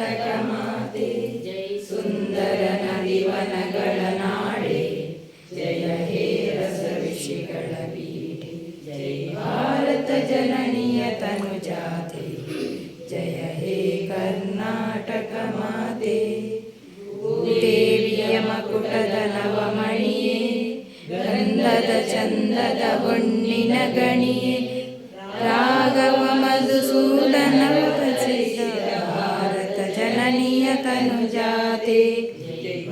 ಕರ್ನಾಟಕ ಮಾತೆ, ಜೈ ಸುಂದರ ನದಿವನಗಳ ನಾಡೆ, ಜಯ ಹೇ ರಸ ಋಷಿಗಳ ಬೀಡೆ, ಜೈ ಭಾರತ ಜನನಿಯ ತನುಜಾತೆ, ಜಯ ಹೇ ಕರ್ನಾಟಕ ಮಾತೆ. ಭೂದೇವಿಯ ಮಕುಟದ ನವಮಣಿಯೇ, ಗಂಧದ ಚಂದದ ಹೊನ್ನಿನ ಗಣಿಯೇ, ರಾಘವ ಮಧುಸೂದನ ಭಜಿಸಿದ ಭಾರತ ಜನನಿಯ ತನುಜಾತೆ,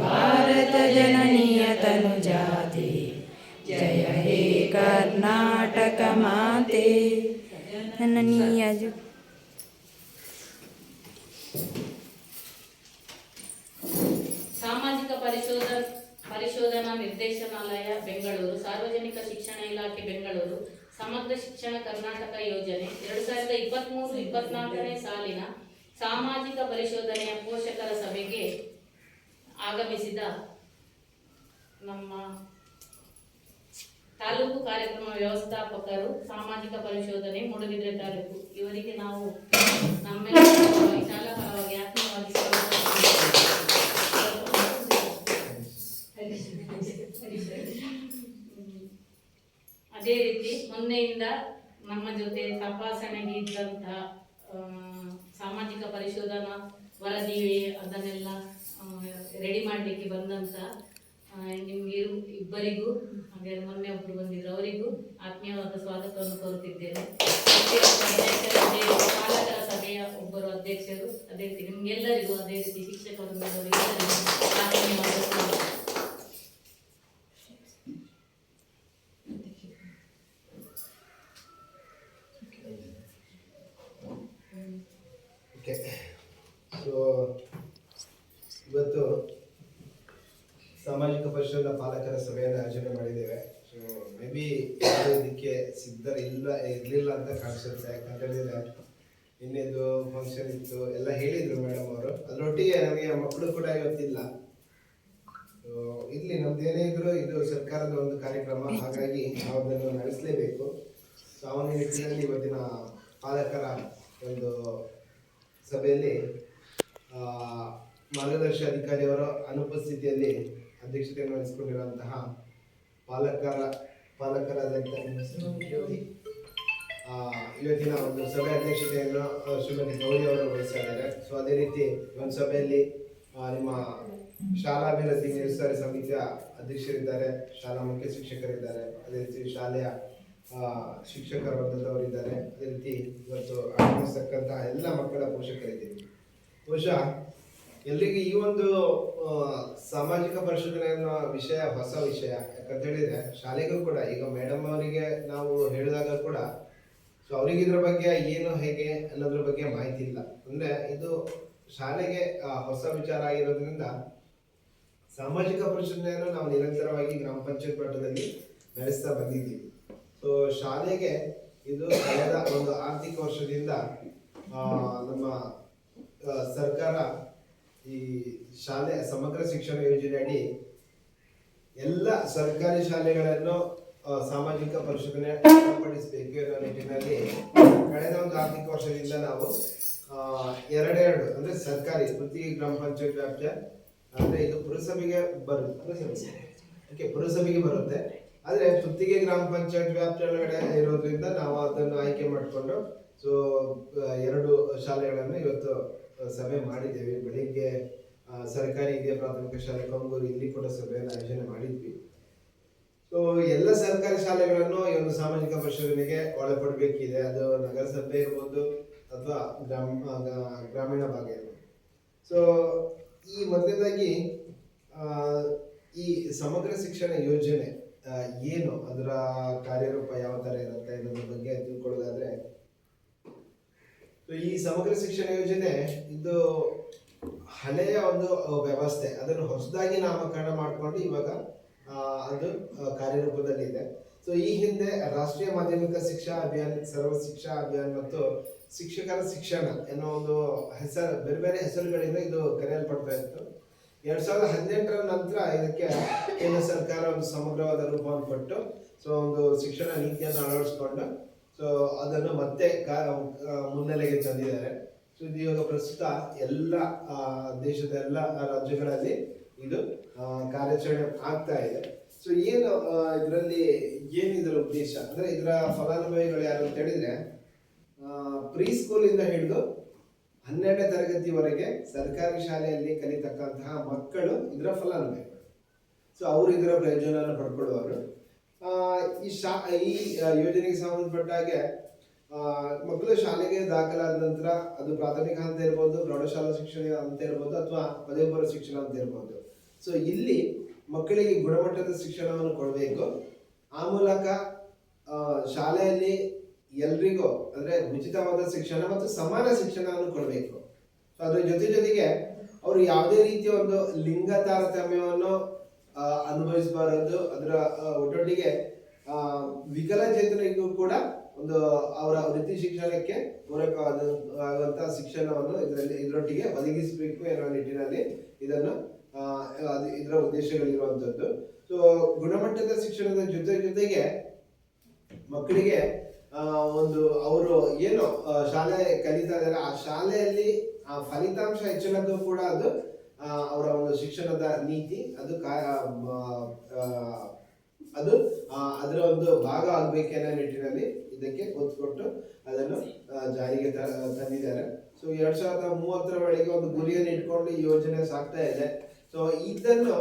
ಭಾರತ ಜನನಿಯ ತನುಜಾತೆ, ಜಯ ಹೇ ಕರ್ನಾಟಕ ಮಾತೆ. ನನ್ನ ನೀಯಾಜು ಸಾಮಾಜಿಕ ಪರಿಶೋಧನಾ ನಿರ್ದೇಶನಾಲಯ ಬೆಂಗಳೂರು, ಸಾರ್ವಜನಿಕ ಶಿಕ್ಷಣ ಇಲಾಖೆ ಬೆಂಗಳೂರು, ಸಮಗ್ರ ಶಿಕ್ಷಣ ಕರ್ನಾಟಕ ಯೋಜನೆ 2023-24ನೇ ಸಾಲಿನ ಸಾಮಾಜಿಕ ಪರಿಶೋಧನೆಯ ಪೋಷಕರ ಸಭೆಗೆ ಆಗಮಿಸಿದ ನಮ್ಮ ತಾಲೂಕು ಕಾರ್ಯಕ್ರಮ ವ್ಯವಸ್ಥಾಪಕರು, ಸಾಮಾಜಿಕ ಪರಿಶೋಧನೆ ಮೂಡುಬಿದ್ರೆ ತಾಲೂಕು, ಇವರಿಗೆ ನಾವು ನಮ್ಮೆಲ್ಲ ಶಾಲಾ ಪರವಾಗಿ ಆತ್ಮೀಯವಾಗಿ ಅದೇ ರೀತಿ ಮೊನ್ನೆಯಿಂದ ನಮ್ಮ ಜೊತೆ ತಪಾಸಣೆಗೆ ಇದ್ದಂತಹ ಸಾಮಾಜಿಕ ಪರಿಶೋಧನಾ ವರದಿ ಅದನ್ನೆಲ್ಲ ರೆಡಿ ಮಾಡಲಿಕ್ಕೆ ಬಂದಂತ ನಿಮ್ಗೆ ಇಬ್ಬರಿಗೂ, ಹಾಗೆ ಮೊನ್ನೆ ಒಬ್ಬರು ಬಂದಿದ್ರು, ಅವರಿಗೂ ಆತ್ಮೀಯವಾದ ಸ್ವಾಗತವನ್ನು ಕೋರುತ್ತಿದ್ದೇನೆ. ಪಾಲಕರ ಸಭೆಯ ಒಬ್ಬರು ಅಧ್ಯಕ್ಷರು, ಅದೇ ರೀತಿ ನಿಮ್ಗೆಲ್ಲರಿಗೂ, ಅದೇ ರೀತಿ ಶಿಕ್ಷಕರು ಆತ್ಮೀಯವಾದ ಸ್ವಾಗತ. ಇವತ್ತು ಸಾಮಾಜಿಕ ಪರಿಶೋಧನಾ ಪಾಲಕರ ಸಭೆಯನ್ನು ಆಯೋಜನೆ ಮಾಡಿದ್ದೇವೆ. ಸೊ ಮೇ ಬಿ ಇದಕ್ಕೆ ಇರಲಿಲ್ಲ ಅಂತ ಕಾಣಿಸುತ್ತೆ. ಯಾಕಂತೇಳಿದ್ರೆ ಇನ್ನೇದು ಫಂಕ್ಷನ್ ಇತ್ತು ಎಲ್ಲ ಹೇಳಿದ್ರು ಮೇಡಮ್ ಅವರು, ಅದರೊಟ್ಟಿಗೆ ನಮಗೆ ಮಕ್ಕಳು ಕೂಡ ಇವತ್ತಿಲ್ಲ. ಇಲ್ಲಿ ನಮ್ದೇನೇ ಇದ್ರು ಇದು ಸರ್ಕಾರದ ಒಂದು ಕಾರ್ಯಕ್ರಮ, ಹಾಗಾಗಿ ನಾವು ಅದನ್ನು ನಡೆಸಲೇಬೇಕು. ಸೊ ಅವನ ನಿಟ್ಟಿನಲ್ಲಿ ಇವತ್ತಿನ ಪಾಲಕರ ಒಂದು ಸಭೆಯಲ್ಲಿ ಮಾರ್ಗದರ್ಶಿ ಅಧಿಕಾರಿಯವರ ಅನುಪಸ್ಥಿತಿಯಲ್ಲಿ ಅಧ್ಯಕ್ಷತೆಯನ್ನು ವಹಿಸಿಕೊಂಡಿರುವಂತಹ ಪಾಲಕರಾದಂಥ ಇವತ್ತಿನ ಒಂದು ಸಭೆ ಅಧ್ಯಕ್ಷತೆಯನ್ನು ಶ್ರೀಮತಿ ಗೌರಿ ಅವರು ವಹಿಸ್ತಾ ಇದ್ದಾರೆ. ಸೊ ಅದೇ ರೀತಿ ಒಂದು ಸಭೆಯಲ್ಲಿ ನಿಮ್ಮ ಶಾಲಾಭಿವೃದ್ಧಿ ನಿರ್ವಹಣೆ ಸಮಿತಿಯ ಅಧ್ಯಕ್ಷರಿದ್ದಾರೆ, ಶಾಲಾ ಮುಖ್ಯ ಶಿಕ್ಷಕರಿದ್ದಾರೆ, ಅದೇ ರೀತಿ ಶಾಲೆಯ ಶಿಕ್ಷಕರ ವರ್ಗದವರಿದ್ದಾರೆ, ಅದೇ ರೀತಿ ಇವತ್ತು ಆಗಮಿಸ್ತಕ್ಕಂತಹ ಎಲ್ಲ ಮಕ್ಕಳ ಪೋಷಕರಿದ್ದೀವಿ. ಬಹುಶಃ ಎಲ್ಲಿಗೆ ಈ ಒಂದು ಸಾಮಾಜಿಕ ಪರಿಶೋಧನೆ ಅನ್ನೋ ವಿಷಯ ಹೊಸ ವಿಷಯ. ಯಾಕಂತ ಹೇಳಿದ್ರೆ ಶಾಲೆಗೂ ಕೂಡ ಈಗ ಮೇಡಮ್ ಅವರಿಗೆ ನಾವು ಹೇಳಿದಾಗ ಕೂಡ ಸೊ ಅವರಿಗೆ ಇದ್ರ ಬಗ್ಗೆ ಏನು ಹೇಗೆ ಅನ್ನೋದ್ರ ಬಗ್ಗೆ ಮಾಹಿತಿ ಇಲ್ಲ. ಅಂದ್ರೆ ಇದು ಶಾಲೆಗೆ ಹೊಸ ವಿಚಾರ ಆಗಿರೋದ್ರಿಂದ ಸಾಮಾಜಿಕ ಪರಿಶೋಧನೆಯನ್ನು ನಾವು ನಿರಂತರವಾಗಿ ಗ್ರಾಮ ಪಂಚಾಯತ್ ಮಟ್ಟದಲ್ಲಿ ನಡೆಸ್ತಾ ಬಂದಿದ್ದೀವಿ. ಸೊ ಶಾಲೆಗೆ ಇದು ಕಳೆದ ಒಂದು ಆರ್ಥಿಕ ವರ್ಷದಿಂದ ನಮ್ಮ ಸರ್ಕಾರ ಈ ಶಾಲೆ ಸಮಗ್ರ ಶಿಕ್ಷಣ ಯೋಜನೆ ಅಡಿ ಎಲ್ಲ ಸರ್ಕಾರಿ ಶಾಲೆಗಳನ್ನು ಸಾಮಾಜಿಕ ಪರಿಶೋಧನೆ ಒಳಪಡಿಸಬೇಕು ಅನ್ನೋ ನಿಟ್ಟಿನಲ್ಲಿ ಕಳೆದ ಒಂದು ಆರ್ಥಿಕ ವರ್ಷದಿಂದ ನಾವು ಎರಡೆರಡು ಅಂದ್ರೆ ಸರ್ಕಾರಿ ಗುತ್ತಿಗೆ ಗ್ರಾಮ ಪಂಚಾಯತ್ ವ್ಯಾಪ್ತಿಯ ಅಂದ್ರೆ ಇದು ಪುರಸಭೆಗೆ ಪುರಸಭೆಗೆ ಬರುತ್ತೆ. ಆದ್ರೆ ಗುತ್ತಿಗೆ ಗ್ರಾಮ ಪಂಚಾಯತ್ ವ್ಯಾಪ್ತಿ ಒಳಗಡೆ ಇರೋದ್ರಿಂದ ನಾವು ಅದನ್ನು ಆಯ್ಕೆ ಮಾಡಿಕೊಂಡು ಸೊ 2 ಶಾಲೆಗಳನ್ನು ಇವತ್ತು ಸಭೆ ಮಾಡಿದ್ದೇವೆ. ಬೆಳಿಗ್ಗೆ ಸರ್ಕಾರಿ ಹಿರಿಯ ಪ್ರಾಥಮಿಕ ಶಾಲೆ ಕಂಗೂರು, ಇಲ್ಲಿ ಕೂಡ ಸಭೆಯನ್ನು ಆಯೋಜನೆ ಮಾಡಿದ್ವಿ. ಸೊ ಎಲ್ಲ ಸರ್ಕಾರಿ ಶಾಲೆಗಳನ್ನು ಈ ಒಂದು ಸಾಮಾಜಿಕ ಪರಿಶೋಧನೆಗೆ ಒಳಪಡಬೇಕಿದೆ. ಅದು ನಗರಸಭೆ ಇರ್ಬೋದು ಅಥವಾ ಗ್ರಾಮೀಣ ಭಾಗ ಇರ್ಬೋದು. ಸೊ ಈ ಮೊದಲನೇದಾಗಿ ಈ ಸಮಗ್ರ ಶಿಕ್ಷಣ ಯೋಜನೆ ಏನು, ಅದರ ಕಾರ್ಯರೂಪ ಯಾವ ತರ ಇರುತ್ತೆ ಅನ್ನೋದ್ರ ಬಗ್ಗೆ ತಿಳ್ಕೊಳ್ಳೋದಾದ್ರೆ, ಈ ಸಮಗ್ರ ಶಿಕ್ಷಣ ಯೋಜನೆ ಇದು ಹಳೆಯ ಒಂದು ವ್ಯವಸ್ಥೆ, ಅದನ್ನು ಹೊಸದಾಗಿ ನಾಮಕರಣ ಮಾಡಿಕೊಂಡು ಇವಾಗ ಅದು ಕಾರ್ಯರೂಪದಲ್ಲಿ ಇದೆ. ಸೊ ಈ ಹಿಂದೆ ರಾಷ್ಟ್ರೀಯ ಮಾಧ್ಯಮಿಕ ಶಿಕ್ಷಾ ಅಭಿಯಾನ್, ಸರ್ವ ಶಿಕ್ಷಾ ಅಭಿಯಾನ್ ಮತ್ತು ಶಿಕ್ಷಕರ ಶಿಕ್ಷಣ ಎನ್ನುವ ಒಂದು ಹೆಸರು, ಬೇರೆ ಬೇರೆ ಹೆಸರುಗಳಿಂದ ಇದು ಕರೆಯಲ್ಪಡ್ತಾ ಇತ್ತು. 2018ರ ನಂತರ ಇದಕ್ಕೆ ಕೇಂದ್ರ ಸರ್ಕಾರ ಒಂದು ಸಮಗ್ರವಾದ ರೂಪವನ್ನು ಕೊಟ್ಟು ಸೊ ಒಂದು ಶಿಕ್ಷಣ ನೀತಿಯನ್ನು ಅಳವಡಿಸಿಕೊಂಡು ಸೊ ಅದನ್ನು ಮತ್ತೆ ಮುನ್ನೆಲೆಗೆ ತಂದಿದ್ದಾರೆ. ಸೊ ಇದು ಇವಾಗ ಪ್ರಸ್ತುತ ಎಲ್ಲ ದೇಶದ ಎಲ್ಲ ರಾಜ್ಯಗಳಲ್ಲಿ ಇದು ಕಾರ್ಯಾಚರಣೆ ಆಗ್ತಾ ಇದೆ. ಸೊ ಏನು ಇದರಲ್ಲಿ ಇದರ ಉದ್ದೇಶ ಅಂದ್ರೆ ಇದರ ಫಲಾನುಭವಿಗಳು ಯಾರು ಅಂತ ಹೇಳಿದ್ರೆ ಪ್ರೀ ಸ್ಕೂಲ್ ಇಂದ ಹಿಡಿದು 12ನೇ ತರಗತಿವರೆಗೆ ಸರ್ಕಾರಿ ಶಾಲೆಯಲ್ಲಿ ಕಲಿತಕ್ಕಂತಹ ಮಕ್ಕಳು ಇದರ ಫಲಾನುಭವಿಗಳು. ಸೊ ಅವರು ಇದರ ಪ್ರಯೋಜನ ಪಡ್ಕೊಳ್ಳುವರು. ಈ ಯೋಜನೆಗೆ ಸಂಬಂಧಪಟ್ಟ ಹಾಗೆ ಮಕ್ಕಳು ಶಾಲೆಗೆ ದಾಖಲಾದ ನಂತರ ಅದು ಪ್ರಾಥಮಿಕ ಹಂತ ಇರ್ಬೋದು, ಪ್ರೌಢಶಾಲಾ ಶಿಕ್ಷಣ ಅಂತ ಇರ್ಬೋದು, ಅಥವಾ ಪದವಿ ಪೂರ್ವ ಶಿಕ್ಷಣ ಅಂತ ಇರ್ಬೋದು. ಸೊ ಇಲ್ಲಿ ಮಕ್ಕಳಿಗೆ ಗುಣಮಟ್ಟದ ಶಿಕ್ಷಣವನ್ನು ಕೊಡಬೇಕು. ಆ ಮೂಲಕ ಶಾಲೆಯಲ್ಲಿ ಎಲ್ರಿಗೂ ಅಂದ್ರೆ ಉಚಿತವಾದ ಶಿಕ್ಷಣ ಮತ್ತು ಸಮಾನ ಶಿಕ್ಷಣವನ್ನು ಕೊಡಬೇಕು. ಸೊ ಅದ್ರ ಜೊತೆಗೆ ಅವರು ಯಾವುದೇ ರೀತಿಯ ಒಂದು ಲಿಂಗ ತಾರತಮ್ಯವನ್ನು ಅನುಭವಿಸಬಾರದು. ಅದರ ಒಟ್ಟೊಟ್ಟಿಗೆ ವಿಕಲಚೇತನಿಗೂ ಕೂಡ ಒಂದು ಅವರ ವೃತ್ತಿ ಶಿಕ್ಷಣಕ್ಕೆ ಪೂರಕವಾದಂತಹ ಶಿಕ್ಷಣವನ್ನು ಇದರೊಟ್ಟಿಗೆ ಒದಗಿಸಬೇಕು ಎನ್ನುವ ನಿಟ್ಟಿನಲ್ಲಿ ಇದನ್ನು ಇದರ ಉದ್ದೇಶಗಳಿರುವಂತದ್ದು. ಸೊ ಗುಣಮಟ್ಟದ ಶಿಕ್ಷಣದ ಜೊತೆಗೆ ಮಕ್ಕಳಿಗೆ ಒಂದು ಅವರು ಏನು ಶಾಲೆ ಕಲಿತಾ ಇದ್ದಾರೆ ಆ ಶಾಲೆಯಲ್ಲಿ ಫಲಿತಾಂಶ ಹೆಚ್ಚಳಕ್ಕೂ ಕೂಡ ಅದು ಅವರ ಒಂದು ಶಿಕ್ಷಣದ ನೀತಿ ಅದು ಅದರ ಒಂದು ಭಾಗ ಆಗ್ಬೇಕೆನ್ನೋ ನಿಟ್ಟಿನಲ್ಲಿ ಇದಕ್ಕೆ ಒತ್ತು ಕೊಟ್ಟು ಅದನ್ನು ಜಾರಿಗೆ ತಂದಿದ್ದಾರೆ. ಸೊ 2030 ವೇಳೆಗೆ ಒಂದು ಗುರಿಯನ್ನು ಇಟ್ಕೊಂಡು ಈ ಯೋಜನೆ ಸಾಗ್ತಾ ಇದೆ. ಸೊ ಇದನ್ನು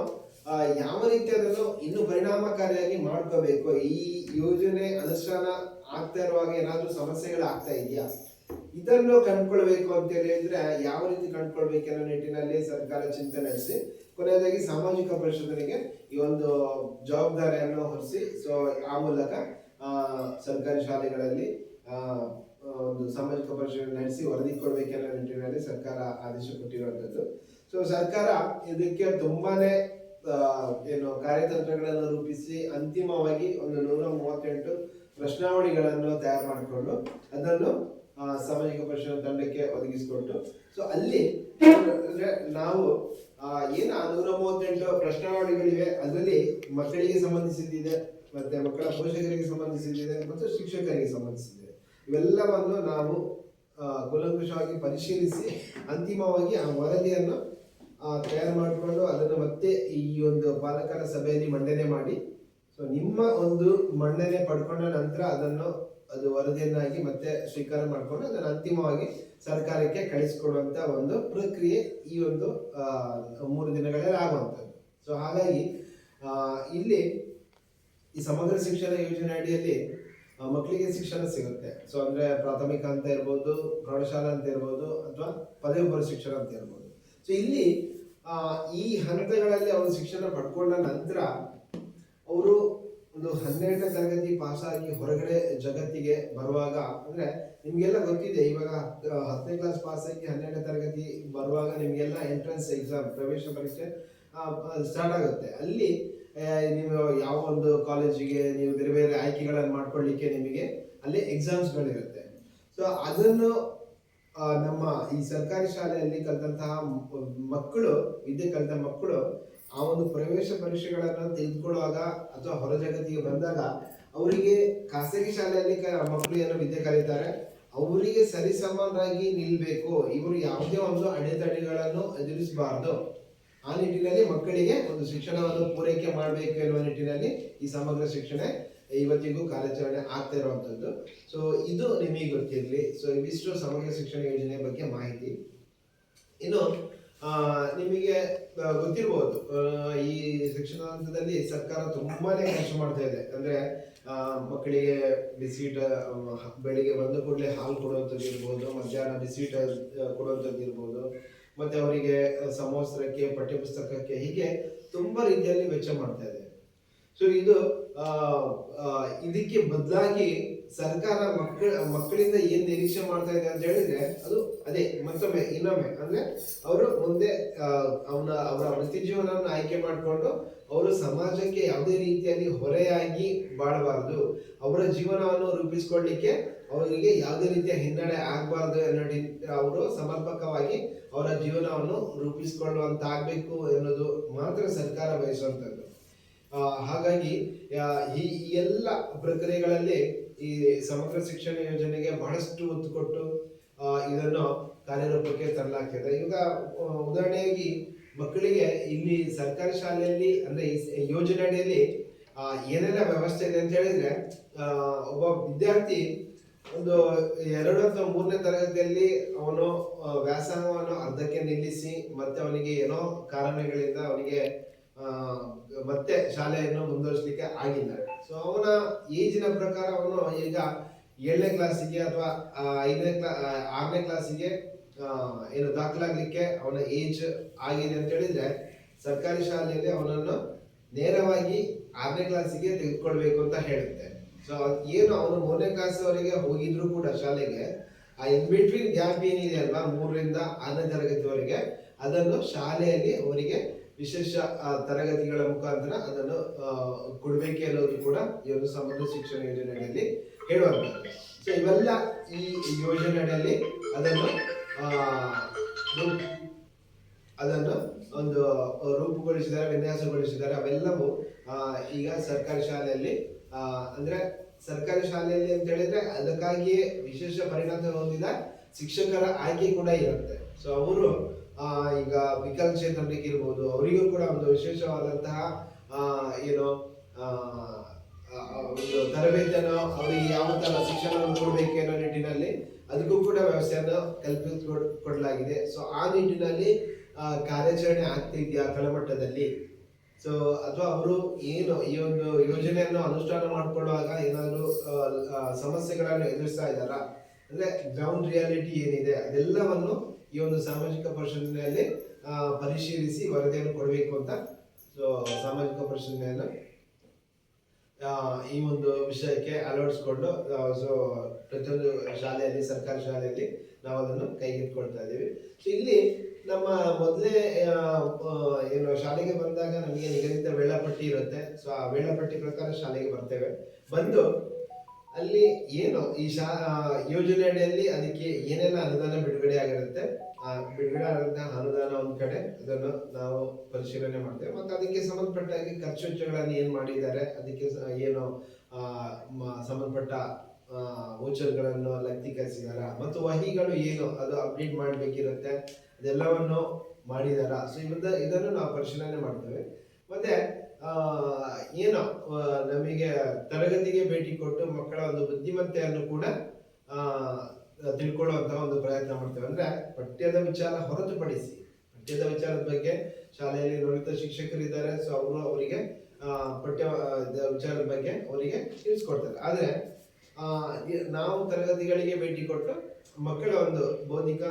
ಯಾವ ರೀತಿ ಅದನ್ನು ಇನ್ನೂ ಪರಿಣಾಮಕಾರಿಯಾಗಿ ಮಾಡ್ಕೋಬೇಕು, ಈ ಯೋಜನೆ ಅನುಷ್ಠಾನ ಆಗ್ತಾ ಇರುವಾಗ ಏನಾದ್ರೂ ಸಮಸ್ಯೆಗಳು ಆಗ್ತಾ ಇದೆಯಾ, ಇದನ್ನು ಕಂಡುಕೊಳ್ಬೇಕು ಅಂತ ಹೇಳಿದ್ರೆ ಯಾವ ರೀತಿ ಕಂಡುಕೊಳ್ಬೇಕು ಅನ್ನೋ ನಿಟ್ಟಿನಲ್ಲಿ ಸರ್ಕಾರ ಚಿಂತನೆ ನಡೆಸಿ ಕೊನೆಯದಾಗಿ ಸಾಮಾಜಿಕ ಪರಿಷದನಿಗೆ ಈ ಒಂದು ಜವಾಬ್ದಾರಿಯನ್ನು ಹೊರಿಸಿ ಸೊ ಆ ಮೂಲಕ ಸರ್ಕಾರಿ ಶಾಲೆಗಳಲ್ಲಿ ಒಂದು ಸಾಮಾಜಿಕ ಪರಿಷತ್ ನಡೆಸಿ ವರದಿ ಕೊಡ್ಬೇಕೆನ್ನೋ ನಿಟ್ಟಿನಲ್ಲಿ ಸರ್ಕಾರ ಆದೇಶ ಕೊಟ್ಟಿರುವಂತದ್ದು. ಸೊ ಸರ್ಕಾರ ಇದಕ್ಕೆ ತುಂಬಾನೇ ಕಾರ್ಯತಂತ್ರಗಳನ್ನು ರೂಪಿಸಿ ಅಂತಿಮವಾಗಿ ಒಂದು 138 ಪ್ರಶ್ನಾವಳಿಗಳನ್ನು ತಯಾರು ಮಾಡಿಕೊಂಡು ಅದನ್ನು ಸಾಮಾಜಿಕ ಪರಿಷತ್ ತಂಡಕ್ಕೆ ಒದಗಿಸಿಕೊಟ್ಟು ಸೊ ಅಲ್ಲಿ ನಾವು ಏನು 138 ಪ್ರಶ್ನಾವಳಿಗಳಿವೆ ಅದರಲ್ಲಿ ಮಕ್ಕಳಿಗೆ ಸಂಬಂಧಿಸಿದ್ದಿದೆ, ಮತ್ತೆ ಮಕ್ಕಳ ಪೋಷಕರಿಗೆ ಸಂಬಂಧಿಸಿದ್ದಿದೆ ಮತ್ತು ಶಿಕ್ಷಕರಿಗೆ ಸಂಬಂಧಿಸಿದೆ. ಇವೆಲ್ಲವನ್ನು ನಾವು ಕೂಲಂಕುಷವಾಗಿ ಪರಿಶೀಲಿಸಿ ಅಂತಿಮವಾಗಿ ಆ ವರದಿಯನ್ನು ತಯಾರು ಮಾಡಿಕೊಂಡು ಅದನ್ನು ಮತ್ತೆ ಈ ಒಂದು ಪಾಲಕರ ಸಭೆಯಲ್ಲಿ ಮಂಡನೆ ಮಾಡಿ ಸೊ ನಿಮ್ಮ ಒಂದು ಮಂಡನೆ ಪಡ್ಕೊಂಡ ನಂತರ ಅದನ್ನು ಅದು ವರದಿಯನ್ನಾಗಿ ಮತ್ತೆ ಸ್ವೀಕಾರ ಮಾಡಿಕೊಂಡು ಅದನ್ನು ಅಂತಿಮವಾಗಿ ಸರ್ಕಾರಕ್ಕೆ ಕಳಿಸಿಕೊಡುವಂತ ಒಂದು ಪ್ರಕ್ರಿಯೆ ಈ ಒಂದು 3 ದಿನಗಳಲ್ಲಿ ಆಗುವಂಥದ್ದು. ಸೊ ಹಾಗಾಗಿ ಇಲ್ಲಿ ಈ ಸಮಗ್ರ ಶಿಕ್ಷಣ ಯೋಜನೆ ಅಡಿಯಲ್ಲಿ ಮಕ್ಕಳಿಗೆ ಶಿಕ್ಷಣ ಸಿಗುತ್ತೆ. ಸೊ ಅಂದ್ರೆ ಪ್ರಾಥಮಿಕ ಅಂತ ಇರ್ಬೋದು, ಪ್ರೌಢಶಾಲಾ ಅಂತ ಇರ್ಬೋದು, ಅಥವಾ ಪದವಿ ಪೂರ್ವ ಶಿಕ್ಷಣ ಅಂತ ಇರ್ಬೋದು. ಸೊ ಇಲ್ಲಿ ಈ ಹಂತಗಳಲ್ಲಿ ಅವರು ಶಿಕ್ಷಣ ಪಡ್ಕೊಂಡ ನಂತರ ಅವರು ಒಂದು 12ನೇ ತರಗತಿ ಪಾಸ್ ಆಗಿ ಹೊರಗಡೆ ಜಗತ್ತಿಗೆ ಬರುವಾಗ ಅಂದ್ರೆ ನಿಮ್ಗೆಲ್ಲ ಗೊತ್ತಿದೆ, ಇವಾಗ 10ನೇ ಕ್ಲಾಸ್ ಪಾಸ್ ಆಗಿ 12ನೇ ತರಗತಿ ಬರುವಾಗ ನಿಮ್ಗೆಲ್ಲ ಎಂಟ್ರೆನ್ಸ್ ಎಕ್ಸಾಮ್, ಪ್ರವೇಶ ಪರೀಕ್ಷೆ ಸ್ಟಾರ್ಟ್ ಆಗುತ್ತೆ. ಅಲ್ಲಿ ನೀವು ಯಾವ ಒಂದು ಕಾಲೇಜಿಗೆ ನೀವು ಬೇರೆ ಬೇರೆ ಆಯ್ಕೆಗಳನ್ನು ಮಾಡ್ಕೊಳ್ಳಿಕ್ಕೆ ನಿಮಗೆ ಅಲ್ಲಿ ಎಕ್ಸಾಮ್ಸ್ಗಳಿರುತ್ತೆ. ಸೊ ಅದನ್ನು ನಮ್ಮ ಈ ಸರ್ಕಾರಿ ಶಾಲೆಯಲ್ಲಿ ಕಲಿತಂತಹ ಮಕ್ಕಳು, ವಿದ್ಯೆ ಕಲಿತ ಮಕ್ಕಳು ಆ ಒಂದು ಪ್ರವೇಶ ಪರೀಕ್ಷೆಗಳನ್ನು ತೆಗೆದುಕೊಳ್ಳುವಾಗ ಅಥವಾ ಹೊರ ಜಗತ್ತಿಗೆ ಬಂದಾಗ ಅವರಿಗೆ ಖಾಸಗಿ ಶಾಲೆಯಲ್ಲಿ ಮಕ್ಕಳು ಏನೋ ವಿದ್ಯೆ ಕಲಿತಾರೆ ಅವರಿಗೆ ಸರಿಸಮಾನರಾಗಿ ನಿಲ್ಬೇಕು. ಇವರು ಯಾವುದೇ ಒಂದು ಅಡೆತಡೆಗಳನ್ನು ಎದುರಿಸಬಾರದು. ಆ ನಿಟ್ಟಿನಲ್ಲಿ ಮಕ್ಕಳಿಗೆ ಒಂದು ಶಿಕ್ಷಣವನ್ನು ಪೂರೈಕೆ ಮಾಡಬೇಕು ಎನ್ನುವ ನಿಟ್ಟಿನಲ್ಲಿ ಈ ಸಮಗ್ರ ಶಿಕ್ಷಣ ಇವತ್ತಿಗೂ ಕಾರ್ಯಾಚರಣೆ ಆಗ್ತಾ ಇರುವಂತದ್ದು. ಸೊ ಇದು ನಿಮಗೆ ಗೊತ್ತಿರಲಿ. ಸೊ ಇವಿಷ್ಟು ಸಮಗ್ರ ಶಿಕ್ಷಣ ಯೋಜನೆ ಬಗ್ಗೆ ಮಾಹಿತಿ. ಇನ್ನು ನಿಮಗೆ ಗೊತ್ತಿರಬಹುದು, ಈ ಶಿಕ್ಷಣ ಹಂತದಲ್ಲಿ ಸರ್ಕಾರ ತುಂಬಾನೇ ಖರ್ಚು ಮಾಡ್ತಾ ಇದೆ. ಅಂದ್ರೆ ಮಕ್ಕಳಿಗೆ ಬಿಸಿಟ ಬೆಳಿಗ್ಗೆ ಬಂದ ಕೂಡಲೇ ಹಾಲು ಕೊಡುವಂಥದ್ದು ಇರ್ಬೋದು, ಮಧ್ಯಾಹ್ನ ಬಿಸಿಟ ಕೊಡುವಂಥದ್ದು ಇರ್ಬೋದು, ಮತ್ತೆ ಅವರಿಗೆ ಸಮವಸ್ತ್ರಕ್ಕೆ, ಪಠ್ಯಪುಸ್ತಕಕ್ಕೆ, ಹೀಗೆ ತುಂಬಾ ರೀತಿಯಲ್ಲಿ ವೆಚ್ಚ ಮಾಡ್ತಾ ಇದೆ. ಸೊ ಇದು ಇದಕ್ಕೆ ಬದಲಾಗಿ ಸರ್ಕಾರ ಮಕ್ಕಳಿಂದ ಏನ್ ನಿರೀಕ್ಷೆ ಮಾಡ್ತಾ ಇದೆ ಅಂತ ಹೇಳಿದ್ರೆ ಅದು ಅದೇ ಇನ್ನೊಮ್ಮೆ ಅಂದ್ರೆ ಅವರು ಮುಂದೆ ಅವರ ವೃತ್ತಿ ಜೀವನವನ್ನು ಆಯ್ಕೆ ಮಾಡಿಕೊಂಡು ಅವರು ಸಮಾಜಕ್ಕೆ ಯಾವುದೇ ರೀತಿಯಲ್ಲಿ ಹೊರೆಯಾಗಿ ಬಾಳಬಾರದು, ಅವರ ಜೀವನವನ್ನು ರೂಪಿಸ್ಕೊಳ್ಳಿಕ್ಕೆ ಅವರಿಗೆ ಯಾವುದೇ ರೀತಿಯ ಹಿನ್ನಡೆ ಆಗಬಾರ್ದು ಅನ್ನೋ ಅವರು ಸಮರ್ಪಕವಾಗಿ ಅವರ ಜೀವನವನ್ನು ರೂಪಿಸಿಕೊಳ್ಳುವಂತ ಆಗ್ಬೇಕು ಎನ್ನುವುದು ಮಾತ್ರ ಸರ್ಕಾರ ಬಯಸುವಂತದ್ದು. ಹಾಗಾಗಿ ಈ ಎಲ್ಲ ಪ್ರಕ್ರಿಯೆಗಳಲ್ಲಿ ಈ ಸಮಗ್ರ ಶಿಕ್ಷಣ ಯೋಜನೆಗೆ ಬಹಳಷ್ಟು ಒತ್ತು ಕೊಟ್ಟು ಇದನ್ನು ಕಾರ್ಯರೂಪಕ್ಕೆ ತರಲಾಗ್ತದೆ. ಈಗ ಉದಾಹರಣೆಯಾಗಿ ಮಕ್ಕಳಿಗೆ ಇಲ್ಲಿ ಸರ್ಕಾರಿ ಶಾಲೆಯಲ್ಲಿ ಅಂದ್ರೆ ಈ ಯೋಜನೆ ಅಡಿಯಲ್ಲಿ ಏನೆಲ್ಲ ವ್ಯವಸ್ಥೆ ಇದೆ ಅಂತ ಹೇಳಿದ್ರೆ, ಒಬ್ಬ ವಿದ್ಯಾರ್ಥಿ ಒಂದು 2 ಅಥವಾ 3ನೇ ತರಗತಿಯಲ್ಲಿ ಅವನು ವ್ಯಾಸಂಗವನ್ನು ಅರ್ಧಕ್ಕೆ ನಿಲ್ಲಿಸಿ ಮತ್ತೆ ಅವನಿಗೆ ಏನೋ ಕಾರಣಗಳಿಂದ ಅವನಿಗೆ ಮತ್ತೆ ಶಾಲೆಯನ್ನು ಮುಂದುವರಿಸಲಿಕ್ಕೆ ಆಗಿಲ್ಲ. ಸೊ ಅವನ ಏಜಿನ ಪ್ರಕಾರ ಅವನು ಈಗ 7ನೇ ಕ್ಲಾಸಿಗೆ ಅಥವಾ 6ನೇ ಕ್ಲಾಸಿಗೆ ಏನು ದಾಖಲಾಗಲಿಕ್ಕೆ ಅವನ ಏಜ್ ಆಗಿದೆ ಅಂತ ಹೇಳಿದ್ರೆ, ಸರ್ಕಾರಿ ಶಾಲೆಯಲ್ಲಿ ಅವನನ್ನು ನೇರವಾಗಿ 6ನೇ ಕ್ಲಾಸಿಗೆ ತೆಗೆದುಕೊಳ್ಬೇಕು ಅಂತ ಹೇಳುತ್ತೆ. ಸೊ ಏನು ಅವನು 3ನೇ ಕ್ಲಾಸ್ವರೆಗೆ ಹೋಗಿದ್ರು ಕೂಡ ಶಾಲೆಗೆ, ಆ ಇನ್ ಬಿಟ್ವೀನ್ ಗ್ಯಾಪ್ ಏನಿದೆ ಅಲ್ವಾ 3ರಿಂದ 6ನೇ ತರಗತಿವರೆಗೆ, ಅದನ್ನು ಶಾಲೆಯಲ್ಲಿ ಅವರಿಗೆ ವಿಶೇಷ ತರಗತಿಗಳ ಮುಖಾಂತರ ಅದನ್ನು ಕೊಡಬೇಕೆ ಅನ್ನೋದು ಕೂಡ ಈ ಒಂದು ಸಮಗ್ರ ಶಿಕ್ಷಣ ಯೋಜನೆಯಲ್ಲಿ ಹೇಳುವಂಥದ್ದು. ಸೊ ಇವೆಲ್ಲ ಈ ಯೋಜನೆಯಲ್ಲಿ ಅದನ್ನು ಒಂದು ರೂಪುಗೊಳಿಸಿದ್ದಾರೆ, ವಿನ್ಯಾಸಗೊಳಿಸಿದ್ದಾರೆ. ಅವೆಲ್ಲವೂ ಈಗ ಸರ್ಕಾರಿ ಶಾಲೆಯಲ್ಲಿ ಅಂದ್ರೆ ಸರ್ಕಾರಿ ಶಾಲೆಯಲ್ಲಿ ಅಂತ ಹೇಳಿದ್ರೆ ಅದಕ್ಕಾಗಿಯೇ ವಿಶೇಷ ಪರಿಣತಿ ಹೊಂದಿದ ಶಿಕ್ಷಕರ ಆಯ್ಕೆ ಕೂಡ ಇರುತ್ತೆ. ಸೊ ಅವರು ಈಗ ವಿಕಲಚೇತನರಿಗೆ ಇರ್ಬೋದು, ಅವರಿಗೂ ಕೂಡ ಒಂದು ವಿಶೇಷವಾದಂತಹ ಏನು ಒಂದು ತರಬೇತಿಯನ್ನು ಅವರಿಗೆ ಯಾವ ತರ ಶಿಕ್ಷಣವನ್ನು ಕೊಡಬೇಕು ಅನ್ನೋ ನಿಟ್ಟಿನಲ್ಲಿ ಅದಕ್ಕೂ ಕೂಡ ವ್ಯವಸ್ಥೆಯನ್ನು ಕಲ್ಪಿಸಿಕೊಡಲಾಗಿದೆ. ಸೊ ಆ ನಿಟ್ಟಿನಲ್ಲಿ ಕಾರ್ಯಾಚರಣೆ ಆಗ್ತಿದ್ಯಾ ತಳಮಟ್ಟದಲ್ಲಿ? ಸೊ ಅಥವಾ ಅವರು ಏನು ಈ ಒಂದು ಯೋಜನೆಯನ್ನು ಅನುಷ್ಠಾನ ಮಾಡಿಕೊಳ್ಳುವಾಗ ಏನಾದರೂ ಸಮಸ್ಯೆಗಳನ್ನು ಎದುರಿಸ್ತಾ ಇದ್ದಾರಾ, ಅಂದ್ರೆ ಗ್ರೌಂಡ್ ರಿಯಾಲಿಟಿ ಏನಿದೆ ಅದೆಲ್ಲವನ್ನು ಈ ಒಂದು ಸಾಮಾಜಿಕ ಪರಿಶೀಲನೆಯಲ್ಲಿ ಪರಿಶೀಲಿಸಿ ವರದಿಯನ್ನು ಕೊಡಬೇಕು ಅಂತ ಸೊ ಸಾಮಾಜಿಕ ಪರಿಶೀಲನೆಯನ್ನು ಈ ಒಂದು ವಿಷಯಕ್ಕೆ ಅಳವಡಿಸ್ಕೊಂಡು ಸೊ ಪ್ರತಿಯೊಂದು ಶಾಲೆಯಲ್ಲಿ, ಸರ್ಕಾರಿ ಶಾಲೆಯಲ್ಲಿ ನಾವು ಅದನ್ನು ಕೈಗೆತ್ತಿಕೊಳ್ತಾ ಇದ್ದೀವಿ. ಸೊ ಇಲ್ಲಿ ನಮ್ಮ ಮೊದಲೇ ಏನು ಶಾಲೆಗೆ ಬಂದಾಗ ನಮಗೆ ನಿಗದಿತ ವೇಳಾಪಟ್ಟಿ ಇರುತ್ತೆ. ಸೊ ಆ ವೇಳಾಪಟ್ಟಿ ಪ್ರಕಾರ ಶಾಲೆಗೆ ಬರ್ತೇವೆ. ಬಂದು ಅಲ್ಲಿ ಏನು ಈ ಯೋಜನೆ ಅಡಿಯಲ್ಲಿ ಅದಕ್ಕೆ ಏನೆಲ್ಲ ಅನುದಾನ ಬಿಡುಗಡೆ ಆಗಿರುತ್ತೆ, ಆ ಬಿಡುಗಡೆ ಆದಂತಹ ಅನುದಾನ ಒಂದ್ ಕಡೆ ಅದನ್ನು ನಾವು ಪರಿಶೀಲನೆ ಮಾಡ್ತೇವೆ. ಮತ್ತೆ ಅದಕ್ಕೆ ಸಂಬಂಧಪಟ್ಟ ಖರ್ಚು ವೆಚ್ಚಗಳನ್ನು ಏನ್ ಮಾಡಿದ್ದಾರೆ, ಅದಕ್ಕೆ ಏನು ಸಂಬಂಧಪಟ್ಟ ವೋಚರ್ಗಳನ್ನು ಲಗ್ತೀಕರಿಸಿದಾರ, ಮತ್ತು ವಹಿಗಳು ಏನು ಅದು ಅಪ್ಡೇಟ್ ಮಾಡಬೇಕಿರುತ್ತೆ ಅದೆಲ್ಲವನ್ನು ಮಾಡಿದಾರ. ಸೊ ಇದನ್ನು ನಾವು ಪರಿಶೀಲನೆ ಮಾಡ್ತೇವೆ. ಮತ್ತೆ ಏನು ನಮಗೆ ತರಗತಿಗೆ ಭೇಟಿ ಕೊಟ್ಟು ಮಕ್ಕಳ ಒಂದು ಬುದ್ಧಿಮತ್ತೆಯನ್ನು ಕೂಡ ತಿಳ್ಕೊಳ್ಳುವಂತಹ ಒಂದು ಪ್ರಯತ್ನ ಮಾಡ್ತೇವೆ. ಅಂದ್ರೆ ಪಠ್ಯದ ವಿಚಾರ ಹೊರತುಪಡಿಸಿ ಪಠ್ಯದ ವಿಚಾರದ ಬಗ್ಗೆ ಶಾಲೆಯಲ್ಲಿ ನುರಿತ ಶಿಕ್ಷಕರಿದ್ದಾರೆ. ಸೊ ಅವರಿಗೆ ಪಠ್ಯ ವಿಚಾರದ ಬಗ್ಗೆ ಅವರಿಗೆ ತಿಳಿಸ್ಕೊಡ್ತಾರೆ. ಆದ್ರೆ ನಾವು ತರಗತಿಗಳಿಗೆ ಭೇಟಿ ಕೊಟ್ಟು ಮಕ್ಕಳ ಒಂದು ಬೌದ್ಧಿಕ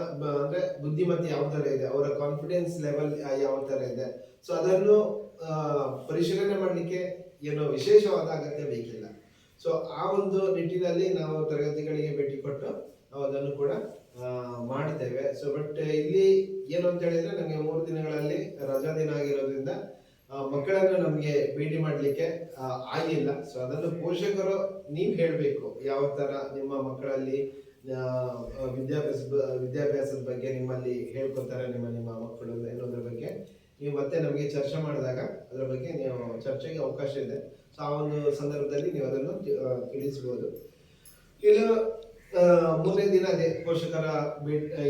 ಅಂದ್ರೆ ಬುದ್ಧಿಮತ್ತೆ ಯಾವ ತರ ಇದೆ, ಅವರ ಕಾನ್ಫಿಡೆನ್ಸ್ ಲೆವೆಲ್ ಯಾವ ತರ ಇದೆ, ಸೊ ಅದನ್ನು ಪರಿಶೀಲನೆ ಮಾಡಲಿಕ್ಕೆ ಏನೋ ವಿಶೇಷವಾದ ಅಗತ್ಯ ಬೇಕಿಲ್ಲ. ಸೊ ಆ ಒಂದು ನಿಟ್ಟಿನಲ್ಲಿ ನಾವು ತರಗತಿಗಳಿಗೆ ಭೇಟಿ ಕೊಟ್ಟು ನಾವು ಅದನ್ನು ಕೂಡ ಮಾಡ್ತೇವೆ. ಸೊ ಬಟ್ ಇಲ್ಲಿ ಏನು ಅಂತ ಹೇಳಿದ್ರೆ ನಮಗೆ 3 ದಿನಗಳಲ್ಲಿ ರಜಾ ದಿನ ಆಗಿರೋದ್ರಿಂದ ಮಕ್ಕಳನ್ನು ನಮ್ಗೆ ಭೇಟಿ ಮಾಡ್ಲಿಕ್ಕೆ ಆಗಿಲ್ಲ. ಸೊ ಅದನ್ನು ಪೋಷಕರು ನೀವು ಹೇಳ್ಬೇಕು, ಯಾವ ತರ ನಿಮ್ಮ ಮಕ್ಕಳಲ್ಲಿ ವಿದ್ಯಾಭ್ಯಾಸದ ಬಗ್ಗೆ ನಿಮ್ಮಲ್ಲಿ ಹೇಳ್ಕೊತಾರೆ ನಿಮ್ಮ ಮಕ್ಕಳು ಅನ್ನೋದ್ರ ಬಗ್ಗೆ ನೀವು ಮತ್ತೆ ನಮಗೆ ಚರ್ಚೆ ಮಾಡಿದಾಗ ಅದರ ಬಗ್ಗೆ ನೀವು ಚರ್ಚೆಗೆ ಅವಕಾಶ ಇದೆ. ಸೊ ಆ ಒಂದು ಸಂದರ್ಭದಲ್ಲಿ ನೀವು ಅದನ್ನು ತಿಳಿಸಬಹುದು. ಕೆಲವು 3ನೇ ದಿನ ಅದೇ ಪೋಷಕರ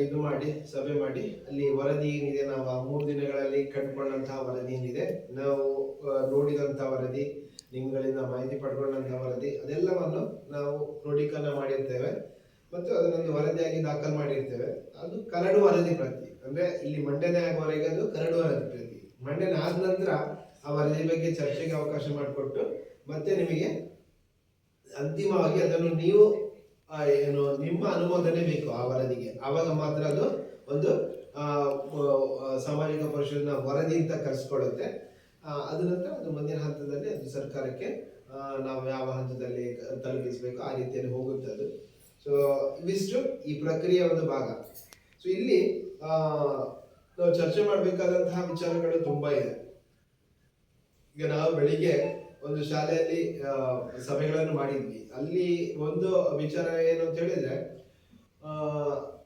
ಇದು ಮಾಡಿ ಸಭೆ ಮಾಡಿ ಅಲ್ಲಿ ವರದಿ ಏನಿದೆ, ನಾವು ಆ 3 ದಿನಗಳಲ್ಲಿ ಕಂಡುಕೊಂಡಂತಹ ವರದಿ ಏನಿದೆ, ನಾವು ನೋಡಿದಂತಹ ವರದಿ, ನಿಮ್ಗಳಿಂದ ಮಾಹಿತಿ ಪಡ್ಕೊಂಡಂತಹ ವರದಿ, ಅದೆಲ್ಲವನ್ನು ನಾವು ಕ್ರೋಢೀಕರಣ ಮಾಡಿರ್ತೇವೆ ಮತ್ತು ಅದನ್ನೊಂದು ವರದಿಯಾಗಿ ದಾಖಲು ಮಾಡಿರ್ತೇವೆ. ಅದು ಕರಡು ವರದಿ ಪ್ರತಿ, ಅಂದ್ರೆ ಇಲ್ಲಿ ಮಂಡನೆ ಆಗುವವರೆಗೆ ಅದು ಕರಡು ವರದಿ ಪ್ರತಿ. ಮಂಡನೆ ಆದ ನಂತರ ಆ ವರದಿ ಬಗ್ಗೆ ಚರ್ಚೆಗೆ ಅವಕಾಶ ಮಾಡಿಕೊಟ್ಟು ಮತ್ತೆ ನಿಮಗೆ ಅಂತಿಮವಾಗಿ ಅದನ್ನು ನೀವು ಏನು ನಿಮ್ಮ ಅನುಮೋದನೆ ಬೇಕು ಆ ವರದಿಗೆ, ಆವಾಗ ಮಾತ್ರ ಅದು ಒಂದು ಸಾಮಾಜಿಕ ಪರಿಶೀಲನಾ ವರದಿ ಅಂತ ಕರೆಸ್ಕೊಳ್ಳುತ್ತೆ. ಅದ ನಂತರ ಅದು ಮುಂದಿನ ಹಂತದಲ್ಲಿ ಅದು ಸರ್ಕಾರಕ್ಕೆ ನಾವು ಯಾವ ಹಂತದಲ್ಲಿ ತಲುಪಿಸಬೇಕು ಆ ರೀತಿಯಲ್ಲಿ ಹೋಗುತ್ತೆ ಅದು. ಸೊ ಇವಿಷ್ಟು ಈ ಪ್ರಕ್ರಿಯೆ ಒಂದು ಭಾಗ. ಸೊ ಇಲ್ಲಿ ನಾವು ಚರ್ಚೆ ಮಾಡಬೇಕಾದಂತಹ ವಿಚಾರಗಳು ತುಂಬಾ ಇದೆ. ಈಗ ನಾವು ಬೆಳಿಗ್ಗೆ ಒಂದು ಶಾಲೆಯಲ್ಲಿ ಸಭೆಗಳನ್ನು ಮಾಡಿದ್ವಿ. ಅಲ್ಲಿ ಒಂದು ವಿಚಾರ ಏನು ಅಂತ ಹೇಳಿದ್ರೆ,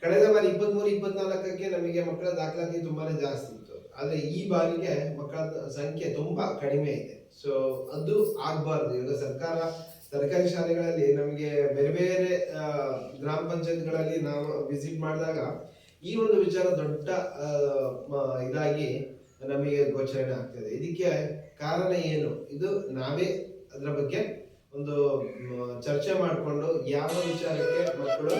ಕಳೆದ ಬಾರಿ 23-24ಕ್ಕೆ ನಮಗೆ ಮಕ್ಕಳ ದಾಖಲಾತಿ ತುಂಬಾನೇ ಜಾಸ್ತಿ ಇತ್ತು. ಆದ್ರೆ ಈ ಬಾರಿಗೆ ಮಕ್ಕಳ ಸಂಖ್ಯೆ ತುಂಬಾ ಕಡಿಮೆ ಇದೆ. ಸೊ ಅದು ಆಗ್ಬಾರ್ದು. ಈಗ ಸರ್ಕಾರ ಸರ್ಕಾರಿ ಶಾಲೆಗಳಲ್ಲಿ ನಮಗೆ ಬೇರೆ ಬೇರೆ ಗ್ರಾಮ ಪಂಚಾಯತ್ಗಳಲ್ಲಿ ನಾವು ವಿಸಿಟ್ ಮಾಡಿದಾಗ ಈ ಒಂದು ವಿಚಾರ ದೊಡ್ಡ ಇದಾಗಿ ನಮಗೆ ಗೋಚರಣೆ ಆಗ್ತದೆ. ಇದಕ್ಕೆ ಕಾರಣ ಏನು? ಇದು ನಾವೇ ಅದರ ಬಗ್ಗೆ ಒಂದು ಚರ್ಚೆ ಮಾಡಿಕೊಂಡು ಯಾವ ವಿಚಾರಕ್ಕೆ ಮಕ್ಕಳು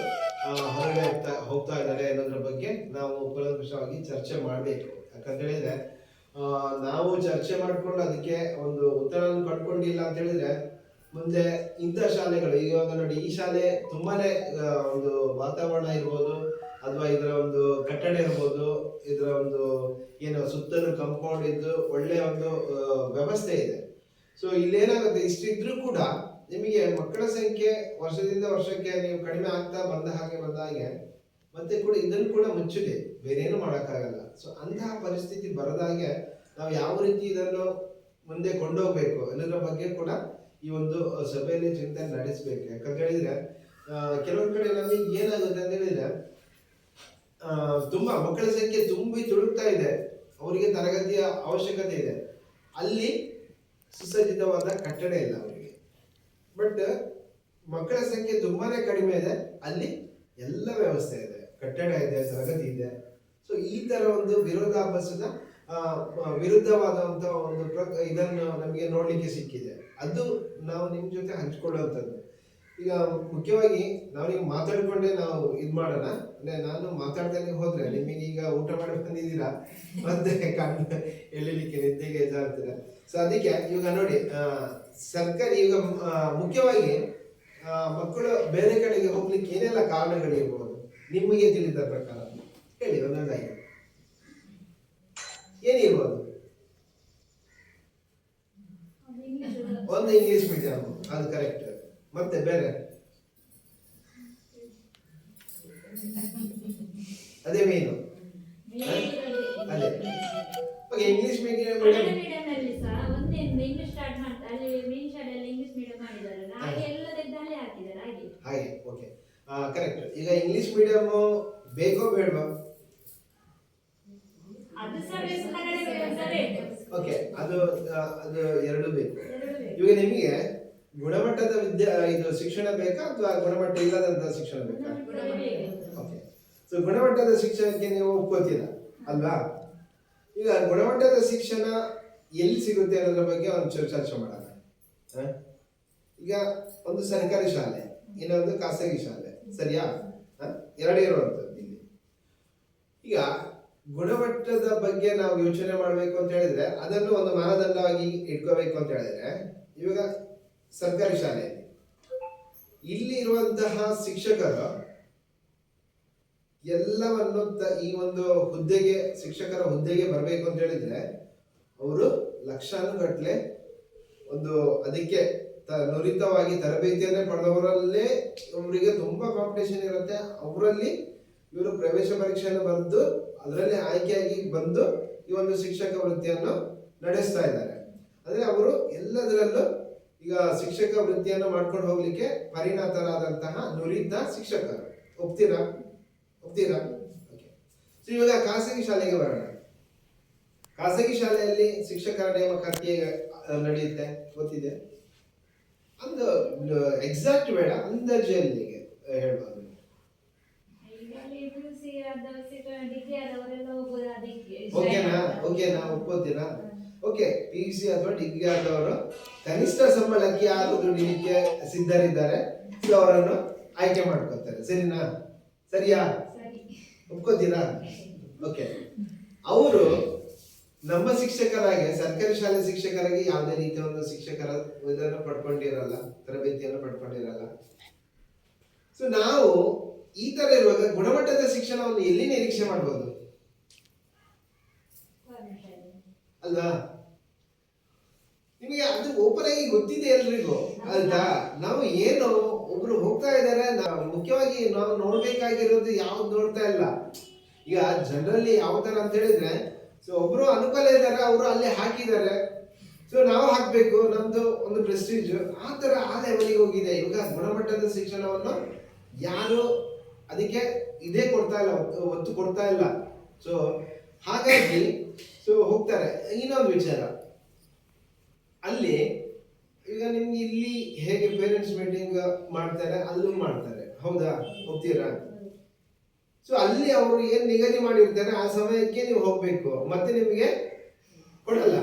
ಹೊರಗಡೆ ಹೋಗ್ತಾ ಇದ್ದಾರೆ ಅನ್ನೋದ್ರ ಬಗ್ಗೆ ನಾವು ಕೂಲಂಕಷವಾಗಿ ಚರ್ಚೆ ಮಾಡಬೇಕು. ಯಾಕಂತ ಹೇಳಿದ್ರೆ ನಾವು ಚರ್ಚೆ ಮಾಡ್ಕೊಂಡು ಅದಕ್ಕೆ ಒಂದು ಉತ್ತರ ಕಂಡುಕೊಂಡಿಲ್ಲ ಅಂತ ಹೇಳಿದ್ರೆ ಮುಂದೆ ಇಂಥ ಶಾಲೆಗಳು ಇವಾಗ ನೋಡಿ, ಈ ಶಾಲೆ ತುಂಬಾನೇ ಒಂದು ವಾತಾವರಣ ಇರ್ಬೋದು ಅಥವಾ ಇದರ ಒಂದು ಕಟ್ಟಡ ಇರ್ಬೋದು, ಇದರ ಒಂದು ಏನು ಸುತ್ತಲೂ ಕಾಂಪೌಂಡ್ ಇದ್ದು ಒಳ್ಳೆ ಒಂದು ವ್ಯವಸ್ಥೆ ಇದೆ. ಸೊ ಇಲ್ಲೇನಾಗುತ್ತೆ, ಇಷ್ಟಿದ್ರೂ ಕೂಡ ನಿಮಗೆ ಮಕ್ಕಳ ಸಂಖ್ಯೆ ವರ್ಷದಿಂದ ವರ್ಷಕ್ಕೆ ನೀವು ಕಡಿಮೆ ಆಗ್ತಾ ಬಂದ ಹಾಗೆ ಮತ್ತೆ ಕೂಡ ಇದನ್ನು ಕೂಡ ಮುಚ್ಚಿದೆ, ಬೇರೆ ಏನು ಮಾಡೋಕ್ಕಾಗಲ್ಲ. ಸೊ ಅಂತಹ ಪರಿಸ್ಥಿತಿ ಬರದಾಗೆ ನಾವು ಯಾವ ರೀತಿ ಇದನ್ನು ಮುಂದೆ ಕೊಂಡೋಗ್ಬೇಕು ಅನ್ನೋದ್ರ ಬಗ್ಗೆ ಕೂಡ ಈ ಒಂದು ಸಭೆಯಲ್ಲಿ ಚಿಂತನೆ ನಡೆಸಬೇಕು. ಯಾಕಂತ ಹೇಳಿದ್ರೆ ಕೆಲವೊಂದು ಕಡೆ ನಮಗೆ ಏನಾಗುತ್ತೆ ಅಂತ ಹೇಳಿದ್ರೆ ತುಂಬಾ ಮಕ್ಕಳ ಸಂಖ್ಯೆ ತುಂಬಿ ತುಳುಕ್ತಾ ಇದೆ, ಅವರಿಗೆ ತರಗತಿಯ ಅವಶ್ಯಕತೆ ಇದೆ, ಅಲ್ಲಿ ಸುಸಜ್ಜಿತವಾದ ಕಟ್ಟಡ ಇಲ್ಲ ಅವರಿಗೆ. ಬಟ್ ಮಕ್ಕಳ ಸಂಖ್ಯೆ ತುಂಬಾನೇ ಕಡಿಮೆ ಇದೆ, ಅಲ್ಲಿ ಎಲ್ಲ ವ್ಯವಸ್ಥೆ ಇದೆ, ಕಟ್ಟಡ ಇದೆ, ತರಗತಿ ಇದೆ. ಸೊ ಈ ತರ ಒಂದು ವಿರುದ್ಧವಾದಂತಹ ಒಂದು ಇದನ್ನು ನಮಗೆ ನೋಡ್ಲಿಕ್ಕೆ ಸಿಕ್ಕಿದೆ. ಅದು ನಾವು ನಿಮ್ ಜೊತೆ ಹಂಚ್ಕೊಳ್ಳುವಂಥದ್ದು. ಈಗ ಮುಖ್ಯವಾಗಿ ನಾವು ನೀವು ಮಾತಾಡ್ಕೊಂಡೆ ನಾವು ಇದ್ ಮಾಡೋಣ. ಅಂದ್ರೆ ನಾನು ಮಾತಾಡ್ತಾನೆ ಹೋದ್ರೆ ನಿಮಗೆ ಈಗ ಊಟ ಮಾಡಿ ಬಂದಿದ್ದೀರಾ, ಮತ್ತೆ ಕಣ್ಣು ಎಳಿಲಿಕ್ಕೆ ನಿದ್ದೆಗೆ ಜಾರ್ತೀರ. ಸೊ ಅದಕ್ಕೆ ಇವಾಗ ನೋಡಿ, ಸರ್ಕಾರಿ ಈಗ ಮುಖ್ಯವಾಗಿ ಮಕ್ಕಳು ಬೇರೆ ಕಡೆಗೆ ಹೋಗ್ಲಿಕ್ಕೆ ಏನೆಲ್ಲ ಕಾರಣಗಳಿರ್ಬೋದು ನಿಮಗೆ ತಿಳಿದ ಪ್ರಕಾರ ಹೇಳಿ ಒಂದೊಂದಾಗಿ. ಏನಿರ್ಬೋದು? ಒಂದು ಇಂಗ್ಲಿಷ್ ಮೀಡಿಯಂ, ಅದು ಕರೆಕ್ಟ್. ಮತ್ತೆ ಬೇರೆ ಅದೇ ಮೇನು, ಅದೇ ಓಕೆ. ಇಂಗ್ಲಿಷ್ ಮೀಡಿಯಂ ಅಲ್ಲಿ ಸಹ ಒಂದೇ ಇಂಗ್ಲಿಷ್ ಸ್ಟಾರ್ಟ್ ಮಾಡ್ತಾರೆ, ಅಲ್ಲಿ ಮೇನ್ ಶಾಲೆಯಲ್ಲಿ ಇಂಗ್ಲಿಷ್ ಮೀಡಿಯಂ ಮಾಡಿದಾರಲ್ಲ, ಹಾಗೆ ಎಲ್ಲದಕ್ಕೆ ದಾಳಿ ಹಾಕಿದ್ದಾರೆ ಹಾಗೆ. Okay, correct. ಈಗ ಇಂಗ್ಲಿಷ್ ಮೀಡಿಯಂ ಬೇಕೋ ಬೇಡವಾ? ಅದು ಸಹ ಬೇಕು, ಕನ್ನಡ ಮೀಡಿಯಂ ಸಹ ಬೇಕು. ಓಕೆ, ಅದು ಎರಡು ಬೇಕು. ಇವಾಗ ನಿಮಗೆ ಗುಣಮಟ್ಟದ ಇದು ಶಿಕ್ಷಣ ಬೇಕಾ ಅಥವಾ ಗುಣಮಟ್ಟ ಇಲ್ಲದಂತ ಶಿಕ್ಷಣ ಬೇಕಾ? ಓಕೆ, ಸೊ ಗುಣಮಟ್ಟದ ಶಿಕ್ಷಣಕ್ಕೆ ನೀವು ಒಪ್ಕೋತೀರಾ ಅಲ್ವಾ? ಈಗ ಗುಣಮಟ್ಟದ ಶಿಕ್ಷಣ ಎಲ್ಲಿ ಸಿಗುತ್ತೆ ಅನ್ನೋದ್ರ ಬಗ್ಗೆ ಒಂದು ಚರ್ಚೆ ಮಾಡೋಣ. ಈಗ ಒಂದು ಸರ್ಕಾರಿ ಶಾಲೆ, ಇನ್ನೊಂದು ಖಾಸಗಿ ಶಾಲೆ, ಸರಿಯಾ? ಎರಡು ಇರುವಂತದ್ದು ಇಲ್ಲಿ. ಈಗ ಗುಣಮಟ್ಟದ ಬಗ್ಗೆ ನಾವು ಯೋಚನೆ ಮಾಡಬೇಕು ಅಂತ ಹೇಳಿದ್ರೆ ಅದನ್ನು ಒಂದು ಮಾನದಂಡವಾಗಿ ಇಟ್ಕೋಬೇಕು ಅಂತ ಹೇಳಿದ್ರೆ, ಇವಾಗ ಸರ್ಕಾರಿ ಶಾಲೆಯಲ್ಲಿ ಇಲ್ಲಿ ಇರುವಂತಹ ಶಿಕ್ಷಕರು ಎಲ್ಲವನ್ನು ಈ ಒಂದು ಹುದ್ದೆಗೆ, ಶಿಕ್ಷಕರ ಹುದ್ದೆಗೆ ಬರಬೇಕು ಅಂತ ಹೇಳಿದ್ರೆ ಅವರು ಲಕ್ಷಾನುಗಟ್ಲೆ ಒಂದು ಅದಕ್ಕೆ ನುರಿತವಾಗಿ ತರಬೇತಿಯನ್ನೇ ಪಡೆದವರಲ್ಲೇ ಅವರಿಗೆ ತುಂಬಾ ಕಾಂಪಿಟೇಷನ್ ಇರುತ್ತೆ. ಅವರಲ್ಲಿ ಇವರು ಪ್ರವೇಶ ಪರೀಕ್ಷೆಯನ್ನು ಬರೆದು ಅದರಲ್ಲಿ ಆಯ್ಕೆಯಾಗಿ ಬಂದು ಈ ಒಂದು ಶಿಕ್ಷಕ ವೃತ್ತಿಯನ್ನು ನಡೆಸ್ತಾ ಇದ್ದಾರೆ. ಅಂದ್ರೆ ಅವರು ಎಲ್ಲದರಲ್ಲೂ ಈಗ ಶಿಕ್ಷಕ ವೃತ್ತಿಯನ್ನು ಮಾಡ್ಕೊಂಡು ಹೋಗ್ಲಿಕ್ಕೆ ಪರಿಣತರಾದಂತಹ ನುರಿತ ಶಿಕ್ಷಕರು. ಒಪ್ತೀರಾ? ಓಕೆ. ಸೊ ಇವಾಗ ಖಾಸಗಿ ಶಾಲೆಗೆ ಬರೋಣ. ಖಾಸಗಿ ಶಾಲೆಯಲ್ಲಿ ಶಿಕ್ಷಕರ ನೇಮಕಾತಿ ನಡೆಯುತ್ತೆ, ಗೊತ್ತಿದೆ? ಒಂದು ಎಕ್ಸಾಕ್ಟ್ ಬೇಡ, ಅಂದಾಜಿಗೆ ಹೇಳ್ಬೋದು. ಓಕೆನಾ? ಒಪ್ಕೋತೀರಾ? ಓಕೆ, PUC ಅಥವಾ ಡಿಗ್ರಿ ಆದವರು ಕನಿಷ್ಠ ಸಂಬಳಕ್ಕೆ ಯಾರು ದುಡಿಲಿಕ್ಕೆ ಸಿದ್ಧರಿದ್ದಾರೆ, ಸೊ ಅವರನ್ನು ಆಯ್ಕೆ ಮಾಡ್ಕೊತಾರೆ. ಸರಿಯಾ? ಒಪ್ಕೋತೀರಾ? ಓಕೆ, ಅವರು ನಮ್ಮ ಶಿಕ್ಷಕರಾಗಿ, ಸರ್ಕಾರಿ ಶಾಲೆ ಶಿಕ್ಷಕರಾಗಿ ಯಾವುದೇ ರೀತಿಯ ಒಂದು ಶಿಕ್ಷಕರ ಇದನ್ನು ಪಡ್ಕೊಂಡಿರಲ್ಲ, ತರಬೇತಿಯನ್ನು ಪಡ್ಕೊಂಡಿರಲ್ಲ. ಸೊ ನಾವು ಈ ತರ ಇರುವಾಗ ಗುಣಮಟ್ಟದ ಶಿಕ್ಷಣವನ್ನು ಎಲ್ಲಿ ನಿರೀಕ್ಷೆ ಮಾಡ್ಬೋದು ಅಲ್ವಾ? ನಿಮಗೆ ಅದು ಓಪನ್ ಆಗಿ ಗೊತ್ತಿದೆ ಎಲ್ರಿಗೂ, ಆಯ್ತಾ? ನಾವು ಏನು ಒಬ್ರು ಹೋಗ್ತಾ ಇದ್ದಾರೆ, ಮುಖ್ಯವಾಗಿ ನಾವು ನೋಡ್ಬೇಕಾಗಿರೋದು ಯಾವ್ದು ನೋಡ್ತಾ ಇಲ್ಲ. ಈಗ ಜನರಲ್ಲಿ ಯಾವ ತರ ಅಂತ ಹೇಳಿದ್ರೆ, ಸೊ ಒಬ್ರು ಅನುಕೂಲ ಇದ್ದಾರೆ, ಅವರು ಅಲ್ಲೇ ಹಾಕಿದ್ದಾರೆ, ಸೊ ನಾವು ಹಾಕ್ಬೇಕು, ನಮ್ದು ಒಂದು ಪ್ರೆಸ್ಟೀಜ್, ಆ ತರ ಆ ಲೆವೆಲ್ಗೆ ಹೋಗಿದೆ. ಇವಾಗ ಗುಣಮಟ್ಟದ ಶಿಕ್ಷಣವನ್ನು ಯಾರು ಅದಕ್ಕೆ ಇದೇ ಕೊಡ್ತಾ ಇಲ್ಲ, ಒತ್ತು ಕೊಡ್ತಾ ಇಲ್ಲ. ಸೊ ಹಾಗಾಗಿ ಹೋಗ್ತಾರೆ. ಇನ್ನೊಂದು ವಿಚಾರ, ಅಲ್ಲಿ ಈಗ ಈಗ ನಿಮ್ಗೆ ಇಲ್ಲಿ ಹೇಗೆ ಪೇರೆಂಟ್ಸ್ ಮೀಟಿಂಗ್ ಮಾಡ್ತಾರೆ ಅಲ್ಲೂ ಮಾಡ್ತಾರೆ, ಹೌದಾ? ಹೋಗ್ತೀರಾ? ಸೊ ಅಲ್ಲಿ ಅವರು ಏನ್ ನಿಗದಿ ಮಾಡಿರ್ತಾರೆ ಆ ಸಮಯಕ್ಕೆ ನೀವು ಹೋಗ್ಬೇಕು, ಮತ್ತೆ ನಿಮಗೆ ಕೊಡಲ್ಲ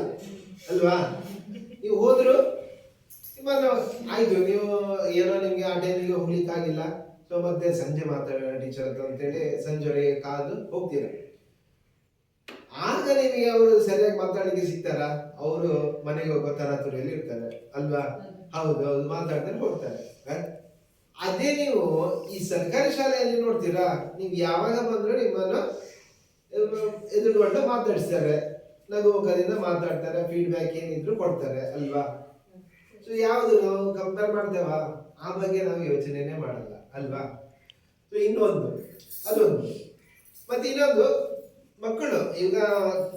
ಅಲ್ವಾ? ನೀವು ಹೋದ್ರು ನಿಮ್ಮನ್ನು ಆಯ್ತು, ನೀವು ಏನೋ ನಿಮ್ಗೆ ಆ ಟೈಮಿಗೆ ಹೋಗ್ಲಿಕ್ಕೆ ಆಗಿಲ್ಲ, ಸೊ ಮತ್ತೆ ಸಂಜೆ ಮಾತಾಡೋಣ ಟೀಚರ್ ಅಂತೇಳಿ ಸಂಜೆವರೆಗೆ ಕಾದು ಹೋಗ್ತೀರಾ. ಆಗ ನಿಮಗೆ ಅವರು ಸರಿಯಾಗಿ ಮಾತಾಡಲಿಕ್ಕೆ ಸಿಗ್ತಾರ? ಅವರು ಮನೆಗೆ ಹೋಗೋ ತರಾತುರಿಯಲ್ಲಿ ಇರ್ತಾರೆ ಅಲ್ವಾ? ಹೌದು ಹೌದು ಮಾತಾಡ್ತಾರೆ ಹೋಗ್ತಾರೆ. ಅದೇ ನೀವು ಈ ಸರ್ಕಾರಿ ಶಾಲೆಯಲ್ಲಿ ನೋಡ್ತೀರಾ, ನೀವು ಯಾವಾಗ ಬಂದ್ರು ನಿಮ್ಮನ್ನು ಎದುರುಗೊಂಡು ಮಾತಾಡಿಸ್ತಾರೆ, ನಗುಮುಖದಿಂದ ಮಾತಾಡ್ತಾರೆ, ಫೀಡ್ಬ್ಯಾಕ್ ಏನಿದ್ರು ಕೊಡ್ತಾರೆ ಅಲ್ವಾ? ಸೊ ಯಾವುದು ನಾವು ಕಂಪೇರ್ ಮಾಡ್ತೇವ? ಆ ಬಗ್ಗೆ ನಾವು ಯೋಚನೆನೇ ಮಾಡಲ್ಲ ಅಲ್ವಾ? ಸೊ ಇನ್ನೊಂದು ಅದೊಂದು, ಮತ್ತೆ ಇನ್ನೊಂದು, ಮಕ್ಕಳು ಈಗ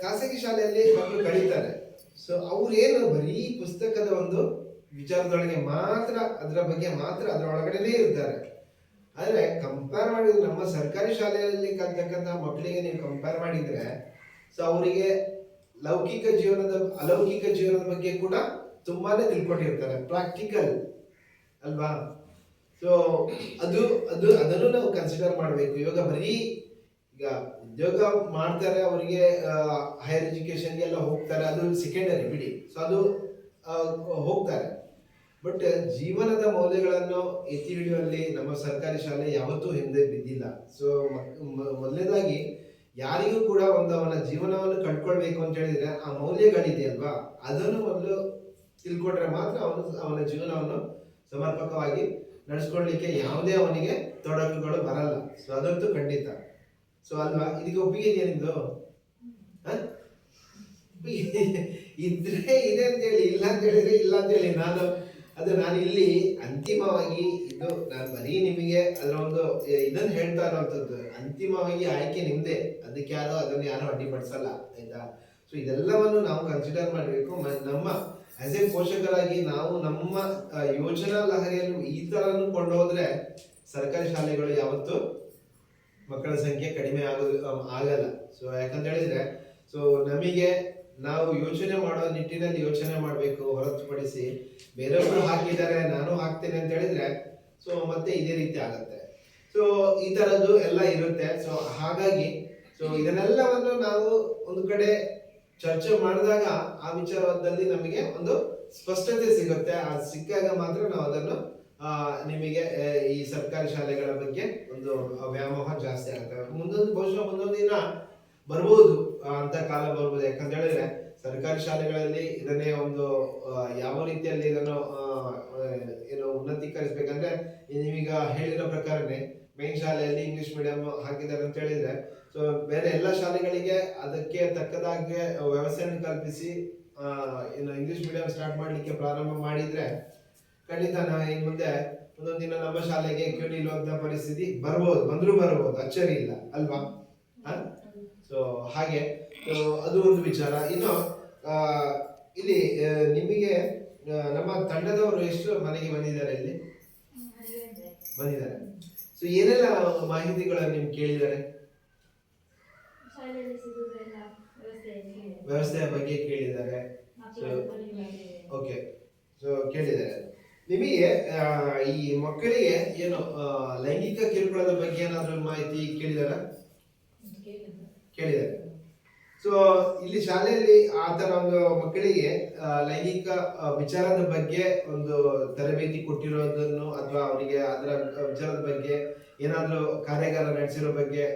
ಖಾಸಗಿ ಶಾಲೆಯಲ್ಲಿ ಮಕ್ಕಳು ಕಳೀತಾರೆ. ಸೊ ಅವ್ರು ಏನು ಬರೀ ಪುಸ್ತಕದ ಒಂದು ವಿಚಾರದೊಳಗೆ ಮಾತ್ರ, ಅದರ ಬಗ್ಗೆ ಮಾತ್ರ ಅದರ ಒಳಗಡೆನೇ ಇರ್ತಾರೆ. ಆದ್ರೆ ಕಂಪೇರ್ ಮಾಡಿದ್ರೆ ನಮ್ಮ ಸರ್ಕಾರಿ ಶಾಲೆಯಲ್ಲಿ ಕಲ್ತಕ್ಕಂಥ ಮಕ್ಕಳಿಗೆ ನೀವು ಕಂಪೇರ್ ಮಾಡಿದ್ರೆ, ಸೊ ಅವರಿಗೆ ಲೌಕಿಕ ಜೀವನದ ಅಲೌಕಿಕ ಜೀವನದ ಬಗ್ಗೆ ಕೂಡ ತುಂಬಾನೇ ತಿಳ್ಕೊಂಡಿರ್ತಾರೆ, ಪ್ರಾಕ್ಟಿಕಲ್ ಅಲ್ವಾ? ಸೊ ಅದನ್ನು ನಾವು ಕನ್ಸಿಡರ್ ಮಾಡಬೇಕು. ಇವಾಗ ಬರೀ ಈಗ ಉದ್ಯೋಗ ಮಾಡ್ತಾರೆ, ಅವರಿಗೆ ಹೈಯರ್ ಎಜುಕೇಶನ್ಗೆಲ್ಲ ಹೋಗ್ತಾರೆ, ಅದು ಸೆಕೆಂಡರಿ ಬಿಡಿ, ಸೊ ಅದು ಹೋಗ್ತಾರೆ. ಬಟ್ ಜೀವನದ ಮೌಲ್ಯಗಳನ್ನು ಎತ್ತಿ ಹಿಡಿಯುವಲ್ಲಿ ನಮ್ಮ ಸರ್ಕಾರಿ ಶಾಲೆ ಯಾವತ್ತೂ ಹಿಂದೆ ಬಿದ್ದಿಲ್ಲ. ಸೊ ಮೊದಲನೇದಾಗಿ ಯಾರಿಗೂ ಕೂಡ ಒಂದು ಅವನ ಜೀವನವನ್ನು ಕಟ್ಕೊಳ್ಬೇಕು ಅಂತ ಹೇಳಿದ್ರೆ ಆ ಮೌಲ್ಯಗಳಿದೆಯಲ್ವಾ, ಅದನ್ನು ಮೊದಲು ತಿಳ್ಕೊಂಡ್ರೆ ಮಾತ್ರ ಅವನ ಜೀವನವನ್ನು ಸಮರ್ಪಕವಾಗಿ ನಡೆಸ್ಕೊಳ್ಲಿಕ್ಕೆ ಯಾವುದೇ ಅವನಿಗೆ ತೊಡಕುಗಳು ಬರಲ್ಲ. ಸೊ ಅದಂತೂ ಖಂಡಿತ. ಸೊ ಅಲ್ವಾ? ಇದಕ್ಕೆ ಒಪ್ಪಿಗೆ ಏನಿದ್ದು? ಇದ್ರೆ ಇದೆ ಅಂತೇಳಿ, ಇಲ್ಲ ಅಂತ ಹೇಳಿದ್ರೆ ಇಲ್ಲ ಅಂತೇಳಿ. ನಾನು ಇಲ್ಲಿ ಅಂತಿಮವಾಗಿ ಇದು ನಾನು ಬರೀ ನಿಮಗೆ ಅದರ ಒಂದು ಇದನ್ನ ಹೇಳ್ತಾ ಇರೋಂಥದ್ದು, ಅಂತಿಮವಾಗಿ ಆಯ್ಕೆ ನಿಮ್ದೆ, ಅದಕ್ಕೆ ಅದನ್ನು ಯಾರು ಅಡ್ಡಿಪಡಿಸಲ್ಲ, ಆಯ್ತಾ? ಸೊ ಇದೆಲ್ಲವನ್ನು ನಾವು ಕನ್ಸಿಡರ್ ಮಾಡಬೇಕು. ನಮ್ಮ ಆಸ್ ಎ ಪೋಷಕರಾಗಿ ನಾವು ನಮ್ಮ ಯೋಜನಾ ಲಹರಿಯನ್ನು ಈ ತರನು ಕೊಂಡೋದ್ರೆ ಸರ್ಕಾರಿ ಶಾಲೆಗಳು ಯಾವತ್ತೂ ಮಕ್ಕಳ ಸಂಖ್ಯೆ ಕಡಿಮೆ ಆಗಲ್ಲ. ಸೊ ಯಾಕಂತ ಹೇಳಿದ್ರೆ, ಸೊ ನಮಗೆ ನಾವು ಯೋಚನೆ ಮಾಡೋ ನಿಟ್ಟಿನಲ್ಲಿ ಯೋಚನೆ ಮಾಡಬೇಕು, ಹೊರತುಪಡಿಸಿ ಬೇರೆಯವರು ಹಾಕಿದ್ದಾರೆ ನಾನು ಹಾಕ್ತೇನೆ ಅಂತ ಹೇಳಿದ್ರೆ ಸೊ ಮತ್ತೆ ಇದೇ ರೀತಿ ಆಗತ್ತೆ. ಸೊ ಈ ತರದ್ದು ಎಲ್ಲ ಇರುತ್ತೆ. ಸೊ ಹಾಗಾಗಿ ಸೊ ಇದನ್ನೆಲ್ಲವನ್ನು ನಾವು ಒಂದು ಕಡೆ ಚರ್ಚೆ ಮಾಡಿದಾಗ ಆ ವಿಚಾರದಲ್ಲಿ ನಮಗೆ ಒಂದು ಸ್ಪಷ್ಟತೆ ಸಿಗುತ್ತೆ. ಆ ಸಿಕ್ಕಾಗ ಮಾತ್ರ ನಾವು ಅದನ್ನು ನಿಮಗೆ ಈ ಸರ್ಕಾರಿ ಶಾಲೆಗಳ ಬಗ್ಗೆ ಒಂದು ವ್ಯಾಮೋಹ ಜಾಸ್ತಿ ಆಗುತ್ತೆ. ಬಹುಶಃ ಮುಂದೊಂದು ದಿನ ಬರ್ಬೋದು ಅಂತ ಕಾಲ ಬರ್ಬೋದು. ಯಾಕಂತ ಹೇಳಿದ್ರೆ ಸರ್ಕಾರಿ ಶಾಲೆಗಳಲ್ಲಿ ಇದನ್ನೇ ಒಂದು ಯಾವ ರೀತಿಯಲ್ಲಿ ಇದನ್ನು ಏನು ಉನ್ನತೀಕರಿಸಬೇಕಂದ್ರೆ, ನೀವೀಗ ಹೇಳಿರೋ ಪ್ರಕಾರನೇ ಮೇನ್ ಶಾಲೆಯಲ್ಲಿ ಇಂಗ್ಲಿಷ್ ಮೀಡಿಯಂ ಹಾಕಿದ್ದಾರೆ ಅಂತ ಹೇಳಿದ್ರೆ, ಸೊ ಬೇರೆ ಎಲ್ಲ ಶಾಲೆಗಳಿಗೆ ಅದಕ್ಕೆ ತಕ್ಕದಾಗಿ ವ್ಯವಸ್ಥೆಯನ್ನು ಕಲ್ಪಿಸಿ ಏನು ಇಂಗ್ಲಿಷ್ ಮೀಡಿಯಂ ಸ್ಟಾರ್ಟ್ ಮಾಡ್ಲಿಕ್ಕೆ ಪ್ರಾರಂಭ ಮಾಡಿದ್ರೆ ಖಂಡಿತ ನಾವು ಇನ್ ಮುಂದೆ ಒಂದೊಂದು ದಿನ ನಮ್ಮ ಶಾಲೆಗೆ ಕ್ಯೂ ನಿಲ್ಲುವಂತ ಪರಿಸ್ಥಿತಿ ಬಂದ್ರೂ ಬರ್ಬೋದು, ಅಚ್ಚರಿ ಇಲ್ಲ ಅಲ್ವಾ? ಸೊ ಹಾಗೆ ಅದು ಒಂದು ವಿಚಾರ. ಇನ್ನು ಇಲ್ಲಿ ನಿಮಗೆ ನಮ್ಮ ತಂಡದವರು ಎಷ್ಟು ಮನೆಗೆ ಬಂದಿದ್ದಾರೆ? ಇಲ್ಲಿ ಬಂದಿದ್ದಾರೆ. ಸೊ ಏನೆಲ್ಲ ಮಾಹಿತಿಗಳನ್ನು ನಿಮ್ಗೆ ಕೇಳಿದ್ದಾರೆ? ವ್ಯವಸ್ಥೆಯ ಬಗ್ಗೆ ಕೇಳಿದ್ದಾರೆ. ಓಕೆ, ಸೊ ಕೇಳಿದ್ದಾರೆ. ನಿಮಗೆ ಈ ಮಕ್ಕಳಿಗೆ ಏನು ಲೈಂಗಿಕ ಕಿರುಕುಳದ ಬಗ್ಗೆ ಏನಾದ್ರೂ ಮಾಹಿತಿ ಕೇಳಿದಾರ? ಕೇಳಿದ್ದಾರೆ. ಸೊ ಇಲ್ಲಿ ಶಾಲೆಯಲ್ಲಿ ಆ ತರ ಒಂದು ಮಕ್ಕಳಿಗೆ ಲೈಂಗಿಕ ವಿಚಾರದ ಬಗ್ಗೆ ಒಂದು ತರಬೇತಿ ಕೊಟ್ಟಿರೋದನ್ನು ಅಥವಾ ಅವರಿಗೆ ಅದರ ವಿಚಾರದ ಬಗ್ಗೆ ಏನಾದ್ರೂ ಕಾರ್ಯಾಗಾರ ನಡೆಸಿರೋ ಬಗ್ಗೆ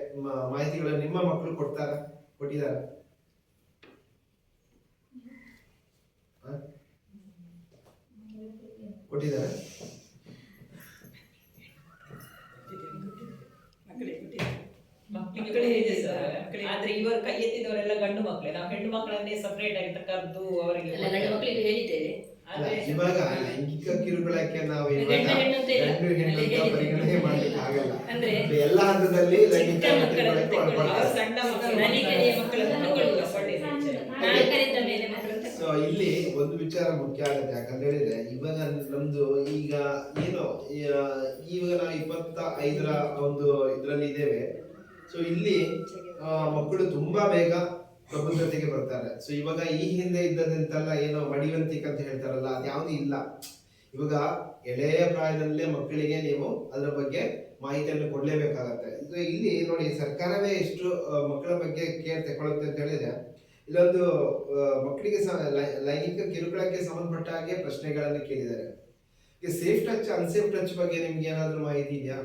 ಮಾಹಿತಿಗಳನ್ನು ನಿಮ್ಮ ಮಕ್ಕಳು ಕೊಟ್ಟಿದ್ದಾರೆ? ಕೊಟ್ಟಿದ್ದಾರೆ. ಮಕ್ಕಳಿಗೆ ಇದೆ ಸರ್. ಆದ್ರೆ ಇವರು ಕೈ ಎತ್ತಿದವರೆಲ್ಲ ಗಂಡು ಮಕ್ಕಳೇ. ನಾವು ಹೆಣ್ಣು ಮಕ್ಕಳನ್ನೇ ಸಪರೇಟ್ ಆಗಿ ಕರೆದು ಅವರಿಗೆ ಗಂಡು ಮಕ್ಕಳಿಗೆ ಹೇಳಿದ್ದೇವೆ. ಇವಾಗ ಲೈಂಗಿಕ ಕಿರುಕುಳಕ್ಕೆ ನಾವು ಗಂಡು ಹೆಣ್ಣು ಅಂತ ಪರಿಗಣನೆ ಮಾಡ್ಲಿಕ್ಕೆ ಆಗಲ್ಲ. ಎಲ್ಲ ಹಂತದಲ್ಲಿ ಲೈಂಗಿಕ ಕಿರುಕುಳಕ್ಕೆ ಒಳಪಡ್ತಾರೆ. ಸಣ್ಣ ಸೊ ಇಲ್ಲಿ ಒಂದು ವಿಚಾರ ಮುಖ್ಯ ಆಗುತ್ತೆ. ಯಾಕಂತ ಹೇಳಿದ್ರೆ ಇವಾಗ ನಮ್ದು ಈಗ ಏನು ಇವಾಗ ನಾವು 25ರ ಒಂದು ಇದ್ರಲ್ಲಿ ಇದ್ದೇವೆ. ಸೊ ಇಲ್ಲಿ ಮಕ್ಕಳು ತುಂಬಾ ಬೇಗ ಪ್ರಬುದ್ಧತೆಗೆ ಬರ್ತಾರೆ. ಸೊ ಇವಾಗ ಈ ಹಿಂದೆ ಇದ್ದದಂತೆಲ್ಲ ಏನೋ ಮಡಿವಂತಿಕೆ ಅಂತ ಹೇಳ್ತಾರಲ್ಲ, ಅದ್ಯಾವುದು ಇಲ್ಲ. ಇವಾಗ ಎಳೆಯ ಪ್ರಾಯದಲ್ಲೇ ಮಕ್ಕಳಿಗೆ ನೀವು ಅದರ ಬಗ್ಗೆ ಮಾಹಿತಿಯನ್ನು ಕೊಡ್ಲೇಬೇಕಾಗತ್ತೆ. ಇಲ್ಲಿ ನೋಡಿ, ಸರ್ಕಾರವೇ ಎಷ್ಟು ಮಕ್ಕಳ ಬಗ್ಗೆ ಕೇರ್ ತಗೊಳುತ್ತೆ ಅಂತ ಹೇಳಿದ್ರೆ, ಇಲ್ಲೊಂದು ಮಕ್ಕಳಿಗೆ ಲೈಂಗಿಕ ಕಿರುಕುಳಕ್ಕೆ ಸಂಬಂಧಪಟ್ಟ ಹಾಗೆ ಪ್ರಶ್ನೆಗಳನ್ನು ಕೇಳಿದ್ದಾರೆ. ಸೇಫ್ ಟಚ್ ಅನ್ಸೇಫ್ ಟಚ್ ಬಗ್ಗೆ ನಿಮ್ಗೆ ಏನಾದ್ರು ಮಾಹಿತಿ ಇದೆಯಾ?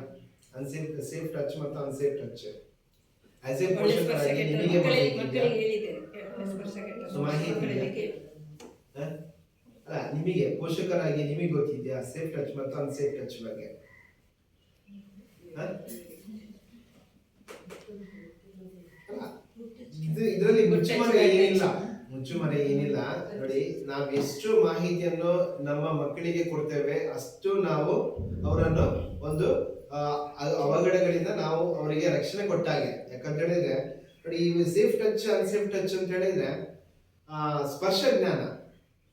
ಸೇಫ್ ಟಚ್ ಮತ್ತು ಅನ್ಸೇಫ್ ಟಚ್ ಆಸ್ ಎ ಪೋಷಕರಾಗಿ ನಿಮಗೆ ಮಾಹಿತಿ ಅಲ್ಲ, ನಿಮಗೆ ಪೋಷಕರಾಗಿ ನಿಮಗೆ ಗೊತ್ತಿದೆಯಾ ಸೇಫ್ ಟಚ್ ಮತ್ತು ಅನ್ಸೇಫ್ ಟಚ್ ಬಗ್ಗೆ? ಇದರಲ್ಲಿ ಮುಚ್ಚುಮರೆ ಏನಿಲ್ಲ. ನೋಡಿ, ನಾವು ಎಷ್ಟು ಮಾಹಿತಿಯನ್ನು ನಮ್ಮ ಮಕ್ಕಳಿಗೆ ಕೊಡ್ತೇವೆ ಅಷ್ಟು ನಾವು ಅವರನ್ನು ಒಂದು ಅವಘಡಗಳಿಂದ ನಾವು ಅವರಿಗೆ ರಕ್ಷಣೆ ಕೊಟ್ಟಾಗೆ. ಯಾಕಂತ ಹೇಳಿದ್ರೆ ನೋಡಿ, ಈ ಸೇಫ್ ಟಚ್ ಅನ್ಸೇಫ್ ಟಚ್ ಅಂತ ಹೇಳಿದ್ರೆ ಸ್ಪರ್ಶ ಜ್ಞಾನ,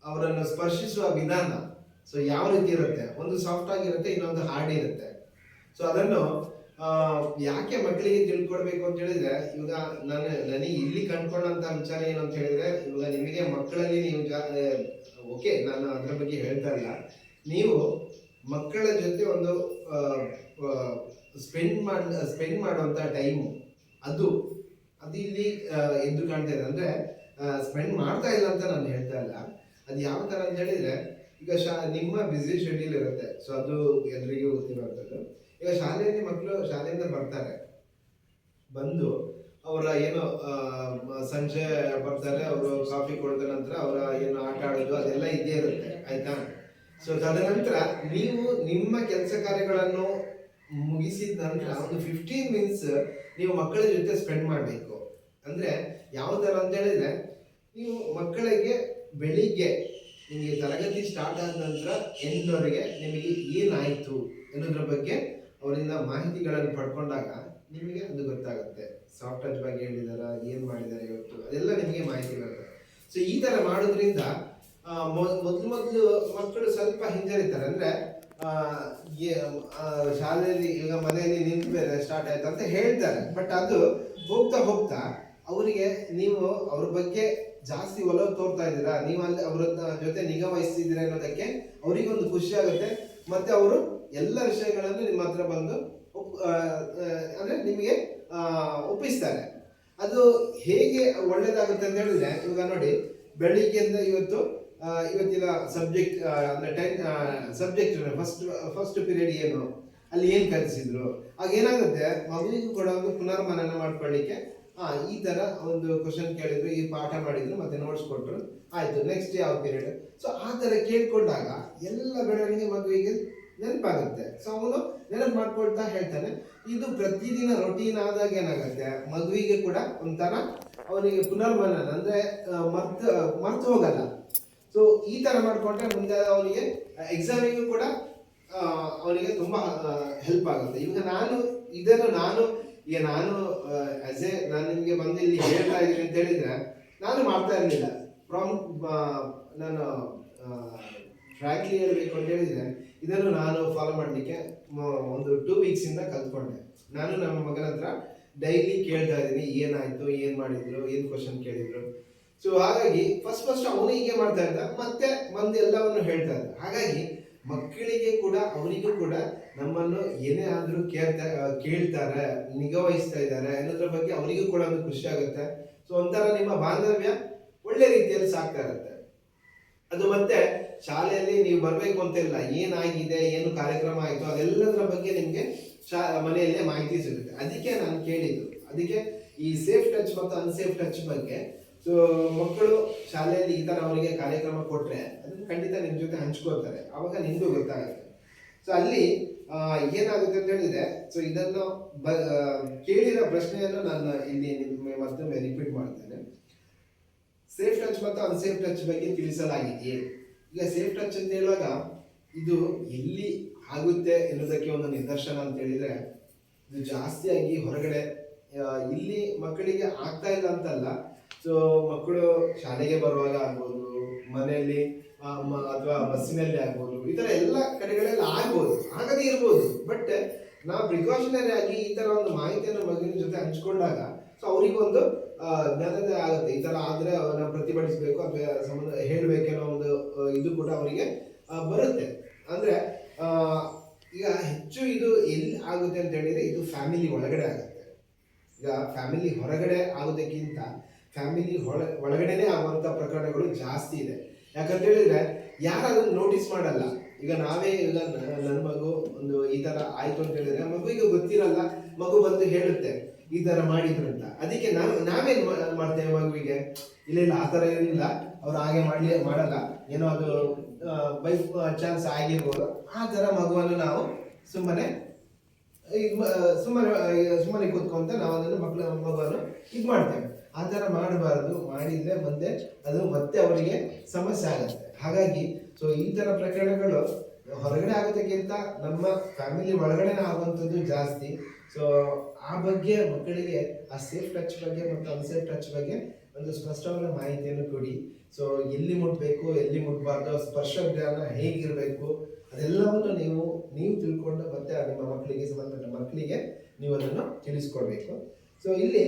ಅವರನ್ನು ಸ್ಪರ್ಶಿಸುವ ವಿಧಾನ ಸೊ ಯಾವ ರೀತಿ ಇರುತ್ತೆ, ಒಂದು ಸಾಫ್ಟ್ ಆಗಿರುತ್ತೆ, ಇನ್ನೊಂದು ಹಾರ್ಡ್ ಇರುತ್ತೆ. ಸೊ ಅದನ್ನು ಯಾಕೆ ಮಕ್ಕಳಿಗೆ ತಿಳ್ಕೊಡ್ಬೇಕು ಅಂತ ಹೇಳಿದ್ರೆ, ಇವಾಗ ನನಗೆ ಇಲ್ಲಿ ಕಂಡ್ಕೊಂಡಂತ ವಿಚಾರ ಏನು ಅಂತ ಹೇಳಿದ್ರೆ, ಇವಾಗ ನಿಮಗೆ ಮಕ್ಕಳಲ್ಲಿ ನೀವು ಓಕೆ, ನಾನು ಅದ್ರ ಬಗ್ಗೆ ಹೇಳ್ತಾ ಇಲ್ಲ, ನೀವು ಮಕ್ಕಳ ಜೊತೆ ಒಂದು ಸ್ಪೆಂಡ್ ಮಾಡುವಂತ ಟೈಮು ಅದು ಇಲ್ಲಿ ಎದ್ದು ಕಾಣ್ತಾ ಇದೆ. ಅಂದ್ರೆ ಸ್ಪೆಂಡ್ ಮಾಡ್ತಾ ಇಲ್ಲ ಅಂತ ನಾನು ಹೇಳ್ತಾ ಇಲ್ಲ. ಅದು ಯಾವ ತರ ಅಂತ ಹೇಳಿದ್ರೆ, ಈಗ ನಿಮ್ಮ ಬ್ಯುಸಿ ಶೆಡ್ಯೂಲ್ ಇರುತ್ತೆ, ಸೊ ಅದು ಎಲ್ರಿಗೂ ಗೊತ್ತಿರುವಂಥದ್ದು. ಈಗ ಶಾಲೆಯಲ್ಲಿ ಮಕ್ಕಳು ಶಾಲೆಯಿಂದ ಬರ್ತಾರೆ, ಬಂದು ಅವರ ಏನು ಸಂಜೆ ಬರ್ತಾರೆ, ಅವರು ಕಾಫಿ ಕುಡಿದ ನಂತರ ಅವರ ಏನು ಆಟ ಆಡೋದು ಅದೆಲ್ಲ ಇದ್ದೇ ಇರುತ್ತೆ, ಆಯ್ತಾ? ಸೊ ತದನಂತರ ನೀವು ನಿಮ್ಮ ಕೆಲಸ ಕಾರ್ಯಗಳನ್ನು ಮುಗಿಸಿದ ನಂತರ ಒಂದು 15 ಮಿನಿಟ್ಸ್ ನೀವು ಮಕ್ಕಳ ಜೊತೆ ಸ್ಪೆಂಡ್ ಮಾಡಬೇಕು. ಅಂದ್ರೆ ಯಾವ ತರ ಅಂತ ಹೇಳಿದ್ರೆ, ನೀವು ಮಕ್ಕಳಿಗೆ ಬೆಳಿಗ್ಗೆ ನಿಮಗೆ ತರಗತಿ ಸ್ಟಾರ್ಟ್ ಆದ ನಂತರ ಎಂಟರವರೆಗೆ ನಿಮಗೆ ಏನಾಯ್ತು ಅನ್ನೋದ್ರ ಬಗ್ಗೆ ಅವರಿಂದ ಮಾಹಿತಿಗಳನ್ನು ಪಡ್ಕೊಂಡಾಗ ನಿಮಗೆ ಅದು ಗೊತ್ತಾಗುತ್ತೆ. ಸಾಫ್ಟ್ ಟಚ್ ಬಗ್ಗೆ ಹೇಳಿದಾರ, ಏನ್ ಮಾಡಿದ್ದಾರೆ ಇವತ್ತು, ಅದೆಲ್ಲ ನಿಮಗೆ ಮಾಹಿತಿ ಬರುತ್ತೆ. ಸೊ ಈ ತರ ಮಾಡೋದ್ರಿಂದ ಮೊದಲು ಮಕ್ಕಳು ಸ್ವಲ್ಪ ಹಿಂಜರಿತಾರೆ. ಅಂದ್ರೆ ಶಾಲೆಯಲ್ಲಿ ಈಗ ಮನೆಯಲ್ಲಿ ನಿಂತ ಮೇಲೆ ಸ್ಟಾರ್ಟ್ ಆಯ್ತು ಅಂತ ಹೇಳ್ತಾರೆ, ಬಟ್ ಅದು ಹೋಗ್ತಾ ಹೋಗ್ತಾ ಅವರಿಗೆ ನೀವು ಅವ್ರ ಬಗ್ಗೆ ಜಾಸ್ತಿ ಒಲವು ತೋರ್ತಾ ಇದ್ದೀರಾ, ನೀವು ಅಲ್ಲಿ ಅವರ ಜೊತೆ ನಿಗಾ ವಹಿಸ್ತಿದ್ದೀರಾ ಅನ್ನೋದಕ್ಕೆ ಅವರಿಗೆ ಒಂದು ಖುಷಿ ಆಗುತ್ತೆ. ಮತ್ತೆ ಅವರು ಎಲ್ಲ ವಿಷಯಗಳನ್ನು ನಿಮ್ಮ ಹತ್ರ ಬಂದು ಅಂದ್ರೆ ನಿಮಗೆ ಒಪ್ಪಿಸ್ತಾರೆ. ಅದು ಹೇಗೆ ಒಳ್ಳೇದಾಗುತ್ತೆ ಅಂತ ಹೇಳಿದ್ರೆ, ಇವಾಗ ನೋಡಿ, ಬೆಳಿಗ್ಗೆಯಿಂದ ಇವತ್ತಿನ ಸಬ್ಜೆಕ್ಟ್ ಅಂದ್ರೆ ಸಬ್ಜೆಕ್ಟ್ ಫಸ್ಟ್ ಪೀರಿಯಡ್ ಏನು, ಅಲ್ಲಿ ಏನ್ ಕಲಿಸಿದ್ರು, ಆಗ ಏನಾಗುತ್ತೆ ಮಗುವಿಗೂ ಕೂಡ ಒಂದು ಪುನರ್ಮನನ ಮಾಡ್ಕೊಳ್ಳಿಕ್ಕೆ ಈ ತರ ಒಂದು ಕ್ವಶನ್ ಕೇಳಿದ್ರು, ಈ ಪಾಠ ಮಾಡಿದ್ರು, ಮತ್ತೆ ನೋಟ್ಸ್ ಕೊಟ್ಟರು, ಆಯ್ತು ನೆಕ್ಸ್ಟ್ ಯಾವ ಪೀರಿಯಡ್. ಸೊ ಆ ತರ ಕೇಳ್ಕೊಂಡಾಗ ಎಲ್ಲ ಬೆಳವಣಿಗೆ ಮಗುವಿಗೆ ನೆನಪಾಗುತ್ತೆ. ಸೊ ಅವನು ನೆನಪು ಮಾಡ್ಕೊಳ್ತಾ ಹೇಳ್ತಾನೆ. ಇದು ಪ್ರತಿದಿನ ರೊಟೀನ್ ಆದಾಗ ಏನಾಗುತ್ತೆ, ಮಗುವಿಗೆ ಕೂಡ ಒಂಥರ ಅವನಿಗೆ ಪುನರ್ಮನನ ಅಂದ್ರೆ ಮರ್ತು ಹೋಗಲ್ಲ. ಸೊ ಈ ತರ ಮಾಡ್ಕೊಂಡ್ರೆ ಮುಂದೆ ಅವನಿಗೆ ಎಕ್ಸಾಮಿಗೂ ಕೂಡ ಅವನಿಗೆ ತುಂಬಾ ಹೆಲ್ಪ್ ಆಗುತ್ತೆ. ಇವಾಗ ನಾನು ನಾನು ನಿಮಗೆ ಬಂದು ಇಲ್ಲಿ ಹೇಳ್ತಾ ಇದ್ದೀನಿ ಅಂತ ಹೇಳಿದ್ರೆ, ನಾನು ಮಾಡ್ತಾ ಇರಲಿಲ್ಲ. ನಾನು ಫ್ರಾಂಕ್ಲಿ ಹೇಳ್ಬೇಕು ಅಂತ ಹೇಳಿದ್ರೆ, ಇದನ್ನು ನಾನು ಫಾಲೋ ಮಾಡಲಿಕ್ಕೆ ಒಂದು 2 ವೀಕ್ಸ್ ಇಂದ ಕಲ್ತ್ಕೊಂಡೆ. ನಾನು ನಮ್ಮ ಮಗನ ಹತ್ರ ಡೈಲಿ ಕೇಳ್ತಾ ಇದ್ದೀನಿ, ಏನಾಯ್ತು, ಏನ್ ಮಾಡಿದ್ರು, ಏನ್ ಕ್ವಶನ್ ಕೇಳಿದ್ರು. ಸೊ ಹಾಗಾಗಿ ಫಸ್ಟ್ ಅವನು ಹೀಗೆ ಮಾಡ್ತಾ ಇದ್ದ, ಮತ್ತೆ ಬಂದು ಎಲ್ಲವನ್ನು ಹೇಳ್ತಾ ಇದ್ದ. ಹಾಗಾಗಿ ಮಕ್ಕಳಿಗೆ ಕೂಡ ಅವರಿಗೂ ಕೂಡ ನಮ್ಮನ್ನು ಏನೇ ಆದ್ರೂ ಕೇಳ್ತಾರೆ, ನಿಗಾ ವಹಿಸ್ತಾ ಇದ್ದಾರೆ ಅನ್ನೋದ್ರ ಬಗ್ಗೆ ಅವರಿಗೂ ಕೂಡ ಒಂದು ಖುಷಿ ಆಗುತ್ತೆ. ಸೊ ಒಂಥರ ನಿಮ್ಮ ಬಾಂಧವ್ಯ ಒಳ್ಳೆ ರೀತಿಯಲ್ಲಿ ಸಾಕ್ತಾ ಇರುತ್ತೆ. ಅದು ಮತ್ತೆ ಶಾಲೆಯಲ್ಲಿ ನೀವು ಬರ್ಬೇಕು ಅಂತ ಇಲ್ಲ, ಏನಾಗಿದೆ, ಏನು ಕಾರ್ಯಕ್ರಮ ಆಯ್ತು, ಅದೆಲ್ಲದರ ಬಗ್ಗೆ ನಿಮ್ಗೆ ಮನೆಯಲ್ಲೇ ಮಾಹಿತಿ ಸಿಗುತ್ತೆ. ಅದಕ್ಕೆ ನಾನು ಕೇಳಿದ್ದು, ಅದಕ್ಕೆ ಈ ಸೇಫ್ ಟಚ್ ಮತ್ತು ಅನ್ಸೇಫ್ ಟಚ್ ಬಗ್ಗೆ. ಸೊ ಮಕ್ಕಳು ಶಾಲೆಯಲ್ಲಿ ಈ ತರ ಅವರಿಗೆ ಕಾರ್ಯಕ್ರಮ ಕೊಟ್ರೆ ಅದನ್ನ ಖಂಡಿತ ನಿಮ್ ಜೊತೆ ಹಂಚ್ಕೋತಾರೆ, ಅವಾಗ ನಿಮ್ಗೂ ಗೊತ್ತಾಗುತ್ತೆ. ಸೊ ಅಲ್ಲಿ ಏನಾಗುತ್ತೆ ಅಂತ ಹೇಳಿದ್ರೆ, ಸೊ ಇದನ್ನು ಕೇಳಿರೋ ಪ್ರಶ್ನೆಯನ್ನು ನಾನು ಇಲ್ಲಿ ಮತ್ತೊಮ್ಮೆ ರಿಪೀಟ್ ಮಾಡ್ತೇನೆ. ಸೇಫ್ ಟಚ್ ಮತ್ತು ಅನ್ಸೇಫ್ ಟಚ್ ಬಗ್ಗೆ ತಿಳಿಸಲಾಗಿದೆಯೇ? ಈಗ ಸೇಫ್ ಟಚ್ ಅಂತ ಹೇಳುವಾಗ ಇದು ಎಲ್ಲಿ ಆಗುತ್ತೆ ಎನ್ನುವುದಕ್ಕೆ ಒಂದು ನಿದರ್ಶನ ಅಂತ ಹೇಳಿದ್ರೆ, ಇದು ಜಾಸ್ತಿಯಾಗಿ ಹೊರಗಡೆ, ಇಲ್ಲಿ ಮಕ್ಕಳಿಗೆ ಆಗ್ತಾ ಇಲ್ಲ ಅಂತಲ್ಲ. ಸೊ ಮಕ್ಕಳು ಶಾಲೆಗೆ ಬರುವಾಗ ಆಗ್ಬೋದು, ಮನೆಯಲ್ಲಿ ಅಥವಾ ಬಸ್ಸಿನಲ್ಲಿ ಆಗ್ಬೋದು, ಈ ತರ ಎಲ್ಲ ಕಡೆಗಳೆಲ್ಲ ಆಗ್ಬೋದು, ಆಗದೇ ಇರ್ಬೋದು. ಬಟ್ ನಾವು ಪ್ರಿಕಾಷನರಿ ಆಗಿ ಈ ತರ ಒಂದು ಮಾಹಿತಿಯನ್ನು ಮಗುವಿನ ಜೊತೆ ಹಂಚ್ಕೊಂಡಾಗ ಸೊ ಅವರಿಗೊಂದು ಜ್ಞಾನದ ಆಗುತ್ತೆ. ಈ ತರ ಆದ್ರೆ ಅವನ್ನ ಪ್ರತಿಭಟಿಸಬೇಕು ಅಥವಾ ಸಂಬಂಧ ಹೇಳ್ಬೇಕನ್ನೋ ಒಂದು ಇದು ಕೂಡ ಅವರಿಗೆ ಬರುತ್ತೆ. ಅಂದ್ರೆ ಈಗ ಹೆಚ್ಚು ಇದು ಎಲ್ಲಿ ಆಗುತ್ತೆ ಅಂತ ಹೇಳಿದ್ರೆ ಇದು ಫ್ಯಾಮಿಲಿ ಒಳಗಡೆ ಆಗುತ್ತೆ. ಈಗ ಫ್ಯಾಮಿಲಿ ಹೊರಗಡೆ ಆಗೋದಕ್ಕಿಂತ ಫ್ಯಾಮಿಲಿ ಒಳಗಡೆನೆ ಆಗುವಂತ ಪ್ರಕರಣಗಳು ಜಾಸ್ತಿ ಇದೆ. ಯಾಕಂತ ಹೇಳಿದ್ರೆ ಯಾರು ಅದನ್ನ ನೋಟಿಸ್ ಮಾಡಲ್ಲ. ಈಗ ನಾವೇ ಈಗ ನನ್ನ ಮಗು ಒಂದು ಈ ತರ ಆಯ್ತು ಅಂತ ಹೇಳಿದ್ರೆ ಮಗುವಿಗೆ ಗೊತ್ತಿರಲ್ಲ, ಮಗು ಬಂದು ಹೇಳುತ್ತೆ ಈ ತರ ಮಾಡಿದ್ರು ಅಂತ. ಅದಕ್ಕೆ ನಾವೇನ್ ಮಾಡ್ತೇವೆ ಮಗುವಿಗೆ, ಇಲ್ಲ ಆ ತರ ಏನಿಲ್ಲ, ಅವ್ರು ಹಾಗೆ ಮಾಡಲ್ಲ, ಏನೋ ಅದು ಬೈ ಚಾನ್ಸ್ ಆಗಿರ್ಬೋದು, ಆ ತರ ಮಗುವನ್ನು ನಾವು ಸುಮ್ಮನೆ ಕೂತ್ಕೊಂತ ನಾವು ಅದನ್ನು ಮಗುವನ್ನು ಇದು ಮಾಡ್ತೇವೆ. ಆ ತರ ಮಾಡಬಾರದು. ಮಾಡಿದ್ರೆ ಮುಂದೆ ಅದು ಮತ್ತೆ ಅವರಿಗೆ ಸಮಸ್ಯೆ ಆಗುತ್ತೆ. ಹಾಗಾಗಿ ಸೊ ಈ ತರ ಪ್ರಕರಣಗಳು ಹೊರಗಡೆ ಆಗೋದಕ್ಕಿಂತ ನಮ್ಮ ಫ್ಯಾಮಿಲಿ ಒಳಗಡೆ ಆಗುವಂಥದ್ದು ಜಾಸ್ತಿ. ಸೊ ಆ ಬಗ್ಗೆ ಮಕ್ಕಳಿಗೆ ಆ ಸೇಫ್ ಟಚ್ ಬಗ್ಗೆ ಮತ್ತು ಅನ್ಸೇಫ್ ಟಚ್ ಬಗ್ಗೆ ಒಂದು ಸ್ಪಷ್ಟವಾದ ಮಾಹಿತಿಯನ್ನು ಕೊಡಿ. ಸೊ ಎಲ್ಲಿ ಮುಟ್ಬೇಕು, ಎಲ್ಲಿ ಮುಟ್ಬಾರ್ದು, ಸ್ಪರ್ಶ ಜ್ಞಾನ ಹೇಗಿರಬೇಕು, ಅದೆಲ್ಲವನ್ನು ನೀವು ತಿಳ್ಕೊಂಡು ಮತ್ತೆ ನಿಮ್ಮ ಮಕ್ಕಳಿಗೆ ಸಂಬಂಧಪಟ್ಟ ಮಕ್ಕಳಿಗೆ ನೀವು ಅದನ್ನು ತಿಳಿಸ್ಕೊಡ್ಬೇಕು. ಸೊ ಇಲ್ಲಿ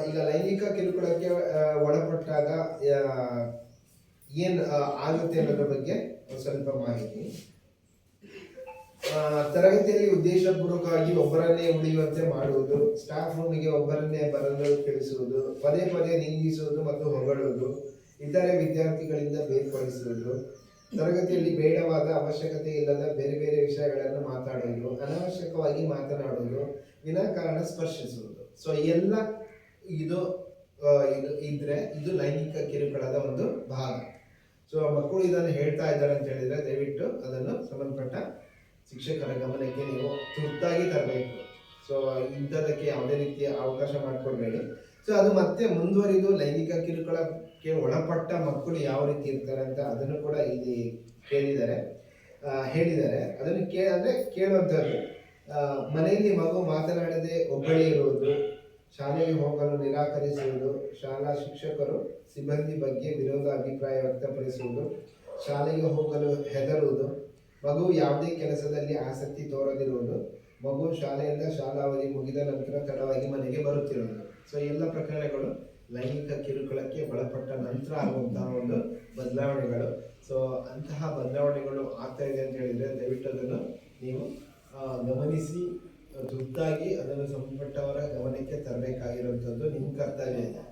ಈಗ ಲೈಂಗಿಕ ಕಿರುಕುಳಕ್ಕೆ ಒಳಪಟ್ಟಾಗ ಏನ್ ಆಗುತ್ತೆ ಅನ್ನೋದ್ರ ಬಗ್ಗೆ ಸ್ವಲ್ಪ ಮಾಹಿತಿ. ತರಗತಿಯಲ್ಲಿ ಉದ್ದೇಶಪೂರ್ವಕವಾಗಿ ಒಬ್ಬರನ್ನೇ ಉಳಿಯುವಂತೆ ಮಾಡುವುದು, ಸ್ಟಾಫ್ ರೂಮಿಗೆ ಒಬ್ಬರನ್ನೇ ಬರಲು ತಿಳಿಸುವುದು, ಪದೇ ಪದೇ ನಿಂದಿಸುವುದು ಮತ್ತು ಹೊಗಳುವುದು, ಇತರೆ ವಿದ್ಯಾರ್ಥಿಗಳಿಂದ ಬೇರ್ಪಡಿಸುವುದು, ತರಗತಿಯಲ್ಲಿ ಬೇಡವಾದ ಅವಶ್ಯಕತೆ ಇಲ್ಲದ ಬೇರೆ ಬೇರೆ ವಿಷಯಗಳನ್ನು ಮಾತಾಡುವುದು, ಅನಾವಶ್ಯಕವಾಗಿ ಮಾತನಾಡುವುದು, ವಿನಾಕಾರಣ ಸ್ಪರ್ಶಿಸುವುದು. ಸೊ ಎಲ್ಲ ಇದು ಇದ್ರೆ ಇದು ಲೈಂಗಿಕ ಕಿರುಕುಳದ ಒಂದು ಭಾಗ. ಸೊ ಮಕ್ಕಳು ಇದನ್ನು ಹೇಳ್ತಾ ಇದ್ದಾರೆ ಅಂತ ಹೇಳಿದ್ರೆ ದಯವಿಟ್ಟು ಅದನ್ನು ಸಂಬಂಧಪಟ್ಟ ಶಿಕ್ಷಕರ ಗಮನಕ್ಕೆ ನೀವು ತುರ್ತಾಗಿ ತರಬೇಕು. ಸೊ ಇಂಥದಕ್ಕೆ ಯಾವುದೇ ರೀತಿಯ ಅವಕಾಶ ಮಾಡಿಕೊಡ್ಬೇಡಿ. ಸೊ ಅದು ಮತ್ತೆ ಮುಂದುವರಿದು ಲೈಂಗಿಕ ಕಿರುಕುಳಕ್ಕೆ ಒಳಪಟ್ಟ ಮಕ್ಕಳು ಯಾವ ರೀತಿ ಇರ್ತಾರೆ ಅಂತ ಅದನ್ನು ಕೂಡ ಇಲ್ಲಿ ಹೇಳಿದ್ದಾರೆ. ಅದನ್ನು ಕೇಳುವಂಥದ್ದು. ಮನೆಯಲ್ಲಿ ಮಗು ಮಾತನಾಡದೆ ಒಬ್ಬಳೇ ಇರುವುದು, ಶಾಲೆಗೆ ಹೋಗಲು ನಿರಾಕರಿಸುವುದು, ಶಾಲಾ ಶಿಕ್ಷಕರು ಸಿಬ್ಬಂದಿ ಬಗ್ಗೆ ವಿರೋಧ ಅಭಿಪ್ರಾಯ ವ್ಯಕ್ತಪಡಿಸುವುದು, ಶಾಲೆಗೆ ಹೋಗಲು ಹೆದರುವುದು, ಮಗು ಯಾವುದೇ ಕೆಲಸದಲ್ಲಿ ಆಸಕ್ತಿ ತೋರದಿರುವುದು, ಮಗು ಶಾಲೆಯಿಂದ ಶಾಲಾವಧಿ ಮುಗಿದ ನಂತರ ತಡವಾಗಿ ಮನೆಗೆ ಬರುತ್ತಿರುವುದು. ಸೊ ಎಲ್ಲ ಪ್ರಕರಣಗಳು ಲೈಂಗಿಕ ಕಿರುಕುಳಕ್ಕೆ ಒಳಪಟ್ಟ ನಂತರ ಆಗುವಂತಹ ಒಂದು ಬದಲಾವಣೆಗಳು. ಸೊ ಅಂತಹ ಬದಲಾವಣೆಗಳು ಆಗ್ತಾ ಇದೆ ಅಂತ ಹೇಳಿದ್ರೆ ದಯವಿಟ್ಟು ಅದನ್ನು ನೀವು ಗಮನಿಸಿ ತುರ್ತಾಗಿ ಅದನ್ನು ಸಂಬಂಧಪಟ್ಟವರ ಗಮನಕ್ಕೆ ತರಬೇಕಾಗಿರುವಂಥದ್ದು ನಿಮ್ಮ ಕರ್ತವ್ಯ ಇದೆ.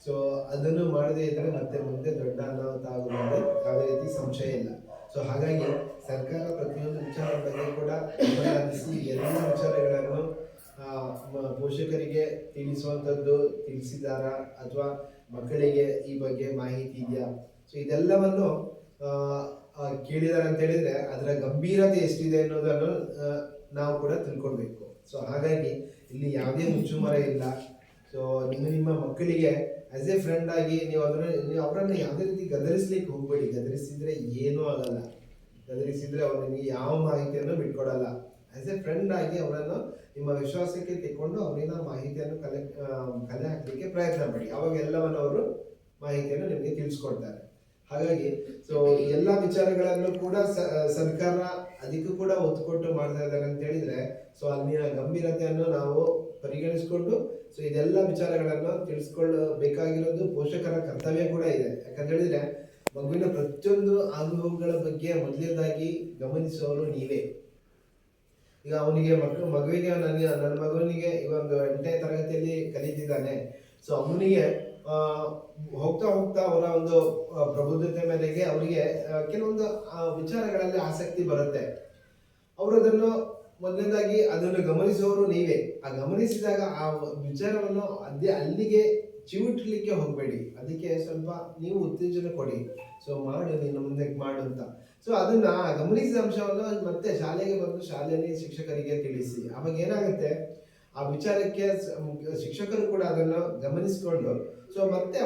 ಸೊ ಅದನ್ನು ಮಾಡದೇ ಇದ್ದರೆ ಮತ್ತೆ ಮುಂದೆ ದೊಡ್ಡ ಅನಾಹುತ ಆಗುವುದೇ ಯಾವುದೇ ರೀತಿ ಸಂಶಯ ಇಲ್ಲ. ಸೊ ಹಾಗಾಗಿ ಸರ್ಕಾರ ಪ್ರತಿಯೊಂದು ವಿಚಾರದ ಬಗ್ಗೆ ಕೂಡ ಗಮನಿಸಿ ಎಲ್ಲ ವಿಚಾರಗಳನ್ನು ಪೋಷಕರಿಗೆ ತಿಳಿಸಿದಾರಾ ಅಥವಾ ಮಕ್ಕಳಿಗೆ ಈ ಬಗ್ಗೆ ಮಾಹಿತಿ ಇದೆಯಾ, ಸೊ ಇದೆಲ್ಲವನ್ನು ಕೇಳಿದಾರೆ ಅಂತ ಹೇಳಿದ್ರೆ ಅದರ ಗಂಭೀರತೆ ಎಷ್ಟಿದೆ ಅನ್ನೋದನ್ನು ನಾವು ಕೂಡ ತಿಳ್ಕೊಳ್ಬೇಕು. ಸೊ ಹಾಗಾಗಿ ಇಲ್ಲಿ ಯಾವುದೇ ಮುಚ್ಚುಮರೆ ಇಲ್ಲ. ಸೊ ನಿಮ್ಮ ಮಕ್ಕಳಿಗೆ ಆಸ್ ಎ ಫ್ರೆಂಡ್ ಆಗಿ ನೀವು ಅವರನ್ನು ಯಾವುದೇ ರೀತಿ ಗದರಿಸ್ಲಿಕ್ಕೆ ಹೋಗ್ಬೇಡಿ. ಗದರಿಸಿದ್ರೆ ಏನೂ ಆಗಲ್ಲ. ಗದರಿಸಿದ್ರೆ ಅವರು ನಿಮಗೆ ಯಾವ ಮಾಹಿತಿಯನ್ನು ಬಿಟ್ಕೊಡಲ್ಲ. ಆಸ್ ಎ ಫ್ರೆಂಡ್ ಆಗಿ ಅವರನ್ನು ನಿಮ್ಮ ವಿಶ್ವಾಸಕ್ಕೆ ತೆಕ್ಕೊಂಡು ಅವರಿನ ಮಾಹಿತಿಯನ್ನು ಕಲೆ ಹಾಕಲಿಕ್ಕೆ ಪ್ರಯತ್ನ ಮಾಡಿ. ಅವಾಗ ಎಲ್ಲವನ್ನು ಅವರು ಮಾಹಿತಿಯನ್ನು ನಿಮಗೆ ತಿಳಿಸ್ಕೊಡ್ತಾರೆ. ಹಾಗಾಗಿ ಸೊ ಎಲ್ಲ ವಿಚಾರಗಳನ್ನು ಕೂಡ ಸರ್ಕಾರ ಅದಕ್ಕೂ ಕೂಡ ಒತ್ತು ಕೊಟ್ಟು ಮಾಡ್ತಾ ಇದ್ದಾರೆ ಅಂತ ಹೇಳಿದ್ರೆ ಸೊ ಅಲ್ಲಿನ ಗಂಭೀರತೆಯನ್ನು ನಾವು ಪರಿಗಣಿಸಿಕೊಂಡು ಸೊ ಇದೆಲ್ಲ ವಿಚಾರಗಳನ್ನು ತಿಳಿಸ್ಕೊಳ್ಳಬೇಕಾಗಿರೋದು ಪೋಷಕರ ಕರ್ತವ್ಯ ಕೂಡ ಇದೆ. ಯಾಕಂತ ಹೇಳಿದ್ರೆ ಮಗುವಿನ ಪ್ರತಿಯೊಂದು ಆಗುಗಳ ಬಗ್ಗೆ ಮೊದಲನೇದಾಗಿ ಗಮನಿಸುವವರು ನೀವೇ. ಈಗ ಅವನಿಗೆ ಮಗುವಿಗೆ ನನ್ನ ಮಗುವಿಗೆ ಈಗ ಒಂದು 8ನೇ ತರಗತಿಯಲ್ಲಿ ಕಲಿತಿದ್ದಾನೆ. ಸೊ ಅವನಿಗೆ ಹೋಗ್ತಾ ಅವರ ಒಂದು ಪ್ರಬುದ್ಧತೆ ಮೇಲೆಗೆ ಅವರಿಗೆ ಕೆಲವೊಂದು ವಿಚಾರಗಳಲ್ಲಿ ಆಸಕ್ತಿ ಬರುತ್ತೆ. ಅವರು ಅದನ್ನು ಮೊದಲನೇದಾಗಿ ಅದನ್ನು ಗಮನಿಸುವವರು ನೀವೇ. ಆ ಗಮನಿಸಿದಾಗ ಆ ವಿಚಾರವನ್ನು ಅಲ್ಲಿಗೆ ಚಿವುಟ್ಲಿಕ್ಕೆ ಹೋಗಬೇಡಿ. ಅದಕ್ಕೆ ಸ್ವಲ್ಪ ನೀವು ಉತ್ತೇಜನ ಕೊಡಿ. ಸೊ ಮಾಡು, ನೀನು ಮುಂದೆ ಮಾಡು ಅಂತ. ಸೊ ಅದನ್ನ ಗಮನಿಸಿದ ಅಂಶವನ್ನು ಮತ್ತೆ ಶಾಲೆಗೆ ಬಂದು ಶಾಲೆಯಲ್ಲಿ ಶಿಕ್ಷಕರಿಗೆ ತಿಳಿಸಿ. ಅವಾಗ ಏನಾಗುತ್ತೆ, ಆ ವಿಚಾರಕ್ಕೆ ಶಿಕ್ಷಕರು ಕೂಡ ಅದನ್ನು ಗಮನಿಸಿಕೊಂಡು ಸೊ ಮತ್ತೆ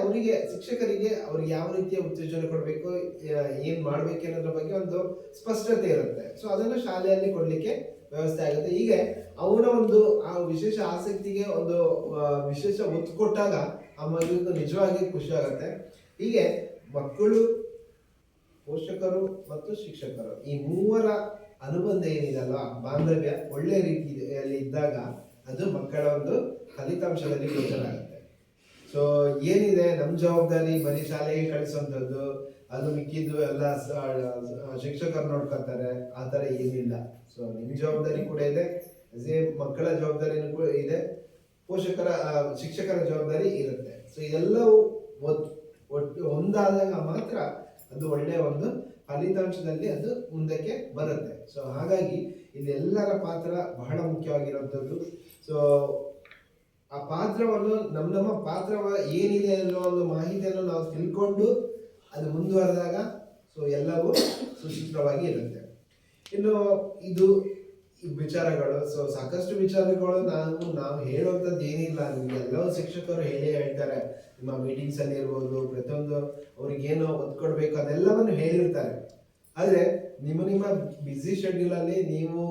ಶಿಕ್ಷಕರಿಗೆ ಅವ್ರಿಗೆ ಯಾವ ರೀತಿಯ ಉತ್ತೇಜನ ಕೊಡಬೇಕು, ಏನ್ ಮಾಡ್ಬೇಕು ಅನ್ನೋದ್ರ ಬಗ್ಗೆ ಒಂದು ಸ್ಪಷ್ಟತೆ ಇರುತ್ತೆ. ಸೊ ಅದನ್ನು ಶಾಲೆಯಲ್ಲಿ ಕೊಡ್ಲಿಕ್ಕೆ ವ್ಯವಸ್ಥೆ ಆಗುತ್ತೆ. ಹೀಗೆ ಅವನ ಒಂದು ಆ ವಿಶೇಷ ಆಸಕ್ತಿಗೆ ಒಂದು ವಿಶೇಷ ಒತ್ತು ಕೊಟ್ಟಾಗ ಆ ಮಗುವಿಗೆ ನಿಜವಾಗಿ ಖುಷಿ ಆಗುತ್ತೆ. ಹೀಗೆ ಮಕ್ಕಳು, ಪೋಷಕರು ಮತ್ತು ಶಿಕ್ಷಕರು ಈ ಮೂವರ ಅನುಬಂಧ ಏನಿದೆಯಲ್ಲ, ಬಾಂಧವ್ಯ ಒಳ್ಳೆ ರೀತಿಯಲ್ಲಿ ಇದ್ದಾಗ ಅದು ಮಕ್ಕಳ ಒಂದು ಫಲಿತಾಂಶದಲ್ಲಿ ಗೋಚರ ಆಗುತ್ತೆ. ಸೊ ಏನಿದೆ ನಮ್ಮ ಜವಾಬ್ದಾರಿ ಬರೀ ಶಾಲೆಗೆ ಕಳಿಸುವಂಥದ್ದು, ಅದು ಮಿಕ್ಕಿದ್ದು ಎಲ್ಲ ಶಿಕ್ಷಕರು ನೋಡ್ಕೊತಾರೆ, ಆ ಥರ ಏನಿಲ್ಲ. ಸೊ ನಿಮ್ಮ ಜವಾಬ್ದಾರಿ ಕೂಡ ಇದೆ, ಅದೇ ಮಕ್ಕಳ ಜವಾಬ್ದಾರಿನೂ ಕೂಡ ಇದೆ, ಪೋಷಕರ ಶಿಕ್ಷಕರ ಜವಾಬ್ದಾರಿ ಇರುತ್ತೆ. ಸೊ ಇದೆಲ್ಲವೂ ಒಟ್ಟು ಒಂದಾದಾಗ ಮಾತ್ರ ಅದು ಒಳ್ಳೆಯ ಒಂದು ಫಲಿತಾಂಶದಲ್ಲಿ ಅದು ಮುಂದಕ್ಕೆ ಬರುತ್ತೆ. ಸೊ ಹಾಗಾಗಿ ಇಲ್ಲಿ ಎಲ್ಲರ ಪಾತ್ರ ಬಹಳ ಮುಖ್ಯವಾಗಿರುವಂಥದ್ದು. ಸೊ ಆ ಪಾತ್ರವನ್ನು ನಮ್ಮ ಪಾತ್ರ ಏನಿದೆ ಅನ್ನೋ ಒಂದು ಮಾಹಿತಿಯನ್ನು ನಾವು ತಿಳ್ಕೊಂಡು ಅದು ಮುಂದುವರೆದಾಗ ಸೊ ಎಲ್ಲವೂ ಸುಸೂತ್ರವಾಗಿ ಇರುತ್ತೆ. ಇನ್ನು ಇದು ವಿಚಾರಗಳು, ಸೊ ಸಾಕಷ್ಟು ವಿಚಾರಗಳು ನಾವು ಹೇಳುವಂಥದ್ದು ಏನಿಲ್ಲ, ನಿಮ್ಗೆ ಎಲ್ಲವೂ ಶಿಕ್ಷಕರು ಹೇಳ್ತಾರೆ. ನಿಮ್ಮ ಮೀಟಿಂಗ್ಸ್ ಅಲ್ಲಿ ಇರ್ಬೋದು, ಪ್ರತಿಯೊಂದು ಅವ್ರಿಗೇನು ಒತ್ತು ಕೊಡ್ಬೇಕು ಅದೆಲ್ಲವನ್ನು ಹೇಳಿರ್ತಾರೆ. ಆದ್ರೆ ನಿಮ್ಮ ಬ್ಯುಸಿ ಶೆಡ್ಯೂಲ್ ಅಲ್ಲಿ ನೀವು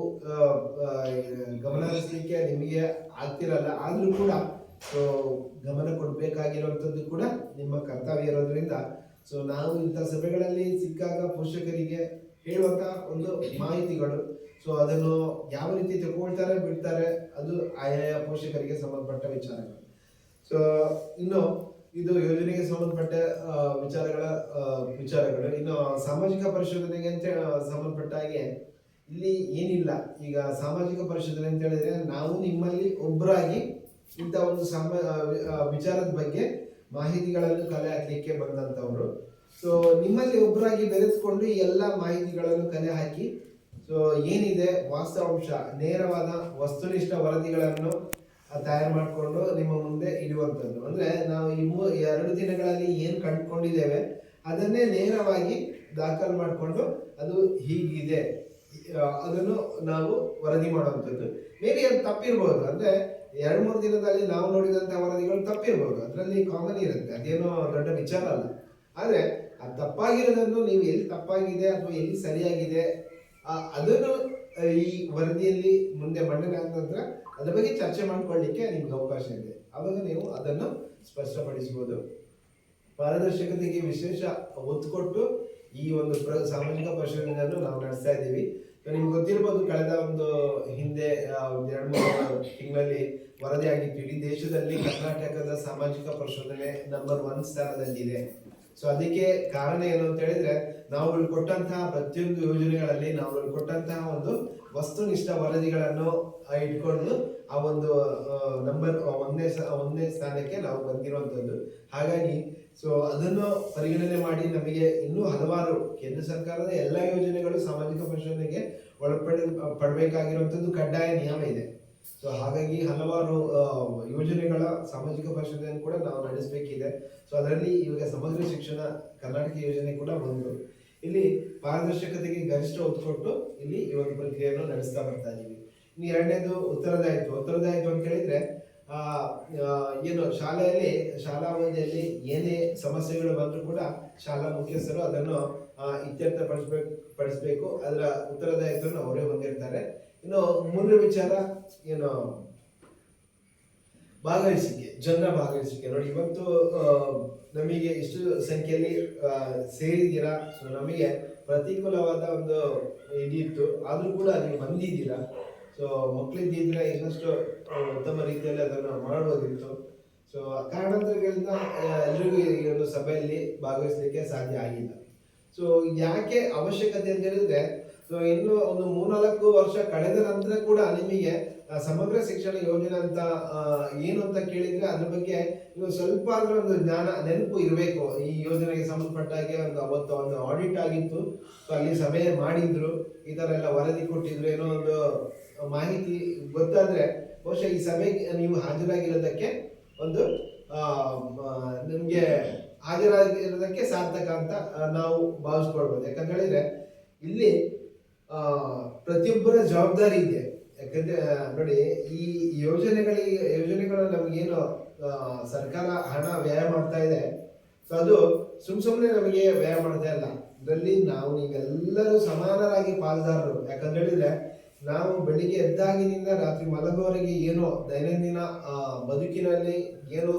ಗಮನ ಹರಿಸಲಿಕ್ಕೆ ನಿಮಗೆ ಆಗ್ತಿರಲ್ಲ. ಆದ್ರೂ ಕೂಡ ಸೊ ಗಮನ ಕೊಡ್ಬೇಕಾಗಿರುವಂಥದ್ದು ಕೂಡ ನಿಮ್ಮ ಕರ್ತವ್ಯ ಇರೋದ್ರಿಂದ ಸೊ ನಾವು ಇಂಥ ಸಭೆಗಳಲ್ಲಿ ಸಿಕ್ಕಾಗ ಪೋಷಕರಿಗೆ ಹೇಳುವಂತ ಒಂದು ಮಾಹಿತಿಗಳು, ಸೊ ಅದನ್ನು ಯಾವ ರೀತಿ ತಗೊಳ್ತಾರೆ ಬಿಡ್ತಾರೆ ಅದು ಆಯಾಯ ಪೋಷಕರಿಗೆ ಸಂಬಂಧಪಟ್ಟ ವಿಚಾರಗಳು. ಸೊ ಇನ್ನು ಇದು ಯೋಜನೆಗೆ ಸಂಬಂಧಪಟ್ಟ ವಿಚಾರಗಳು. ಇನ್ನು ಸಾಮಾಜಿಕ ಪರಿಶೋಧನೆಗೆ ಅಂತ ಸಂಬಂಧಪಟ್ಟ ಹಾಗೆ ಇಲ್ಲಿ ಏನಿಲ್ಲ. ಈಗ ಸಾಮಾಜಿಕ ಪರಿಶೋಧನೆ ಅಂತ ಹೇಳಿದ್ರೆ ನಾವು ನಿಮ್ಮಲ್ಲಿ ಒಬ್ಬರಾಗಿ ಇಂಥ ಒಂದು ವಿಚಾರದ ಬಗ್ಗೆ ಮಾಹಿತಿಗಳನ್ನು ಕಲೆ ಹಾಕ್ಲಿಕ್ಕೆ ಬಂದಂತವ್ರು. ಸೊ ನಿಮ್ಮಲ್ಲಿ ಒಬ್ಬರಾಗಿ ಬೆರೆಸ್ಕೊಂಡು ಈ ಎಲ್ಲ ಮಾಹಿತಿಗಳನ್ನು ಕಲೆ ಹಾಕಿ ಸೊ ಏನಿದೆ ವಾಸ್ತವಾಂಶ, ನೇರವಾದ ವಸ್ತುನಿಷ್ಠ ವರದಿಗಳನ್ನು ತಯಾರು ಮಾಡಿಕೊಂಡು ನಿಮ್ಮ ಮುಂದೆ ಇಡುವಂಥದ್ದು. ಅಂದ್ರೆ ನಾವು ಈ 2 ದಿನಗಳಲ್ಲಿ ಏನು ಕಂಡುಕೊಂಡಿದ್ದೇವೆ ಅದನ್ನೇ ನೇರವಾಗಿ ದಾಖಲು ಮಾಡಿಕೊಂಡು ಅದು ಹೀಗಿದೆ ಅದನ್ನು ನಾವು ವರದಿ ಮಾಡುವಂಥದ್ದು. ಮೇ ಬಿ ಅದು ತಪ್ಪಿರ್ಬೋದು, ಅಂದ್ರೆ 2-3 ದಿನದಲ್ಲಿ ನಾವು ನೋಡಿದಂಥ ವರದಿಗಳು ತಪ್ಪಿರ್ಬೋದು, ಅದರಲ್ಲಿ ಕಾಮನ್ ಇರುತ್ತೆ, ಅದೇನೋ ದೊಡ್ಡ ವಿಚಾರ ಅಲ್ಲ. ಆದರೆ ಆ ತಪ್ಪಾಗಿರೋದನ್ನು ನೀವು ಎಲ್ಲಿ ತಪ್ಪಾಗಿದೆ ಅಥವಾ ಎಲ್ಲಿ ಸರಿಯಾಗಿದೆ ಅದನ್ನು ಈ ವರದಿಯಲ್ಲಿ ಮುಂದೆ ಮಂಡನೆ ಆದ ನಂತರ ಅದ್ರ ಬಗ್ಗೆ ಚರ್ಚೆ ಮಾಡ್ಕೊಳ್ಳಿಕ್ಕೆ ನಿಮ್ಗೆ ಅವಕಾಶ ಇದೆ. ಆವಾಗ ನೀವು ಅದನ್ನು ಸ್ಪಷ್ಟಪಡಿಸಬಹುದು. ಪಾರದರ್ಶಕತೆಗೆ ವಿಶೇಷ ಒತ್ತು ಕೊಟ್ಟು ಈ ಒಂದು ಸಾಮಾಜಿಕ ಪರಿಶೋಧನೆಯನ್ನು ನಾವು ನಡೆಸ್ತಾ ಇದ್ದೀವಿ. ನಿಮ್ಗೆ ಗೊತ್ತಿರ್ಬೋದು, ಕಳೆದ ಒಂದು ಹಿಂದೆ 2-3 ತಿಂಗಳಲ್ಲಿ ವರದಿ ಆಗಿತ್ತು. ಇಡೀ ದೇಶದಲ್ಲಿ ಕರ್ನಾಟಕದ ಸಾಮಾಜಿಕ ಪರಿಶೋಧನೆ ನಂಬರ್ 1 ಸ್ಥಾನದಲ್ಲಿದೆ. ಸೊ ಅದಕ್ಕೆ ಕಾರಣ ಏನು ಅಂತ ಹೇಳಿದ್ರೆ, ನಾವುಗಳು ಕೊಟ್ಟಂತಹ ಪ್ರತಿಯೊಂದು ಯೋಜನೆಗಳಲ್ಲಿ ನಾವುಗಳು ಕೊಟ್ಟಂತಹ ಒಂದು ವಸ್ತುನಿಷ್ಠ ವರದಿಗಳನ್ನು ಇಟ್ಕೊಂಡು ಆ ಒಂದು ನಂಬರ್ 1ನೇ ಸ್ಥಾನಕ್ಕೆ ನಾವು ಬಂದಿರುವಂತದ್ದು. ಹಾಗಾಗಿ ಸೊ ಅದನ್ನು ಪರಿಗಣನೆ ಮಾಡಿ ನಮಗೆ ಇನ್ನೂ ಹಲವಾರು ಕೇಂದ್ರ ಸರ್ಕಾರದ ಎಲ್ಲ ಯೋಜನೆಗಳು ಸಾಮಾಜಿಕ ಪರಿಶೋಧನೆಗೆ ಪಡಬೇಕಾಗಿರುವಂಥದ್ದು ಕಡ್ಡಾಯ ನಿಯಮ ಇದೆ. ಸೊ ಹಾಗಾಗಿ ಹಲವಾರು ಯೋಜನೆಗಳ ಸಾಮಾಜಿಕ ಪರಿಶೋಧನೆ ಕೂಡ ನಾವು ನಡೆಸಬೇಕಿದೆ. ಸೊ ಅದರಲ್ಲಿ ಇವಾಗ ಸಮಗ್ರ ಶಿಕ್ಷಣ ಕರ್ನಾಟಕ ಯೋಜನೆ ಕೂಡ ಒಂದು. ಇಲ್ಲಿ ಪಾರದರ್ಶಕತೆಗೆ ಗರಿಷ್ಠ ಒತ್ತು ಕೊಟ್ಟು ಇಲ್ಲಿ ಈ ಒಂದು ಪ್ರಕ್ರಿಯೆಯನ್ನು ನಡೆಸ್ತಾ ಬರ್ತಾ ಇದ್ದೀವಿ. ಇನ್ನು 2ನೇದು ಉತ್ತರದಾಯಿತ್ವ ಅಂತ ಹೇಳಿದ್ರೆ ಏನು ಶಾಲೆಯಲ್ಲಿ ಶಾಲಾ ಅವಧಿಯಲ್ಲಿ ಏನೇ ಸಮಸ್ಯೆಗಳು ಬಂದರೂ ಕೂಡ ಶಾಲಾ ಮುಖ್ಯಸ್ಥರು ಅದನ್ನು ಇತ್ಯರ್ಥಪಡಿಸಬೇಕು, ಅದರ ಉತ್ತರದಾಯಿತ್ವವನ್ನು ಅವರೇ ಹೊಂದಿರ್ತಾರೆ. ಇನ್ನು 3ನೇ ವಿಚಾರ ಏನು ಭಾಗವಹಿಸಿಕೆ, ಜನರ ಭಾಗವಹಿಸಿಕೆ. ನೋಡಿ, ಇವತ್ತು ನಮಗೆ ಇಷ್ಟು ಸಂಖ್ಯೆಯಲ್ಲಿ ಸೇರಿದ್ದೀರಾ. ಸೊ ನಮಗೆ ಪ್ರತಿಕೂಲವಾದ ಒಂದು ಇದಿತ್ತು, ಆದ್ರೂ ಕೂಡ ನೀವು ಬಂದಿದ್ದೀರಾ. ಸೊ ಮಕ್ಕಳಿದ್ದಿದ್ರೆ ಇನ್ನಷ್ಟು ಉತ್ತಮ ರೀತಿಯಲ್ಲಿ ಅದನ್ನು ಮಾಡ್ಬೋದಿತ್ತು. ಸೊ ಕಾರಣಾಂತರಗಳಿಂದ ಎಲ್ರಿಗೂ ಈ ಒಂದು ಸಭೆಯಲ್ಲಿ ಭಾಗವಹಿಸಲಿಕ್ಕೆ ಸಾಧ್ಯ ಆಗಿಲ್ಲ. ಸೊ ಯಾಕೆ ಅವಶ್ಯಕತೆ ಅಂತ ಹೇಳಿದ್ರೆ, ಸೊ ಇನ್ನು ಒಂದು 3-4 ವರ್ಷ ಕಳೆದ ನಂತರ ಕೂಡ ನಿಮಗೆ ಸಮಗ್ರ ಶಿಕ್ಷಣ ಯೋಜನೆ ಅಂತ ಏನು ಅಂತ ಕೇಳಿದ್ರೆ ಅದ್ರ ಬಗ್ಗೆ ನೀವು ಸ್ವಲ್ಪ ಆದ್ರೂ ಒಂದು ಜ್ಞಾನ ನೆನಪು ಇರಬೇಕು. ಈ ಯೋಜನೆಗೆ ಸಂಬಂಧಪಟ್ಟಾಗೆ ಅವತ್ತು ಒಂದು ಆಡಿಟ್ ಆಗಿತ್ತು. ಸೊ ಅಲ್ಲಿ ಸಭೆ ಮಾಡಿದ್ರು, ಈ ತರ ಎಲ್ಲ ವರದಿ ಕೊಟ್ಟಿದ್ರು, ಏನೋ ಒಂದು ಮಾಹಿತಿ ಗೊತ್ತಾದ್ರೆ ಬಹುಶಃ ಈ ಸಭೆಗೆ ನೀವು ಹಾಜರಾಗಿರೋದಕ್ಕೆ ಒಂದು ನಿಮ್ಗೆ ಹಾಜರಾಗಿರೋದಕ್ಕೆ ಸಾರ್ಥಕ ಅಂತ ನಾವು ಭಾವಿಸ್ಕೊಳ್ಬೋದು. ಯಾಕಂತ ಹೇಳಿದ್ರೆ ಇಲ್ಲಿ ಪ್ರತಿಯೊಬ್ಬರ ಜವಾಬ್ದಾರಿ ಇದೆ. ಯಾಕಂದ್ರೆ ನೋಡಿ, ಈ ಯೋಜನೆಗಳು ನಮಗೇನು ಸರ್ಕಾರ ಹಣ ವ್ಯಯ ಮಾಡ್ತಾ ಇದೆ, ಸೊ ಅದು ಸುಮ್ಮನೆ ನಮಗೆ ವ್ಯಯ ಮಾಡ್ತಾ ಇಲ್ಲ. ಇದರಲ್ಲಿ ನೀವೆಲ್ಲರೂ ಸಮಾನರಾಗಿ ಪಾಲ್ದಾರರು. ಯಾಕಂತ ಹೇಳಿದ್ರೆ ನಾವು ಬೆಳಿಗ್ಗೆ ಎದ್ದಾಗಿನಿಂದ ರಾತ್ರಿ ಮಲಗುವವರೆಗೆ ಏನು ದೈನಂದಿನ ಬದುಕಿನಲ್ಲಿ ಏನು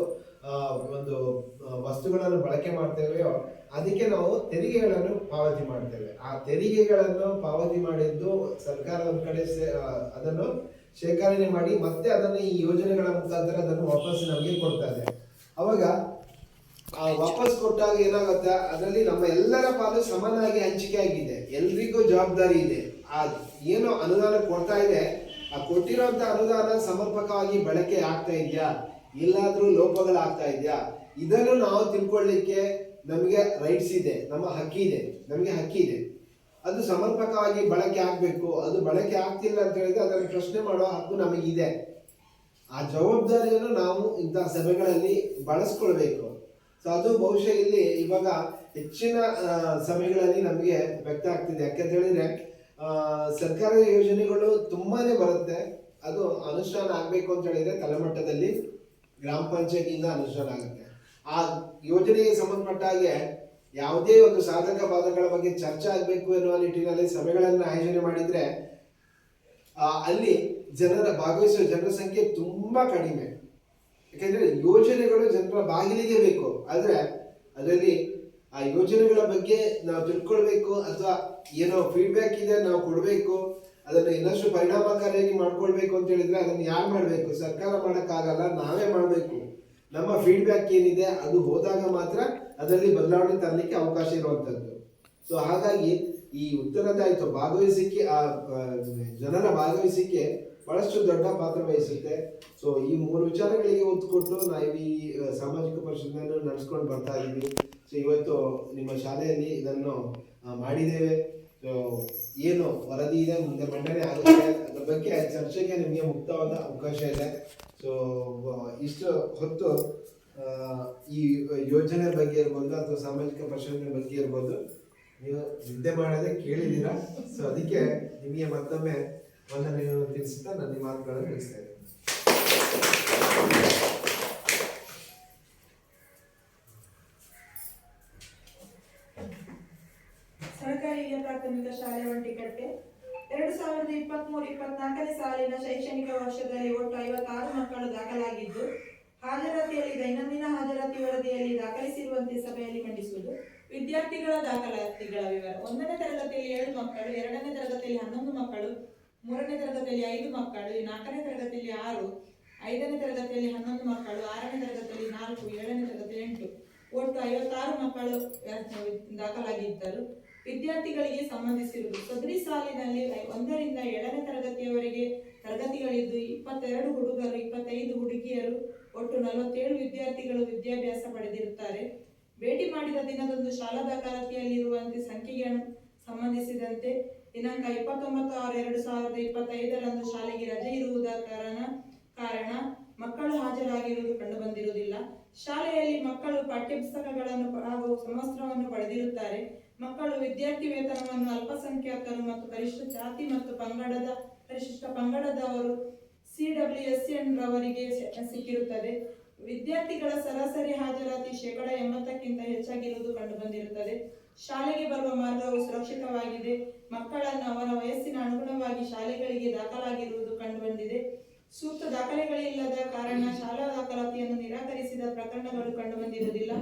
ಒಂದು ವಸ್ತುಗಳನ್ನು ಬಳಕೆ ಮಾಡ್ತೇವೆಯೋ ಅದಕ್ಕೆ ನಾವು ತೆರಿಗೆಗಳನ್ನು ಪಾವತಿ ಮಾಡ್ತೇವೆ. ಆ ತೆರಿಗೆಗಳನ್ನು ಪಾವತಿ ಮಾಡಿದ್ದು ಸರ್ಕಾರ ಒಂದ್ ಕಡೆ ಅದನ್ನು ಶೇಖರಣೆ ಮಾಡಿ ಮತ್ತೆ ಅದನ್ನು ಈ ಯೋಜನೆಗಳ ಮುಖಾಂತರ ಅದನ್ನು ವಾಪಸ್ ನಮಗೆ ಕೊಡ್ತಾರೆ. ಅವಾಗ ವಾಪಸ್ ಕೊಟ್ಟಾಗ ಏನಾಗುತ್ತೆ, ಅದರಲ್ಲಿ ನಮ್ಮ ಎಲ್ಲರ ಪಾಲು ಸಮನಾಗಿ ಹಂಚಿಕೆ ಆಗಿದೆ, ಎಲ್ರಿಗೂ ಜವಾಬ್ದಾರಿ ಇದೆ. ಆ ಏನು ಅನುದಾನ ಕೊಡ್ತಾ ಇದೆ, ಆ ಕೊಟ್ಟಿರುವಂತ ಅನುದಾನ ಸಮರ್ಪಕವಾಗಿ ಬಳಕೆ ಆಗ್ತಾ ಇದೆಯಾ, ಎಲ್ಲಾದ್ರೂ ಲೋಪಗಳಾಗ್ತಾ ಇದೆಯಾ, ಇದನ್ನು ನಾವು ತಿಳ್ಕೊಳ್ಳಿಕ್ಕೆ ನಮಗೆ ರೈಟ್ಸ್ ಇದೆ, ನಮಗೆ ಹಕ್ಕಿದೆ. ಅದು ಸಮರ್ಪಕವಾಗಿ ಬಳಕೆ ಆಗ್ಬೇಕು. ಅದು ಬಳಕೆ ಆಗ್ತಿಲ್ಲ ಅಂತ ಹೇಳಿದ್ರೆ ಅದನ್ನು ಪ್ರಶ್ನೆ ಮಾಡೋ ಹಕ್ಕು ನಮಗಿದೆ. ಆ ಜವಾಬ್ದಾರಿಯನ್ನು ನಾವು ಇಂತಹ ಸಭೆಗಳಲ್ಲಿ ಬಳಸ್ಕೊಳ್ಬೇಕು. ಸೊ ಅದು ಬಹುಶಃ ಇಲ್ಲಿ ಇವಾಗ ಹೆಚ್ಚಿನ ಸಭೆಗಳಲ್ಲಿ ನಮಗೆ ವ್ಯಕ್ತ ಆಗ್ತಿದೆ. ಯಾಕಂತ ಹೇಳಿದ್ರೆ ಸರ್ಕಾರದ ಯೋಜನೆಗಳು ತುಂಬಾನೇ ಬರುತ್ತೆ. ಅದು ಅನುಷ್ಠಾನ ಆಗ್ಬೇಕು ಅಂತ ಹೇಳಿದ್ರೆ ತಲೆಮಟ್ಟದಲ್ಲಿ ಗ್ರಾಮ ಪಂಚಾಯತಿಯಿಂದ ಅನುಷ್ಠಾನ ಆಗುತ್ತೆ. ಆ ಯೋಜನೆಗೆ ಸಂಬಂಧಪಟ್ಟ ಹಾಗೆ ಯಾವುದೇ ಒಂದು ಸಾಧಕ ಬಾಧಕಗಳ ಬಗ್ಗೆ ಚರ್ಚೆ ಆಗಬೇಕು ಎನ್ನುವ ನಿಟ್ಟಿನಲ್ಲಿ ಸಭೆಗಳನ್ನು ಆಯೋಜನೆ ಮಾಡಿದ್ರೆ ಅಲ್ಲಿ ಭಾಗವಹಿಸುವ ಜನರ ಸಂಖ್ಯೆ ತುಂಬಾ ಕಡಿಮೆ. ಯಾಕಂದ್ರೆ ಯೋಜನೆಗಳು ಜನರ ಬಾಗಿಲಿಗೆ ಬೇಕು, ಆದ್ರೆ ಅದರಲ್ಲಿ ಆ ಯೋಜನೆಗಳ ಬಗ್ಗೆ ನಾವು ತಿಳ್ಕೊಳ್ಬೇಕು ಅಥವಾ ಏನೋ ಫೀಡ್ಬ್ಯಾಕ್ ಇದೆ ನಾವು ಕೊಡ್ಬೇಕು, ಅದನ್ನು ಇನ್ನಷ್ಟು ಪರಿಣಾಮಕಾರಿಯಾಗಿ ಮಾಡ್ಕೊಳ್ಬೇಕು ಅಂತ ಹೇಳಿದ್ರೆ ಅದನ್ನು ಯಾರು ಮಾಡ್ಬೇಕು? ಸರ್ಕಾರ ಮಾಡಕ್ಕಾಗಲ್ಲ, ನಾವೇ ಮಾಡ್ಬೇಕು. ನಮ್ಮ ಫೀಡ್ಬ್ಯಾಕ್ ಏನಿದೆ ಅದು ಹೋದಾಗ ಮಾತ್ರ ಅದರಲ್ಲಿ ಬದಲಾವಣೆ ತರಲಿಕ್ಕೆ ಅವಕಾಶ ಇರುವಂತದ್ದು. ಸೊ ಹಾಗಾಗಿ ಈ ಉತ್ತರದಾಯಿತ್ವ ಭಾಗವಹಿಸಿಕೆ, ಜನರ ಭಾಗವಹಿಸಿಕೆ ಬಹಳಷ್ಟು ದೊಡ್ಡ ಪಾತ್ರ ವಹಿಸುತ್ತೆ. ಸೊ ಈ 3 ವಿಚಾರಗಳಿಗೆ ಒತ್ತು ಕೊಟ್ಟು ನಾವು ಈ ಸಾಮಾಜಿಕ ಪರಿಷತ್ತನ್ನು ನಡೆಸ್ಕೊಂಡು ಬರ್ತಾ ಇದ್ದೀವಿ. ಸೊ ಇವತ್ತು ನಿಮ್ಮ ಶಾಲೆಯಲ್ಲಿ ಇದನ್ನು ಮಾಡಿದ್ದೇವೆ. ಸೊ ಏನು ವರದಿ ಇದೆ ಮುಂದೆ ಮಂಡನೆ ಆಗುತ್ತೆ, ಅದ್ರ ಬಗ್ಗೆ ಚರ್ಚೆಗೆ ನಿಮಗೆ ಮುಕ್ತವಾದ ಅವಕಾಶ ಇದೆ. ಸೊ ಇಷ್ಟು ಹೊತ್ತು ಈ ಯೋಜನೆ ಬಗ್ಗೆ ಇರ್ಬೋದು ಅಥವಾ ಸಾಮಾಜಿಕ ಪರಿಷತ್ತಿನ ಬಗ್ಗೆ ಇರ್ಬೋದು ನೀವು ನಿದ್ದೆ ಮಾಡದೆ ಕೇಳಿದ್ದೀರಾ. ಸೊ ಅದಕ್ಕೆ ನಿಮಗೆ ಮತ್ತೊಮ್ಮೆ ವಂದನೆಗಳನ್ನು ತಿಳಿಸುತ್ತಾ ನನ್ನ ಮಾತುಗಳನ್ನು ತಿಳಿಸ್ತಾ ಇದ್ದೀನಿ. ಸರ್ಕಾರಿ ಹಿರಿಯ ಪ್ರಾಥಮಿಕ ಶಾಲೆ ಒಂಟಿಕಟ್ಟೆ 2023-24ನೇ ಸಾಲಿನ ಶೈಕ್ಷಣಿಕ ವರ್ಷದಲ್ಲಿ ಒಟ್ಟು 56 ಮಕ್ಕಳು ದಾಖಲಾಗಿದ್ದು, ಹಾಜರಾತಿಯಲ್ಲಿ ದೈನಂದಿನ ಹಾಜರಾತಿ ವರದಿಯಲ್ಲಿ ದಾಖಲಿಸಿರುವಂತೆ ಸಭೆಯಲ್ಲಿ ಮಂಡಿಸುವುದು. ವಿದ್ಯಾರ್ಥಿಗಳ ದಾಖಲಾತಿಗಳ ವಿವರ: 1ನೇ ತರಗತಿಯಲ್ಲಿ 7 ಮಕ್ಕಳು, 2ನೇ ತರಗತಿಯಲ್ಲಿ 11 ಮಕ್ಕಳು, 3ನೇ ತರಗತಿಯಲ್ಲಿ 5 ಮಕ್ಕಳು, 4ನೇ ತರಗತಿಯಲ್ಲಿ 6, 5ನೇ ತರಗತಿಯಲ್ಲಿ 11 ಮಕ್ಕಳು, 6ನೇ ತರಗತಿಯಲ್ಲಿ 4, 7ನೇ ತರಗತಿಯಲ್ಲಿ 8, ಒಟ್ಟು 56 ಮಕ್ಕಳು ದಾಖಲಾಗಿದ್ದರು. ವಿದ್ಯಾರ್ಥಿಗಳಿಗೆ ಸಂಬಂಧಿಸಿರುವುದು: ಸದರಿ ಸಾಲಿನಲ್ಲಿ 1ರಿಂದ 7ನೇ ತರಗತಿಯವರೆಗೆ ತರಗತಿಗಳಿದ್ದು 22 ಹುಡುಗರು, 25 ಹುಡುಗಿಯರು, ಒಟ್ಟು 47 ವಿದ್ಯಾರ್ಥಿಗಳು ವಿದ್ಯಾಭ್ಯಾಸ ಪಡೆದಿರುತ್ತಾರೆ. ಭೇಟಿ ಮಾಡಿದ ದಿನದಂದು ಶಾಲಾ ದಾಖಲಾತಿಯಲ್ಲಿರುವಂತೆ ಸಂಖ್ಯೆಗೆ ಸಂಬಂಧಿಸಿದಂತೆ ದಿನಾಂಕ 29/6/2025 ಶಾಲೆಗೆ ರಜೆ ಇರುವುದ ಕಾರಣ ಮಕ್ಕಳು ಹಾಜರಾಗಿರುವುದು ಕಂಡುಬಂದಿರುವುದಿಲ್ಲ. ಶಾಲೆಯಲ್ಲಿ ಮಕ್ಕಳು ಪಠ್ಯಪುಸ್ತಕಗಳನ್ನು ಹಾಗೂ ಸಮವಸ್ತ್ರವನ್ನು ಪಡೆದಿರುತ್ತಾರೆ. ಮಕ್ಕಳು ವಿದ್ಯಾರ್ಥಿ ವೇತನವನ್ನು ಅಲ್ಪಸಂಖ್ಯಾತರು ಮತ್ತು ಪರಿಶಿಷ್ಟ ಜಾತಿ ಮತ್ತು ಪರಿಶಿಷ್ಟ ಪಂಗಡದವರು CWSN ರವರಿಗೆ ಸಿಕ್ಕಿರುತ್ತದೆ. ವಿದ್ಯಾರ್ಥಿಗಳ ಸರಾಸರಿ ಹಾಜರಾತಿ 80%ಕ್ಕಿಂತ ಹೆಚ್ಚಾಗಿರುವುದು ಕಂಡುಬಂದಿರುತ್ತದೆ. ಶಾಲೆಗೆ ಬರುವ ಮಾರ್ಗವು ಸುರಕ್ಷಿತವಾಗಿದೆ. ಮಕ್ಕಳನ್ನು ಅವರ ವಯಸ್ಸಿನ ಅನುಗುಣವಾಗಿ ಶಾಲೆಗಳಿಗೆ ದಾಖಲಾಗಿರುವುದು ಕಂಡುಬಂದಿದೆ. ಸೂಕ್ತ ದಾಖಲೆಗಳಿಲ್ಲದ ಕಾರಣ ಶಾಲಾ ದಾಖಲಾತಿಯನ್ನು ನಿರಾಕರಿಸಿದ ಪ್ರಕರಣಗಳು ಕಂಡುಬಂದಿರುವುದಿಲ್ಲ.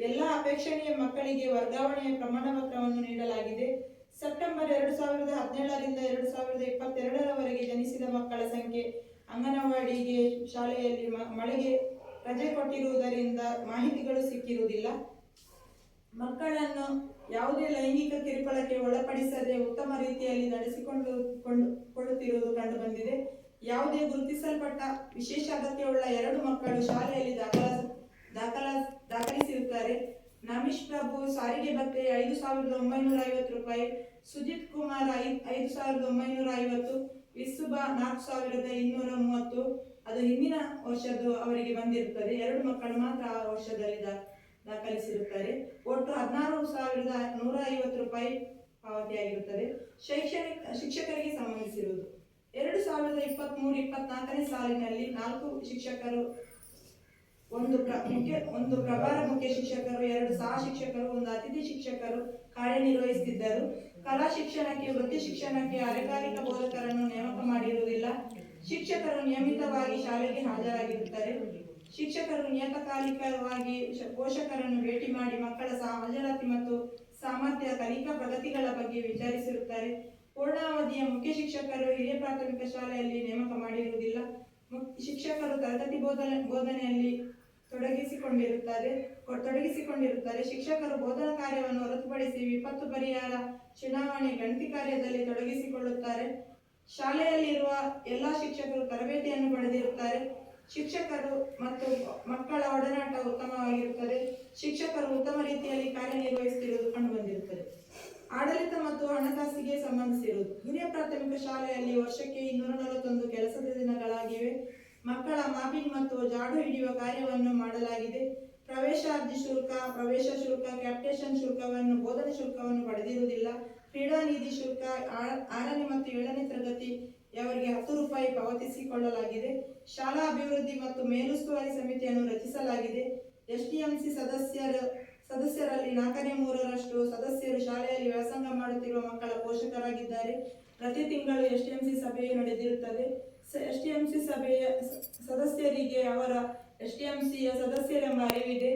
ಎಲ್ಲ ಅಪೇಕ್ಷಣೀಯ ಮಕ್ಕಳಿಗೆ ವರ್ಗಾವಣೆಯ ಪ್ರಮಾಣ ಪತ್ರವನ್ನು ನೀಡಲಾಗಿದೆ. ಸೆಪ್ಟೆಂಬರ್ 2017ರಿಂದ 2022ರವರೆಗೆ ಜನಿಸಿದ ಮಕ್ಕಳ ಸಂಖ್ಯೆ ಅಂಗನವಾಡಿಗೆ ಶಾಲೆಯಲ್ಲಿ ಮಳೆಗೆ ರಜೆ ಕೊಟ್ಟಿರುವುದರಿಂದ ಮಾಹಿತಿಗಳು ಸಿಕ್ಕಿರುವುದಿಲ್ಲ. ಮಕ್ಕಳನ್ನು ಯಾವುದೇ ಲೈಂಗಿಕ ಕಿರುಕುಳಕ್ಕೆ ಒಳಪಡಿಸದೆ ಉತ್ತಮ ರೀತಿಯಲ್ಲಿ ನಡೆಸಿಕೊಳ್ಳುತ್ತಿರುವುದು ಕಂಡುಬಂದಿದೆ. ಯಾವುದೇ ಗುರುತಿಸಲ್ಪಟ್ಟ ವಿಶೇಷ ಅಗತ್ಯವುಳ್ಳ 2 ಮಕ್ಕಳು ಶಾಲೆಯಲ್ಲಿ ದಾಖಲಿಸಿರುತ್ತಾರೆ. ನಮಿಶ್ ಪ್ರಭು ಸಾರಿಗೆ ಭತ್ಯೆ 5,950 ರೂಪಾಯಿ, ಸುಜಿತ್ ಕುಮಾರ್ 5,950, ವಿಸುಬಾ 4,230. ಅದು ಹಿಂದಿನ ವರ್ಷದ್ದು ಅವರಿಗೆ ಬಂದಿರುತ್ತದೆ. 2 ಮಕ್ಕಳು ಮಾತ್ರ ಆ ವರ್ಷದಲ್ಲಿ ದಾಖಲಿಸಿರುತ್ತಾರೆ. ಒಟ್ಟು 16,150 ರೂಪಾಯಿ ಪಾವತಿಯಾಗಿರುತ್ತದೆ. ಶಿಕ್ಷಕರಿಗೆ ಸಂಬಂಧಿಸಿರುವುದು: 2023-24ನೇ ಸಾಲಿನಲ್ಲಿ 4 ಶಿಕ್ಷಕರು, 1 ಪ್ರಭಾರ ಮುಖ್ಯ ಶಿಕ್ಷಕರು, 2 ಸಹ ಶಿಕ್ಷಕರು, 1 ಅತಿಥಿ ಶಿಕ್ಷಕರು ಕಾರ್ಯನಿರ್ವಹಿಸುತ್ತಿದ್ದರು. ಕಲಾ ಶಿಕ್ಷಣಕ್ಕೆ, ವೃತ್ತಿ ಶಿಕ್ಷಣಕ್ಕೆ ಅರೆಕಾಲಿಕ ಬೋಧಕರನ್ನು ನೇಮಕ ಮಾಡಿರುವುದಿಲ್ಲ. ಶಿಕ್ಷಕರು ನಿಯಮಿತವಾಗಿ ಶಾಲೆಗೆ ಹಾಜರಾಗಿರುತ್ತಾರೆ. ಶಿಕ್ಷಕರು ನಿಯತಕಾಲಿಕವಾಗಿ ಪೋಷಕರನ್ನು ಭೇಟಿ ಮಾಡಿ ಮಕ್ಕಳ ಹಾಜರಾತಿ ಮತ್ತು ಸಾಮರ್ಥ್ಯ, ಕಲಿಕಾ ಪ್ರಗತಿಗಳ ಬಗ್ಗೆ ವಿಚಾರಿಸಿರುತ್ತಾರೆ. ಪೂರ್ಣಾವಧಿಯ ಮುಖ್ಯ ಶಿಕ್ಷಕರು ಹಿರಿಯ ಪ್ರಾಥಮಿಕ ಶಾಲೆಯಲ್ಲಿ ನೇಮಕ ಮಾಡಿರುವುದಿಲ್ಲ. ಶಿಕ್ಷಕರು ತರಗತಿ ಬೋಧನೆಯಲ್ಲಿ ತೊಡಗಿಸಿಕೊಂಡಿರುತ್ತಾರೆ. ಶಿಕ್ಷಕರು ಬೋಧನಾ ಕಾರ್ಯವನ್ನು ಹೊರತುಪಡಿಸಿ ವಿಪತ್ತು ಪರಿಹಾರ, ಚುನಾವಣೆ, ಗಣತಿ ಕಾರ್ಯದಲ್ಲಿ ತೊಡಗಿಸಿಕೊಳ್ಳುತ್ತಾರೆ. ಶಾಲೆಯಲ್ಲಿರುವ ಎಲ್ಲ ಶಿಕ್ಷಕರು ತರಬೇತಿಯನ್ನು ಪಡೆದಿರುತ್ತಾರೆ. ಶಿಕ್ಷಕರು ಮತ್ತು ಮಕ್ಕಳ ಒಡನಾಟ ಉತ್ತಮವಾಗಿರುತ್ತದೆ. ಶಿಕ್ಷಕರು ಉತ್ತಮ ರೀತಿಯಲ್ಲಿ ಕಾರ್ಯನಿರ್ವಹಿಸುತ್ತಿರುವುದು ಕಂಡುಬಂದಿರುತ್ತದೆ. ಆಡಳಿತ ಮತ್ತು ಹಣಕಾಸಿಗೆ ಸಂಬಂಧಿಸಿರುವುದು. ಹಿರಿಯ ಪ್ರಾಥಮಿಕ ಶಾಲೆಯಲ್ಲಿ ವರ್ಷಕ್ಕೆ 241 ಕೆಲಸದ ದಿನಗಳಾಗಿವೆ. ಮಕ್ಕಳ ಮಾಪಿಂಗ್ ಮತ್ತು ಜಾಡು ಹಿಡಿಯುವ ಕಾರ್ಯವನ್ನು ಮಾಡಲಾಗಿದೆ. ಪ್ರವೇಶಾರ್ಜಿ ಶುಲ್ಕ, ಪ್ರವೇಶ ಶುಲ್ಕ, ಕ್ಯಾಪ್ಟೇಷನ್ ಶುಲ್ಕವನ್ನು, ಬೋಧನೆ ಶುಲ್ಕವನ್ನು ಪಡೆದಿರುವುದಿಲ್ಲ. ಕ್ರೀಡಾ ನಿಧಿ ಶುಲ್ಕ 6ನೇ ಮತ್ತು 7ನೇ ತರಗತಿಯವರಿಗೆ 10 ರೂಪಾಯಿ ಪಾವತಿಸಿಕೊಳ್ಳಲಾಗಿದೆ. ಶಾಲಾ ಅಭಿವೃದ್ಧಿ ಮತ್ತು ಮೇಲುಸ್ತುವಾರಿ ಸಮಿತಿಯನ್ನು ರಚಿಸಲಾಗಿದೆ. STMC ಸದಸ್ಯರಲ್ಲಿ 4/3 ಸದಸ್ಯರು ಶಾಲೆಯಲ್ಲಿ ವ್ಯಾಸಂಗ ಮಾಡುತ್ತಿರುವ ಮಕ್ಕಳ ಪೋಷಕರಾಗಿದ್ದಾರೆ. ಪ್ರತಿ ತಿಂಗಳು STMC ಸಭೆಯು ನಡೆದಿರುತ್ತದೆ. STMC ಸಭೆಯ ಸದಸ್ಯರಿಗೆ ಅವರ STMCಯ ಸದಸ್ಯರೆಂಬ ಅರಿವಿದೆ.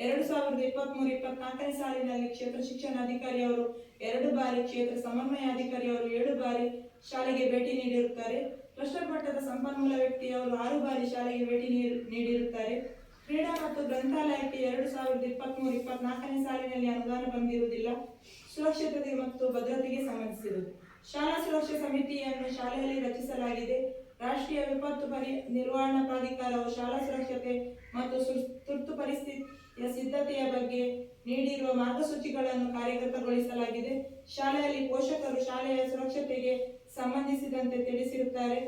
2023-24ನೇ ಸಾಲಿನಲ್ಲಿ ಕ್ಷೇತ್ರ ಶಿಕ್ಷಣಾಧಿಕಾರಿಯವರು 2 ಬಾರಿ, ಕ್ಷೇತ್ರ ಸಮನ್ವಯ ಅಧಿಕಾರಿಯವರು 7 ಬಾರಿ ಶಾಲೆಗೆ ಭೇಟಿ ನೀಡಿರುತ್ತಾರೆ. ಕ್ಲಸ್ಟರ್ ಮಟ್ಟದ ಸಂಪನ್ಮೂಲ ವ್ಯಕ್ತಿಯವರು 6 ಬಾರಿ ಶಾಲೆಗೆ ಭೇಟಿ ನೀಡಿರುತ್ತಾರೆ. ಕ್ರೀಡಾ ಮತ್ತು ಗ್ರಂಥಾಲಯಕ್ಕೆ 2023-24ನೇ ಸಾಲಿನಲ್ಲಿ ಅನುದಾನ ಬಂದಿರುವುದಿಲ್ಲ. ಸುರಕ್ಷತೆ ಮತ್ತು ಭದ್ರತೆಗೆ ಸಂಬಂಧಿಸಿರುವುದು. ಶಾಲಾ ಸುರಕ್ಷಾ ಸಮಿತಿಯನ್ನು ಶಾಲೆಯಲ್ಲಿ ರಚಿಸಲಾಗಿದೆ. ರಾಷ್ಟ್ರೀಯ ವಿಪತ್ತು ನಿರ್ವಹಣಾ ಪ್ರಾಧಿಕಾರವು ಶಾಲಾ ಸುರಕ್ಷತೆ ಮತ್ತು ತುರ್ತು ಪರಿಸ್ಥಿತಿಯ ಸಿದ್ಧತೆಯ ಬಗ್ಗೆ ನೀಡಿರುವ ಮಾರ್ಗಸೂಚಿಗಳನ್ನು ಕಾರ್ಯಗತಗೊಳಿಸಲಾಗಿದೆ. ಶಾಲೆಯಲ್ಲಿ ಪೋಷಕರು ಶಾಲೆಯ ಸುರಕ್ಷತೆಗೆ ಸಂಬಂಧಿಸಿದಂತೆ ತಿಳಿಸಿರುತ್ತಾರೆ.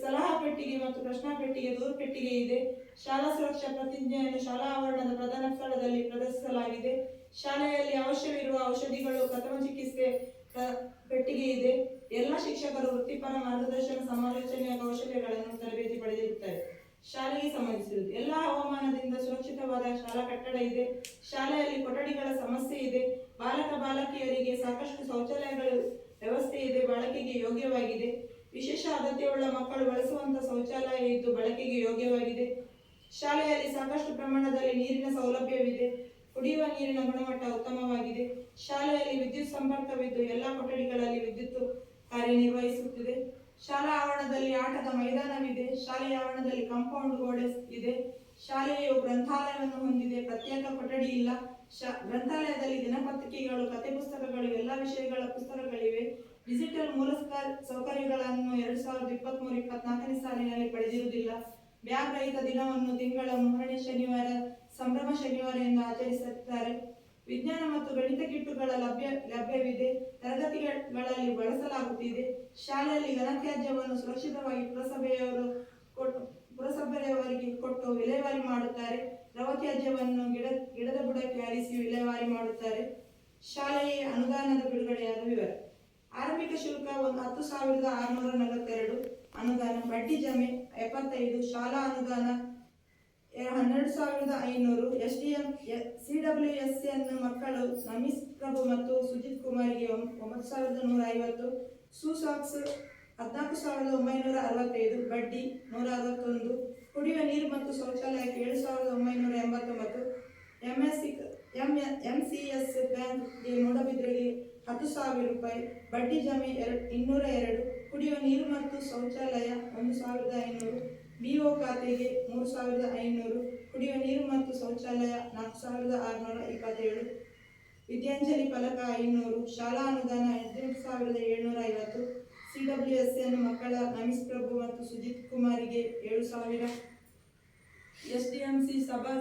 ಸಲಹಾ ಪೆಟ್ಟಿಗೆ ಮತ್ತು ಪ್ರಶ್ನಾ ಪೆಟ್ಟಿಗೆ, ದೂರು ಪೆಟ್ಟಿಗೆ ಇದೆ. ಶಾಲಾ ಸುರಕ್ಷಾ ಪ್ರತಿಜ್ಞೆಯನ್ನು ಶಾಲಾ ಆವರಣದ ಪ್ರಧಾನ ಸ್ಥಳದಲ್ಲಿ ಪ್ರದರ್ಶಿಸಲಾಗಿದೆ. ಶಾಲೆಯಲ್ಲಿ ಅವಶ್ಯವಿರುವ ಔಷಧಿಗಳು, ಪ್ರಥಮ ಚಿಕಿತ್ಸೆ ಪೆಟ್ಟಿಗೆ ಇದೆ. ಎಲ್ಲ ಶಿಕ್ಷಕರು ವೃತ್ತಿಪರ ಮಾರ್ಗದರ್ಶನ, ಸಮಾಲೋಚನೆಯ ಕೌಶಲ್ಯಗಳನ್ನು ತರಬೇತಿ ಪಡೆದಿರುತ್ತಾರೆ. ಶಾಲೆಗೆ ಸಂಬಂಧಿಸಿರುವುದು. ಎಲ್ಲ ಹವಾಮಾನದಿಂದ ಸುರಕ್ಷಿತವಾದ ಶಾಲಾ ಕಟ್ಟಡ ಇದೆ. ಶಾಲೆಯಲ್ಲಿ ಕೊಠಡಿಗಳ ಸಮಸ್ಯೆ ಇದೆ. ಬಾಲಕಿಯರಿಗೆ ಸಾಕಷ್ಟು ಶೌಚಾಲಯಗಳ ವ್ಯವಸ್ಥೆ ಇದೆ, ಬಳಕೆಗೆ ಯೋಗ್ಯವಾಗಿದೆ. ವಿಶೇಷ ಅಗತ್ಯವುಳ್ಳ ಮಕ್ಕಳು ಬಳಸುವಂತಹ ಶೌಚಾಲಯ ಇದ್ದು ಬಳಕೆಗೆ ಯೋಗ್ಯವಾಗಿದೆ. ಶಾಲೆಯಲ್ಲಿ ಸಾಕಷ್ಟು ಪ್ರಮಾಣದಲ್ಲಿ ನೀರಿನ ಸೌಲಭ್ಯವಿದೆ. ಕುಡಿಯುವ ನೀರಿನ ಗುಣಮಟ್ಟ ಉತ್ತಮವಾಗಿದೆ. ಶಾಲೆಯಲ್ಲಿ ವಿದ್ಯುತ್ ಸಂಪರ್ಕವಿದ್ದು ಎಲ್ಲ ಕೊಠಡಿಗಳಲ್ಲಿ ವಿದ್ಯುತ್ ಕಾರ್ಯನಿರ್ವಹಿಸುತ್ತಿದೆ. ಶಾಲಾ ಆವರಣದಲ್ಲಿ ಆಟದ ಮೈದಾನವಿದೆ. ಶಾಲೆಯ ಆವರಣದಲ್ಲಿ ಕಾಂಪೌಂಡ್ ಗೋಡೆ ಇದೆ. ಶಾಲೆಯು ಗ್ರಂಥಾಲಯವನ್ನು ಹೊಂದಿದೆ. ಪ್ರತ್ಯೇಕ ಕೊಠಡಿ ಇಲ್ಲ. ಗ್ರಂಥಾಲಯದಲ್ಲಿ ದಿನಪತ್ರಿಕೆಗಳು, ಕಥೆ ಪುಸ್ತಕಗಳು, ಎಲ್ಲ ವಿಷಯಗಳ ಪುಸ್ತಕಗಳಿವೆ. ಡಿಜಿಟಲ್ ಸೌಕರ್ಯಗಳನ್ನು 2023-24ನೇ ಸಾಲಿನಲ್ಲಿ ಪಡೆದಿರುವುದಿಲ್ಲ. ಬ್ಯಾಗ್ ರಹಿತ ದಿನವನ್ನು ತಿಂಗಳ 3ನೇ ಶನಿವಾರ ಸಂಭ್ರಮ ಶನಿವಾರ ಎಂದು ಆಚರಿಸುತ್ತಾರೆ. ವಿಜ್ಞಾನ ಮತ್ತು ಗಣಿತ ಕಿಟ್ಟುಗಳ ಲಭ್ಯವಿದೆ. ತರಗತಿಗಳಲ್ಲಿ ಬಳಸಲಾಗುತ್ತಿದೆ. ಶಾಲೆಯಲ್ಲಿ ಘನತ್ಯಾಜ್ಯವನ್ನು ಸುರಕ್ಷಿತವಾಗಿ ಪುರಸಭೆಯವರಿಗೆ ಕೊಟ್ಟು ವಿಲೇವಾರಿ ಮಾಡುತ್ತಾರೆ. ದ್ರವ ತ್ಯಾಜ್ಯವನ್ನು ಗಿಡದ ಬುಡಕ್ಕೆ ಹಾರಿಸಿ ವಿಲೇವಾರಿ ಮಾಡುತ್ತಾರೆ. ಶಾಲೆಯ ಅನುದಾನದ ಬಿಡುಗಡೆಯಾದ ವಿವರ. ಆರಂಭಿಕ ಶುಲ್ಕ 10,642 ಅನುದಾನ. ಬಡ್ಡಿ ಜಮೆ 75. ಶಾಲಾ ಅನುದಾನ 12,500. CWSN ಮಕ್ಕಳು ನಮಿಸ್ ಪ್ರಭು ಮತ್ತು ಸುಜಿತ್ ಕುಮಾರ್ಗೆ 9,150. ಸುಸಾಕ್ಸ್ 14,965. ಬಡ್ಡಿ 161. ಕುಡಿಯುವ ನೀರು ಮತ್ತು ಶೌಚಾಲಯಕ್ಕೆ 7,989. MCS ಬ್ಯಾಂಕ್ಗೆ ಮೂಡಬಿದ್ರೆಗೆ 10,000 ರೂಪಾಯಿ. ಬಡ್ಡಿ ಜಮೆ 202. ಕುಡಿಯುವ ನೀರು ಮತ್ತು ಶೌಚಾಲಯ 1,500. BO ಖಾತೆಗೆ 3,500. ಕುಡಿಯುವ ನೀರು ಮತ್ತು ಶೌಚಾಲಯ 4,627. ವಿದ್ಯಾಂಜಲಿ ಫಲಕ 500. ಶಾಲಾ ಅನುದಾನ 18,750. CWSN ಮಕ್ಕಳ ನಮಿಸ್ ಪ್ರಭು ಮತ್ತು ಸುಜಿತ್ ಕುಮಾರಿಗೆ 7,000. SDMC ಸಭಾ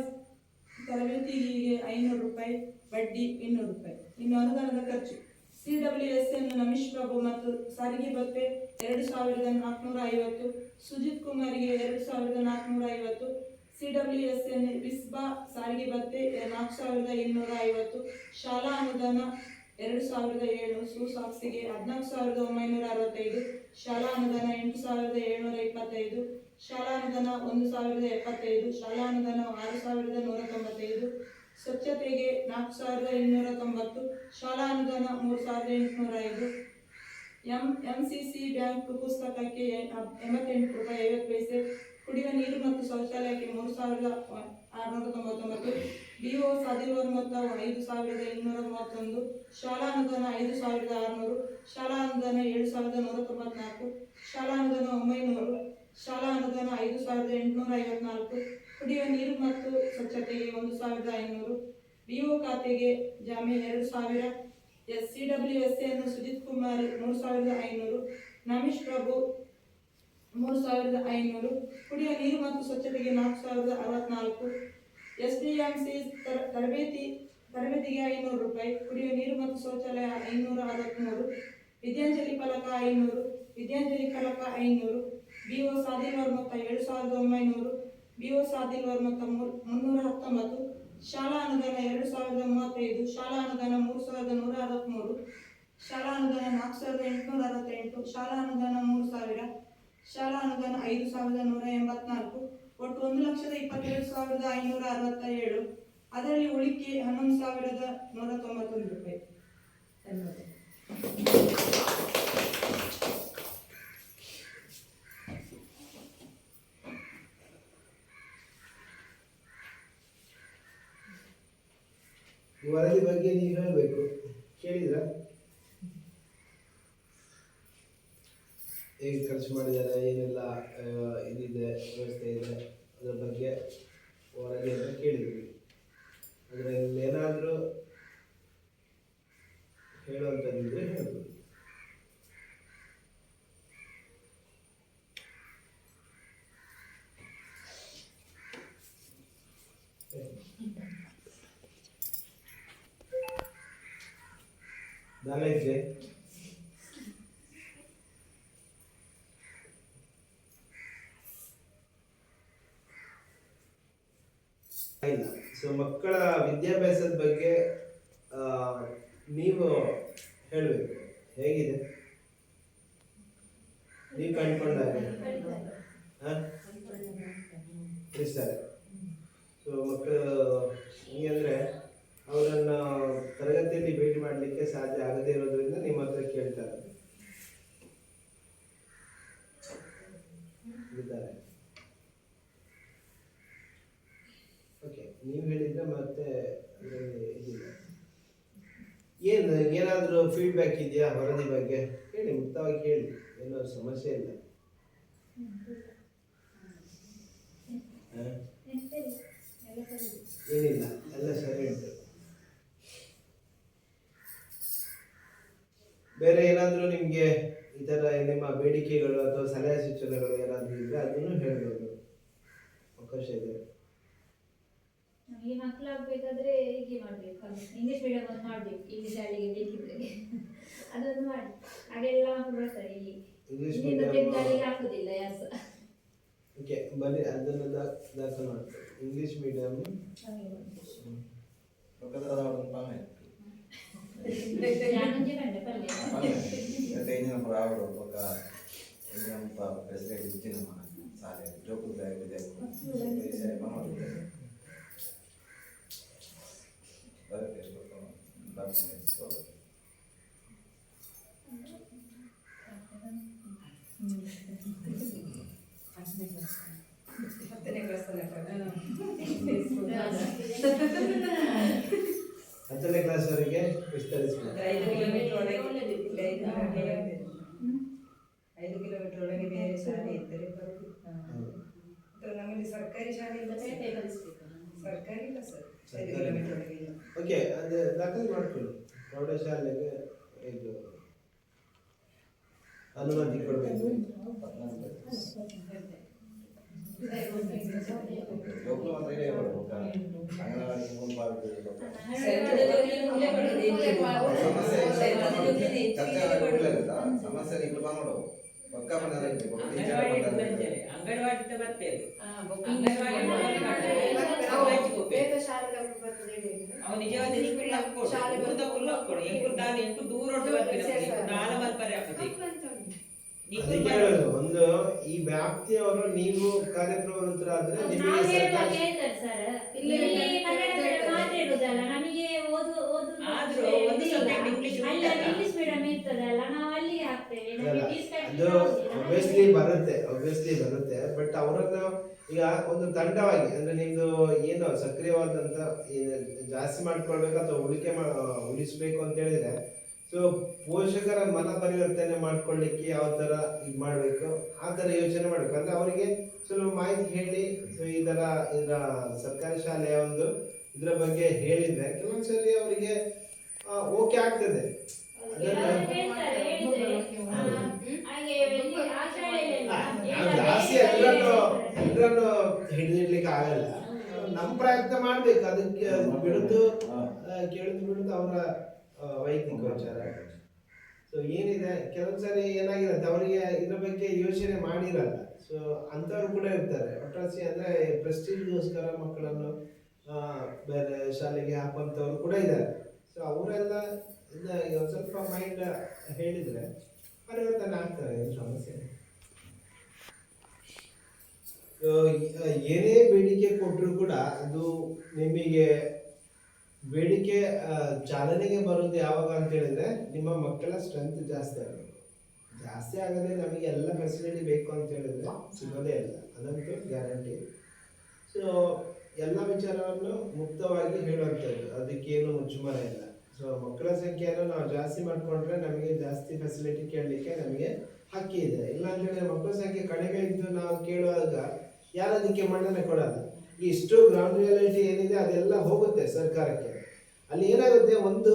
ತರಬೇತಿಗೆ 500 ರೂಪಾಯಿ. ಬಡ್ಡಿ 200 ರೂಪಾಯಿ. ಇನ್ನು ಅನುದಾನದ ಖರ್ಚು. CWSN ನಮಿಶ್ ಪ್ರಭು ಮತ್ತು ಸಾರಿಗೆ ಭತ್ಯೆ 2,450. ಸುಜಿತ್ ಕುಮಾರಿಗೆ 2,450. CWSN ವಿಸ್ಬಾ ಸಾರಿಗೆ ಭತ್ಯೆ 4,250. ಶಾಲಾ ಅನುದಾನ 2,007. ಸುಸಾಕ್ಸಿಗೆ 14,965. ಶಾಲಾ ಅನುದಾನ 8,725. ಶಾಲಾ ಅನುದಾನ 1,075. ಶಾಲಾ ಅನುದಾನ 6,195. ಸ್ವಚ್ಛತೆಗೆ 4,890, ಶಾಲಾ ಅನುದಾನ 3,805, ಎಂಸಿಸಿ ಬ್ಯಾಂಕ್ ಪುಸ್ತಕಕ್ಕೆ 88 ರೂಪಾಯಿ 50 ಪೈಸೆ, ಕುಡಿಯುವ ನೀರು ಮತ್ತು ಶೌಚಾಲಯಕ್ಕೆ 3,699, ಬಿಒ ಸಾದಿರುವರ ಮೊತ್ತ 5,231, ಶಾಲಾ ಅನುದಾನ 5,600, ಶಾಲಾ ಅನುದಾನ 7,194, ಶಾಲಾ ಅನುದಾನ 900, ಶಾಲಾ ಅನುದಾನ 5,854, ಕುಡಿಯುವ ನೀರು ಮತ್ತು ಸ್ವಚ್ಛತೆಗೆ 1,500, ಬಿಒ ಖಾತೆಗೆ ಜಾಮಿ 2,000, SCWSA ಸುಜಿತ್ ಕುಮಾರ್ 3,500, ನಮಿಶ್ ಪ್ರಭು 3,500, ಕುಡಿಯುವ ನೀರು ಮತ್ತು ಸ್ವಚ್ಛತೆಗೆ 4,064, SDMC ತರಬೇತಿಗೆ 500 ರೂಪಾಯಿ, ಕುಡಿಯುವ ನೀರು ಮತ್ತು ಶೌಚಾಲಯ 563, ವಿದ್ಯಾಂಜಲಿ ಫಲಕ 500, ವಿದ್ಯಾಂಜಲಿ ಫಲಕ 500, ಬಿಒ ಸಾದಿಲ್ವರ್ ಮೊತ್ತ 7,900, ಬಿಒ ಸಾದಿಲ್ವರ್ ಮೊತ್ತ 319, ಶಾಲಾ ಅನುದಾನ 2,035, ಶಾಲಾ ಅನುದಾನ 3,163, ಶಾಲಾ ಅನುದಾನ 4,868, ಶಾಲಾ ಅನುದಾನ 3,000, ಶಾಲಾ ಅನುದಾನ 5,184, ಒಟ್ಟು 1,27,567. ಅದರಲ್ಲಿ ಉಳಿಕೆ 11,191 ರೂಪಾಯಿ. ಧನ್ಯವಾದ. ವರದಿ ಬಗ್ಗೆ ನೀವು ಹೇಳಬೇಕು. ಕೇಳಿದ್ರ ಹೇಗೆ ಖರ್ಚು ಮಾಡಿದ್ದಾರೆ, ಏನೆಲ್ಲ ಇದಿದೆ, ವ್ಯವಸ್ಥೆ ಇದೆ, ಅದರ ಬಗ್ಗೆ ವರದಿಯನ್ನು ಕೇಳಿದ್ವಿ. ಅದರಲ್ಲಿ ಏನಾದರೂ ಹೇಳುವಂಥದ್ದಿದ್ರೆ ಹೇಳ್ಬೋದು. ನಾಲೆಡ್ಜ್ ಇಲ್ಲ. ಸೊ ಮಕ್ಕಳ ವಿದ್ಯಾಭ್ಯಾಸದ ಬಗ್ಗೆ ನೀವು ಹೇಳಬೇಕು. ಹೇಗಿದೆ ನೀವು ಕಂಡುಕೊಂಡಾಗ ತಿಳಿಸ್ತಾರೆ. ಸೊ ಮಕ್ಕಳು ಹೆಂಗೆ ಅಂದರೆ ಅವರನ್ನು ತರಗತಿಯಲ್ಲಿ ಭೇಟಿ ಮಾಡಲಿಕ್ಕೆ ಸಾಧ್ಯ ಆಗದೇ ಇರೋದ್ರಿಂದ ನಿಮ್ಮ ಹತ್ರ ಕೇಳ್ತಾರೆ. ಓಕೆ, ನೀವು ಹೇಳಿದ್ರೆ ಮತ್ತೆ ಇದಿಲ್ಲ. ಏನಾದರೂ ಫೀಡ್ಬ್ಯಾಕ್ ಇದೆಯಾ ವರದಿ ಬಗ್ಗೆ? ಹೇಳಿ, ಮುಕ್ತವಾಗಿ ಹೇಳಿ, ಏನೋ ಸಮಸ್ಯೆ ಇಲ್ಲ. ಏನಿಲ್ಲ, ಎಲ್ಲ ಸರಿ ಉಂಟು. ಬೇರೆ ಏನಾದರೂ ನಿಮಗೆ ಈ ಥರ ನಿಮ್ಮ ಬೇಡಿಕೆಗಳು ಅಥವಾ ಸಲಹೆ ಸೂಚನೆಗಳು ಏನಾದರೂ ಇದ್ದರೆ ಅದನ್ನು ಹೇಳ್ಬೋದು, ಅವಕಾಶ ಇದೆ. ನಮಗೆ ಮಕ್ಕಳಾಗಬೇಕಾದ್ರೆ ಹೀಗೆ ಮಾಡಬೇಕು, ಇಂಗ್ಲೀಷ್ ಮೀಡಿಯಂ ಒಂದು ಮಾಡಬೇಕು. ಇಲ್ಲಿ ಶಾಲೆಗೆ ಬೇಕಿದ್ರೆ ಅದೊಂದು ಮಾಡಿ, ಹಾಗೆಲ್ಲ ಮಕ್ಕಳು ಬರ್ತಾರೆ. ಇಲ್ಲಿ ಇಂಗ್ಲೀಷ್ ತೆಗೆದಾಳಿಗೆ ಹಾಕೋದಿಲ್ಲ ಯಾರು ಸಹ. ಓಕೆ, ಬನ್ನಿ ಅದನ್ನು ದಾಖಲು ಮಾಡ್ತಾರೆ. ಇಂಗ್ಲೀಷ್ ಮೀಡಿಯಂ ಹತ್ತನೇ ಕ್ಲಾಸ್ವರೆಗೆ ವಿಸ್ತರಿಸಬೇಕು. 5 ಕಿಲೋಮೀಟರ್ ಒಳಗೆ 5 ಕಿಲೋಮೀಟರ್ ಒಳಗೆ ಬೇರೆ ಶಾಲೆ ಇದ್ದರೆ ನಮ್ಮಲ್ಲಿ ಸರ್ಕಾರಿ ಶಾಲೆ ಇಲ್ಲ, ಸರ್ಕಾರಿ ಇಲ್ಲ ಸರ್. 5 ಕಿಲೋಮೀಟರ್ ಒಳಗೆ ಇಲ್ಲ. ಓಕೆ, ಅದು ದಾಖಲೆ ಮಾಡ್ಕೊಳ್ಳಿ. ಪ್ರೌಢಶಾಲೆಗೆ ಇದು ಅನುಮತಿ ಕೊಡಬೇಕು. ಅಂಗನವಾಡಿ ಬರ್ತೇವೆ. ಅವು ನಿಜವಾದ ದೂರ ಒಂದು ಈ ವ್ಯಾಪ್ತಿಯವರು ನೀವು ಕಾರ್ಯಕ್ರಮರಾದ್ರೆ ನಿಮಗೆ ಮಾತ್ರ ಆದ್ರೂ ಒಂದು subject English ಅಲ್ಲ ಉಂಟಲ್ಲ? ಇಂಗ್ಲಿಷ್ ಮೀಡಿಯಂ ಇರ್ತದಲ್ಲ ನಾವು ಅಲ್ಲಿಗೆ ಹಾಕ್ತೇವೆ ನಮಗೆ fees ಕಟ್ಲಿಕ್ಕೆ ಅದು ಆಗುದಿಲ್ಲ. obviously ಬರುತ್ತೆ ಬಟ್ ಅವರನ್ನು ಈಗ ಒಂದು ತಂಡವಾಗಿ ಅಂದ್ರೆ ನಿಮ್ದು ಏನು ಸಕ್ರಿಯವಾದಂತ ಜಾಸ್ತಿ ಮಾಡ್ಕೊಳ್ಬೇಕು ಅಥವಾ ಉಳಿಸ್ಬೇಕು ಅಂತ ಹೇಳಿದ್ರೆ ಸೊ ಪೋಷಕರ ಮನ ಪರಿವರ್ತನೆ ಮಾಡ್ಕೊಳ್ಳಿಕ್ಕೆ ಯಾವ ತರ ಇದು ಮಾಡ್ಬೇಕು ಆ ತರ ಯೋಚನೆ ಮಾಡ್ಬೇಕು. ಅಂದ್ರೆ ಅವರಿಗೆ ಸ್ವಲ್ಪ ಮಾಹಿತಿ ಹೇಳಿ ಸೊ ಈ ತರ ಇದರ ಸರ್ಕಾರಿ ಶಾಲೆಯ ಒಂದು ಇದ್ರ ಬಗ್ಗೆ ಹೇಳಿದ್ರೆ ಕೆಲವೊಂದ್ಸರಿ ಅವರಿಗೆ ಓಕೆ ಆಗ್ತದೆ. ಯಾರು ಹೇಳ್ತಾರೆ ಹೇಳಿದ್ರೆ ಹಾಗೆ ಆ ಶಾಲೆಯಲ್ಲೆಲ್ಲ ನಾವು ಜಾಸ್ತಿ ಎಲ್ಲರನ್ನು ಹಿಡಿದಿಡ್ಲಿಕ್ಕೆ ಆಗಲ್ಲ. ನಮ್ಮ ಪ್ರಯತ್ನ ಮಾಡ್ಬೇಕು. ಅದಕ್ಕೆ ಬಿಡುದು ಅವರ ವೈಯಕ್ತಿಕ ವಿಚಾರ. ಸೊ ಏನಿದೆ ಕೆಲವೊಂದ್ಸರಿ ಏನಾಗಿರುತ್ತೆ ಅವರಿಗೆ ಇದ್ರ ಬಗ್ಗೆ ಯೋಚನೆ ಮಾಡಿರಲ್ಲ. ಸೊ ಅಂತವ್ರು ಕೂಡ ಇರ್ತಾರೆ. ಒಟ್ಟಾಸಿ ಅಂದ್ರೆ ಪ್ರೆಸ್ಟೀಜ್ಗೋಸ್ಕರ ಮಕ್ಕಳನ್ನು ಬೇರೆ ಶಾಲೆಗೆ ಹಾಕುವಂಥವ್ರು ಕೂಡ ಇದ್ದಾರೆ. ಸೊ ಅವರೆಲ್ಲ ಸ್ವಲ್ಪ ಮೈಂಡ್ ಹೇಳಿದ್ರೆ ಪರಿವರ್ತನೆ ಆಗ್ತಾರೆ, ಏನು ಸಮಸ್ಯೆ ಇಲ್ಲ. ಏನೇ ಬೇಡಿಕೆ ಕೊಟ್ಟರು ಕೂಡ ಅದು ನಿಮಗೆ ಬೇಡಿಕೆ ಚಾಲನೆಗೆ ಬರೋದು ಯಾವಾಗ ಅಂತ ಹೇಳಿದ್ರೆ ನಿಮ್ಮ ಮಕ್ಕಳ ಸ್ಟ್ರೆಂತ್ ಜಾಸ್ತಿ ಆಗದೆ ನಮಗೆ ಎಲ್ಲ ಫೆಸಿಲಿಟಿ ಬೇಕು ಅಂತ ಹೇಳಿದ್ರೆ ಸಿಗೋದೇ ಇಲ್ಲ, ಅದಂತೂ ಗ್ಯಾರಂಟಿ. ಸೊ ಎಲ್ಲ ವಿಚಾರವನ್ನು ಮುಕ್ತವಾಗಿ ಹೇಳುವಂಥದ್ದು, ಅದಕ್ಕೇನು ಮುಚ್ಚುಮರೆ ಇಲ್ಲ. ಸೊ ಮಕ್ಕಳ ಸಂಖ್ಯೆಯನ್ನು ನಾವು ಜಾಸ್ತಿ ಮಾಡಿಕೊಂಡ್ರೆ ನಮಗೆ ಜಾಸ್ತಿ ಫೆಸಿಲಿಟಿ ಕೇಳಲಿಕ್ಕೆ ನಮಗೆ ಹಕ್ಕಿ ಇದೆ. ಇಲ್ಲ ಅಂತೇಳಿದ್ರೆ ಮಕ್ಕಳ ಸಂಖ್ಯೆ ಕಡಿಮೆ ಇದ್ದು ನಾವು ಕೇಳುವಾಗ ಯಾರು ಅದಕ್ಕೆ ಮನ್ನಣೆ ಕೊಡಲ್ಲ. ಇಷ್ಟು ಗ್ರೌಂಡ್ ರಿಯಾಲಿಟಿ ಏನಿದೆ ಅದೆಲ್ಲ ಹೋಗುತ್ತೆ ಸರ್ಕಾರಕ್ಕೆ. ಅಲ್ಲಿ ಏನಾಗುತ್ತೆ, ಒಂದು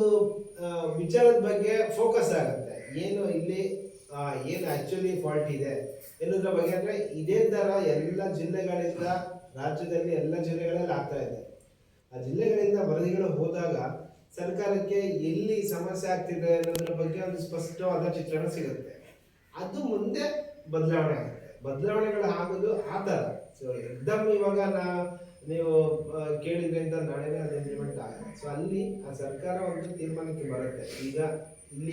ವಿಚಾರದ ಬಗ್ಗೆ ಫೋಕಸ್ ಆಗುತ್ತೆ, ಏನು ಇಲ್ಲಿ ಏನು ಆಕ್ಚುಲಿ ಫಾಲ್ಟ್ ಇದೆ ಎನ್ನುವುದ್ರ ಬಗ್ಗೆ. ಅಂದ್ರೆ ಇದೇ ತರ ಎಲ್ಲ ಜಿಲ್ಲೆಗಳಿಂದ ರಾಜ್ಯದಲ್ಲಿ ಎಲ್ಲ ಜಿಲ್ಲೆಗಳಲ್ಲಿ ಆಗ್ತಾ ಇದೆ. ಆ ಜಿಲ್ಲೆಗಳಿಂದ ವರದಿಗಳು ಹೋದಾಗ ಸರ್ಕಾರಕ್ಕೆ ಎಲ್ಲಿ ಸಮಸ್ಯೆ ಆಗ್ತಿದೆ ಅನ್ನೋದ್ರ ಬಗ್ಗೆ ಒಂದು ಸ್ಪಷ್ಟವಾದ ಚಿತ್ರಣ ಸಿಗುತ್ತೆ. ಅದು ಮುಂದೆ ಬದಲಾವಣೆಗಳು ಆಗೋದು ಆ ಥರ. ಸೊ ಎಕ್ದಮ್ ಇವಾಗ ನೀವು ಕೇಳಿದ್ರೆ ಅಂತ ನಾಳೆನೇ ಅದು ಇಂಪ್ಲಿಮೆಂಟ್ ಆಗುತ್ತೆ. ಸೊ ಅಲ್ಲಿ ಆ ಸರ್ಕಾರ ಒಂದು ತೀರ್ಮಾನಕ್ಕೆ ಬರುತ್ತೆ.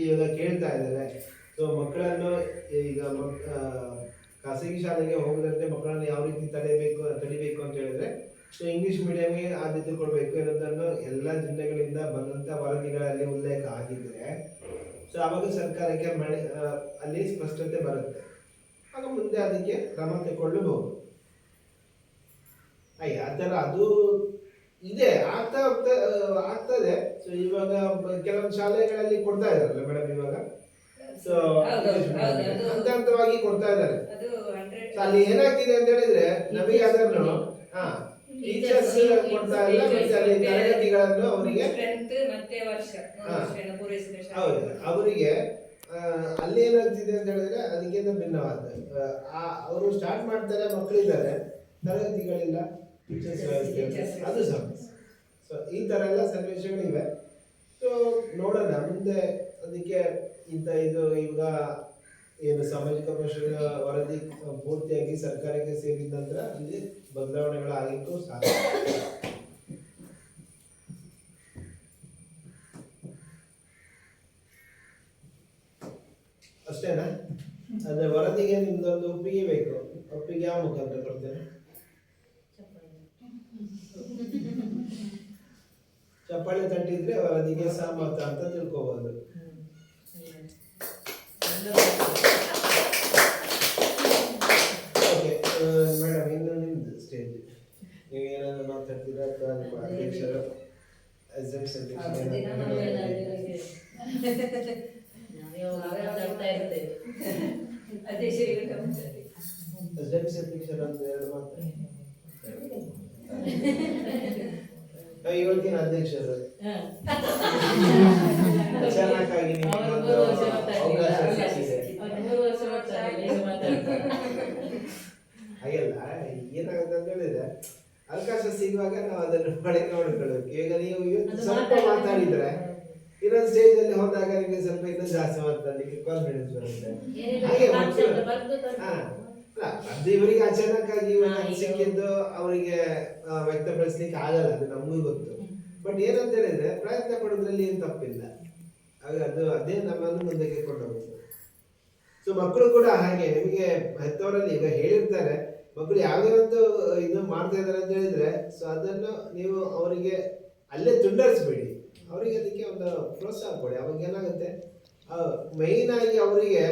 ಇವಾಗ ಕೇಳ್ತಾ ಇದ್ದಾರೆ, ಸೊ ಮಕ್ಕಳನ್ನು ಈಗ ಖಾಸಗಿ ಶಾಲೆಗೆ ಹೋಗದಂತೆ ಮಕ್ಕಳನ್ನು ಯಾವ ರೀತಿ ತಡಿಬೇಕು ಅಂತ ಹೇಳಿದ್ರೆ ಸೊ ಇಂಗ್ಲಿಷ್ ಮೀಡಿಯಂಗೆ ಆದ್ಯತೆ ಕೊಡಬೇಕು ಅನ್ನೋದನ್ನು ಎಲ್ಲ ಜಿಲ್ಲೆಗಳಿಂದ ಬಂದಂತ ವರದಿಗಳಲ್ಲಿ ಉಲ್ಲೇಖ ಆಗಿದ್ರೆ ಸೊ ಆವಾಗ ಸರ್ಕಾರಕ್ಕೆ ಅಲ್ಲಿ ಸ್ಪಷ್ಟತೆ ಬರುತ್ತೆ. ಆಗ ಮುಂದೆ ಅದಕ್ಕೆ ಕ್ರಮ ತಗೊಳ್ಳಬಹುದು. ಆ ಥರ ಅದು ಇದೆ, ಆಗ್ತದೆ. ಸೊ ಇವಾಗ ಕೆಲವೊಂದು ಶಾಲೆಗಳಲ್ಲಿ ಕೊಡ್ತಾ ಇದಾರಲ್ಲ ಮೇಡಮ್ ಇವಾಗ. ಸೊ ಹಂತವಾಗಿ ಕೊಡ್ತಾ ಇದ್ದಾರೆ. ಅಲ್ಲಿ ಏನಾಗ್ತಿದೆ ಅಂತ ಹೇಳಿದ್ರೆ ನಮಗೆ ಅದನ್ನು ಟೀಚರ್ಸ್ ಕೊಡ್ತಾ ಇಲ್ಲ, ಮತ್ತೆ ಅಲ್ಲಿ ತರಗತಿಗಳನ್ನು ಅವರಿಗೆ ಹೌದು ಅವರಿಗೆ ಅಲ್ಲಿ ಏನಾಗ್ತಿದೆ ಅಂತ ಹೇಳಿದ್ರೆ ಅದಕ್ಕಿಂತ ಭಿನ್ನವಾದ ಅವರು ಸ್ಟಾರ್ಟ್ ಮಾಡ್ತಾರೆ, ಮಕ್ಕಳಿದ್ದಾರೆ, ತರಗತಿಗಳಿಲ್ಲ, ಟೀಚರ್ಸ್ ಅದು ಸಮಸ್ಯೆ. ಸೊ ಈ ತರ ಎಲ್ಲ ಸನ್ನಿವೇಶಗಳಿವೆ. ಸೊ ನೋಡೋಣ ಮುಂದೆ ಅದಕ್ಕೆ ಇದು ಇವಾಗ ಏನು ಸಾಮಾಜಿಕ ಪ್ರಶ್ನೆಗಳ ವರದಿ ಪೂರ್ತಿಯಾಗಿ ಸರ್ಕಾರಕ್ಕೆ ಸೇರಿದ ನಂತರ ಅಲ್ಲಿ ಬದಲಾವಣೆಗಳಾಗಲಿಕ್ಕೂ ಸಾಧ್ಯ. ಅಷ್ಟೇನಾ? ಅಂದ್ರೆ ವರದಿಗೆ ನಿಮ್ದೊಂದು ಒಪ್ಪಿಗೆ ಬೇಕು. ಒಪ್ಪಿಗೆ ಯಾವ ಮುಖಾಂತರ ಕೊಡ್ತೇನೆ? ಚಪ್ಪಾಳೆ ತಟ್ಟಿದ್ರೆ ವರದಿಗೆ ಸಹಮತ ಅಂತ ತಿಳ್ಕೋಬಹುದು. ಓಕೆ ಮೇಡಮ್, ಇನ್ನು ನಿಮ್ದು ಸ್ಟೇಜ್. ನೀವು ಏನಾದ್ರು ಮಾತಾಡ್ತೀರಾ ಅಥವಾ ನಿಮ್ಮ ಅಧ್ಯಕ್ಷರು ಇವತ್ತಿನ ಅಧ್ಯಕ್ಷರು ಚೆನ್ನಾಗಿ ಹಾಗೆಲ್ಲ ಏನಾಗುತ್ತೆ ಅಂತ ಹೇಳಿದ್ರೆ ಅವಕಾಶ ಸಿಗುವಾಗ ನಾವು ಅದನ್ನು ಬಳಕೆ ಮಾಡಿಕೊಳ್ಬೇಕು. ಈಗ ನೀವು ಸ್ವಲ್ಪ ಮಾತಾಡಿದ್ರೆ ಇನ್ನೊಂದು ಸ್ಟೇಜ್ ಅಲ್ಲಿ ಹೋದಾಗ ನಿಮಗೆ ಸ್ವಲ್ಪ ಇನ್ನೂ ಜಾಸ್ತಿ ಮಾತಾಡ್ಲಿಕ್ಕೆ ಕಾನ್ಫಿಡೆನ್ಸ್ ಬರುತ್ತೆ. ಹಾಗೆ ಅದು ಇವರಿಗೆ ಅಚಾನಕ್ಕಾಗಿ ಸಿಕ್ಕಿದ್ದು ಅವರಿಗೆ ವ್ಯಕ್ತಪಡಿಸ್ಲಿಕ್ಕೆ ಆಗಲ್ಲ, ಅದು ನಮಗೂ ಗೊತ್ತು. ಬಟ್ ಏನಂತ ಹೇಳಿದ್ರೆ ಪ್ರಯತ್ನ ಪಡೋದ್ರಲ್ಲಿ ಏನು ತಪ್ಪಿಲ್ಲ. ಆಗ ಅದೇ ನಮ್ಮನ್ನು ಮುಂದಕ್ಕೆ ಕೊಂಡೋಗುತ್ತೆ. ಸೊ ಮಕ್ಕಳು ಕೂಡ ಹಾಗೆ ನಿಮಗೆ ಹೆತ್ತವರಲ್ಲಿ ಈಗ ಹೇಳಿರ್ತಾರೆ, ಮಕ್ಕಳು ಯಾವ್ಯಾವತ್ತು ಇದು ಮಾಡ್ತಾ ಇದ್ದಾರೆ ಅಂತ ಹೇಳಿದ್ರೆ ಸೊ ಅದನ್ನು ನೀವು ಅವರಿಗೆ ಅಲ್ಲೇ ತುಂಡರಿಸ್ಬೇಡಿ. ಅವರಿಗೆ ಅದಕ್ಕೆ ಒಂದು ಪ್ರೋತ್ಸಾಹ ಕೊಡಿ. ಅವಾಗ ಏನಾಗುತ್ತೆ, ಮೈನ್ ಆಗಿ ಅವರಿಗೆ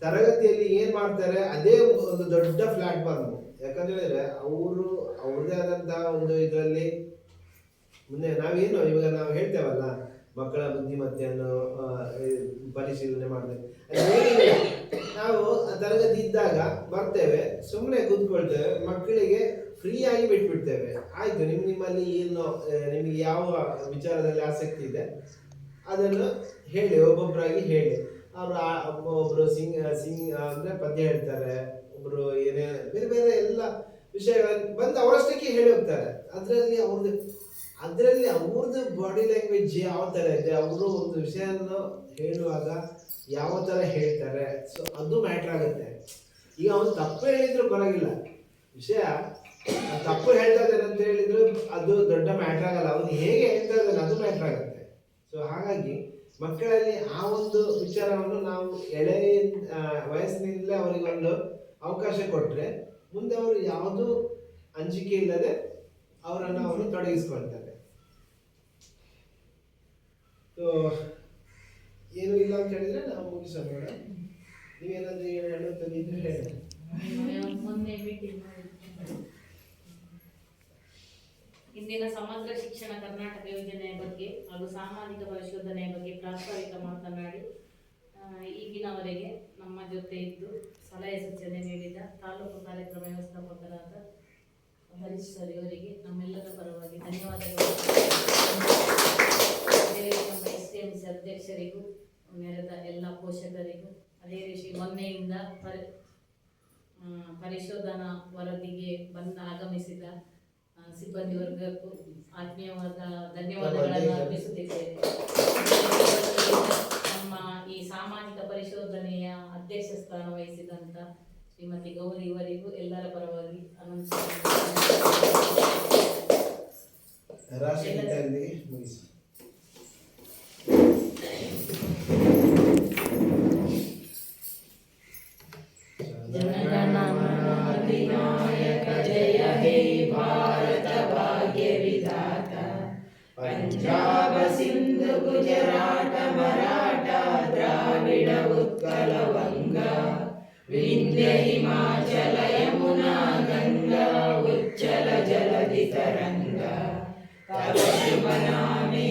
ತರಗತಿಯಲ್ಲಿ ಏನ್ ಮಾಡ್ತಾರೆ ಅದೇ ಒಂದು ದೊಡ್ಡ ಪ್ಲಾಟ್ಫಾರ್ಮ್. ಯಾಕಂತ ಹೇಳಿದ್ರೆ ಅವರು ಅವ್ರದೇ ಆದಂತಹ ಒಂದು ಇದರಲ್ಲಿ ಮುಂದೆ ನಾವೇನು ಇವಾಗ ನಾವು ಹೇಳ್ತೇವಲ್ಲ, ಮಕ್ಕಳ ಬುದ್ಧಿಮತ್ತೆಯನ್ನು ಪರಿಶೀಲನೆ ಮಾಡ್ತೇವೆ. ನಾವು ತರಗತಿ ಇದ್ದಾಗ ಬರ್ತೇವೆ, ಸುಮ್ಮನೆ ಕೂತ್ಕೊಳ್ತೇವೆ, ಮಕ್ಕಳಿಗೆ ಫ್ರೀ ಆಗಿ ಬಿಟ್ಬಿಡ್ತೇವೆ. ಆಯ್ತು, ನಿಮ್ಮಲ್ಲಿ ಏನು ನಿಮಗೆ ಯಾವ ವಿಚಾರದಲ್ಲಿ ಆಸಕ್ತಿ ಇದೆ ಅದನ್ನು ಹೇಳಿ, ಒಬ್ಬೊಬ್ಬರಾಗಿ ಹೇಳಿ. ಒಬ್ರು ಸಿಂಗ್ ಅಂದ್ರೆ ಪದ್ಯ ಹೇಳ್ತಾರೆ, ಒಬ್ರು ಏನೇ ಬೇರೆ ಬೇರೆ ಎಲ್ಲ ವಿಷಯಗಳನ್ನು ಬಂದು ಅವರಷ್ಟಕ್ಕೆ ಹೇಳಿ ಹೋಗ್ತಾರೆ. ಅದರಲ್ಲಿ ಅವ್ರದ್ದು ಬಾಡಿ ಲ್ಯಾಂಗ್ವೇಜ್ ಯಾವ ತರ ಇದೆ, ಅವರು ಒಂದು ವಿಷಯವನ್ನು ಹೇಳುವಾಗ ಯಾವ ತರ ಹೇಳ್ತಾರೆ, ಸೊ ಅದು ಮ್ಯಾಟ್ರ್ ಆಗುತ್ತೆ. ಈಗ ಅವನು ತಪ್ಪು ಹೇಳಿದ್ರು ಪರವಾಗಿಲ್ಲ, ವಿಷಯ ತಪ್ಪು ಹೇಳ್ತಾ ಇದ್ದಾನೆ ಅಂತ ಹೇಳಿದ್ರು ಅದು ದೊಡ್ಡ ಮ್ಯಾಟ್ರ್ ಆಗಲ್ಲ, ಅವನು ಹೇಗೆ ಹೇಳ್ತಾ ಇದ್ದಾನೆ ಅದು ಮ್ಯಾಟ್ರ್ ಆಗುತ್ತೆ. ಸೊ ಹಾಗಾಗಿ ಮಕ್ಕಳಲ್ಲಿ ಆ ಒಂದು ವಿಚಾರವನ್ನು ನಾವು ಎಳೆಯ ವಯಸ್ಸಿನಿಂದಲೇ ಅವರಿಗೆ ಒಂದು ಅವಕಾಶ ಕೊಟ್ಟರೆ ಮುಂದೆ ಅವರು ಯಾವುದೂ ಅಂಜಿಕೆ ಇಲ್ಲದೆ ಅವರು ತೊಡಗಿಸ್ಕೊಳ್ತಾರೆ. ಸೊ ಏನು ಇಲ್ಲ ಅಂತ ಹೇಳಿದ್ರೆ ನಾವು ಮುಗಿಸೋಣ. ನೀವೇನಾದ್ರೂ ಹೇಳುವಂಥದ್ದು ಹೇಳಿ. ಮೊನ್ನೆ ಮೀಟಿಂಗ್ ಇಂದಿನ ಸಮಗ್ರ ಶಿಕ್ಷಣ ಕರ್ನಾಟಕ ಯೋಜನೆಯ ಬಗ್ಗೆ ಹಾಗೂ ಸಾಮಾಜಿಕ ಪರಿಶೋಧನೆಯ ಬಗ್ಗೆ ಪ್ರಾಸ್ತಾವಿಕ ಮಾತನಾಡಿ ಈಗಿನವರೆಗೆ ನಮ್ಮ ಜೊತೆ ಇದ್ದು ಸಲಹೆ ಸೂಚನೆ ನೀಡಿದ ತಾಲೂಕು ಕಾರ್ಯಕ್ರಮ ವ್ಯವಸ್ಥಾಪಕರಾದ ಹರೀಶ್ ಸರ್ ಇವರಿಗೆ ನಮ್ಮೆಲ್ಲರ ಪರವಾಗಿ ಧನ್ಯವಾದಗಳು. ಅದೇ ರೀತಿ ನಮ್ಮ STMC ಅಧ್ಯಕ್ಷರಿಗೂ, ನೆರೆದ ಎಲ್ಲ ಪೋಷಕರಿಗೂ, ಅದೇ ರೀತಿ ಮೊನ್ನೆಯಿಂದ ಪರಿಶೋಧನಾ ವರದಿಗೆ ಆಗಮಿಸಿದ ಸಿಬ್ಬಂದಿ ವರ್ಗಕ್ಕೂ ಆತ್ಮೀಯವಾದ ಧನ್ಯವಾದಗಳನ್ನು ಅರ್ಪಿಸುತ್ತಿದ್ದೇವೆ. ನಮ್ಮ ಈ ಸಾಮಾಜಿಕ ಪರಿಶೋಧನೆಯ ಅಧ್ಯಕ್ಷ ಸ್ಥಾನ ವಹಿಸಿದಂತ ಶ್ರೀಮತಿ ಗೌರಿ ಇವರಿಗೂ ಎಲ್ಲರ ಪರವಾಗಿ ಅನಂತ ಮುಗಿಸಿ. ಜನಗಣಮनाधिनायक जय हे भारत भाग्य विधाता, पंजाब सिंधु गुजरात मराठा द्राविड उत्कल वंगा, विंध्य हिमाचल यमुना गंगा उच्चल जलधि तरंगा, तव शुभ नामे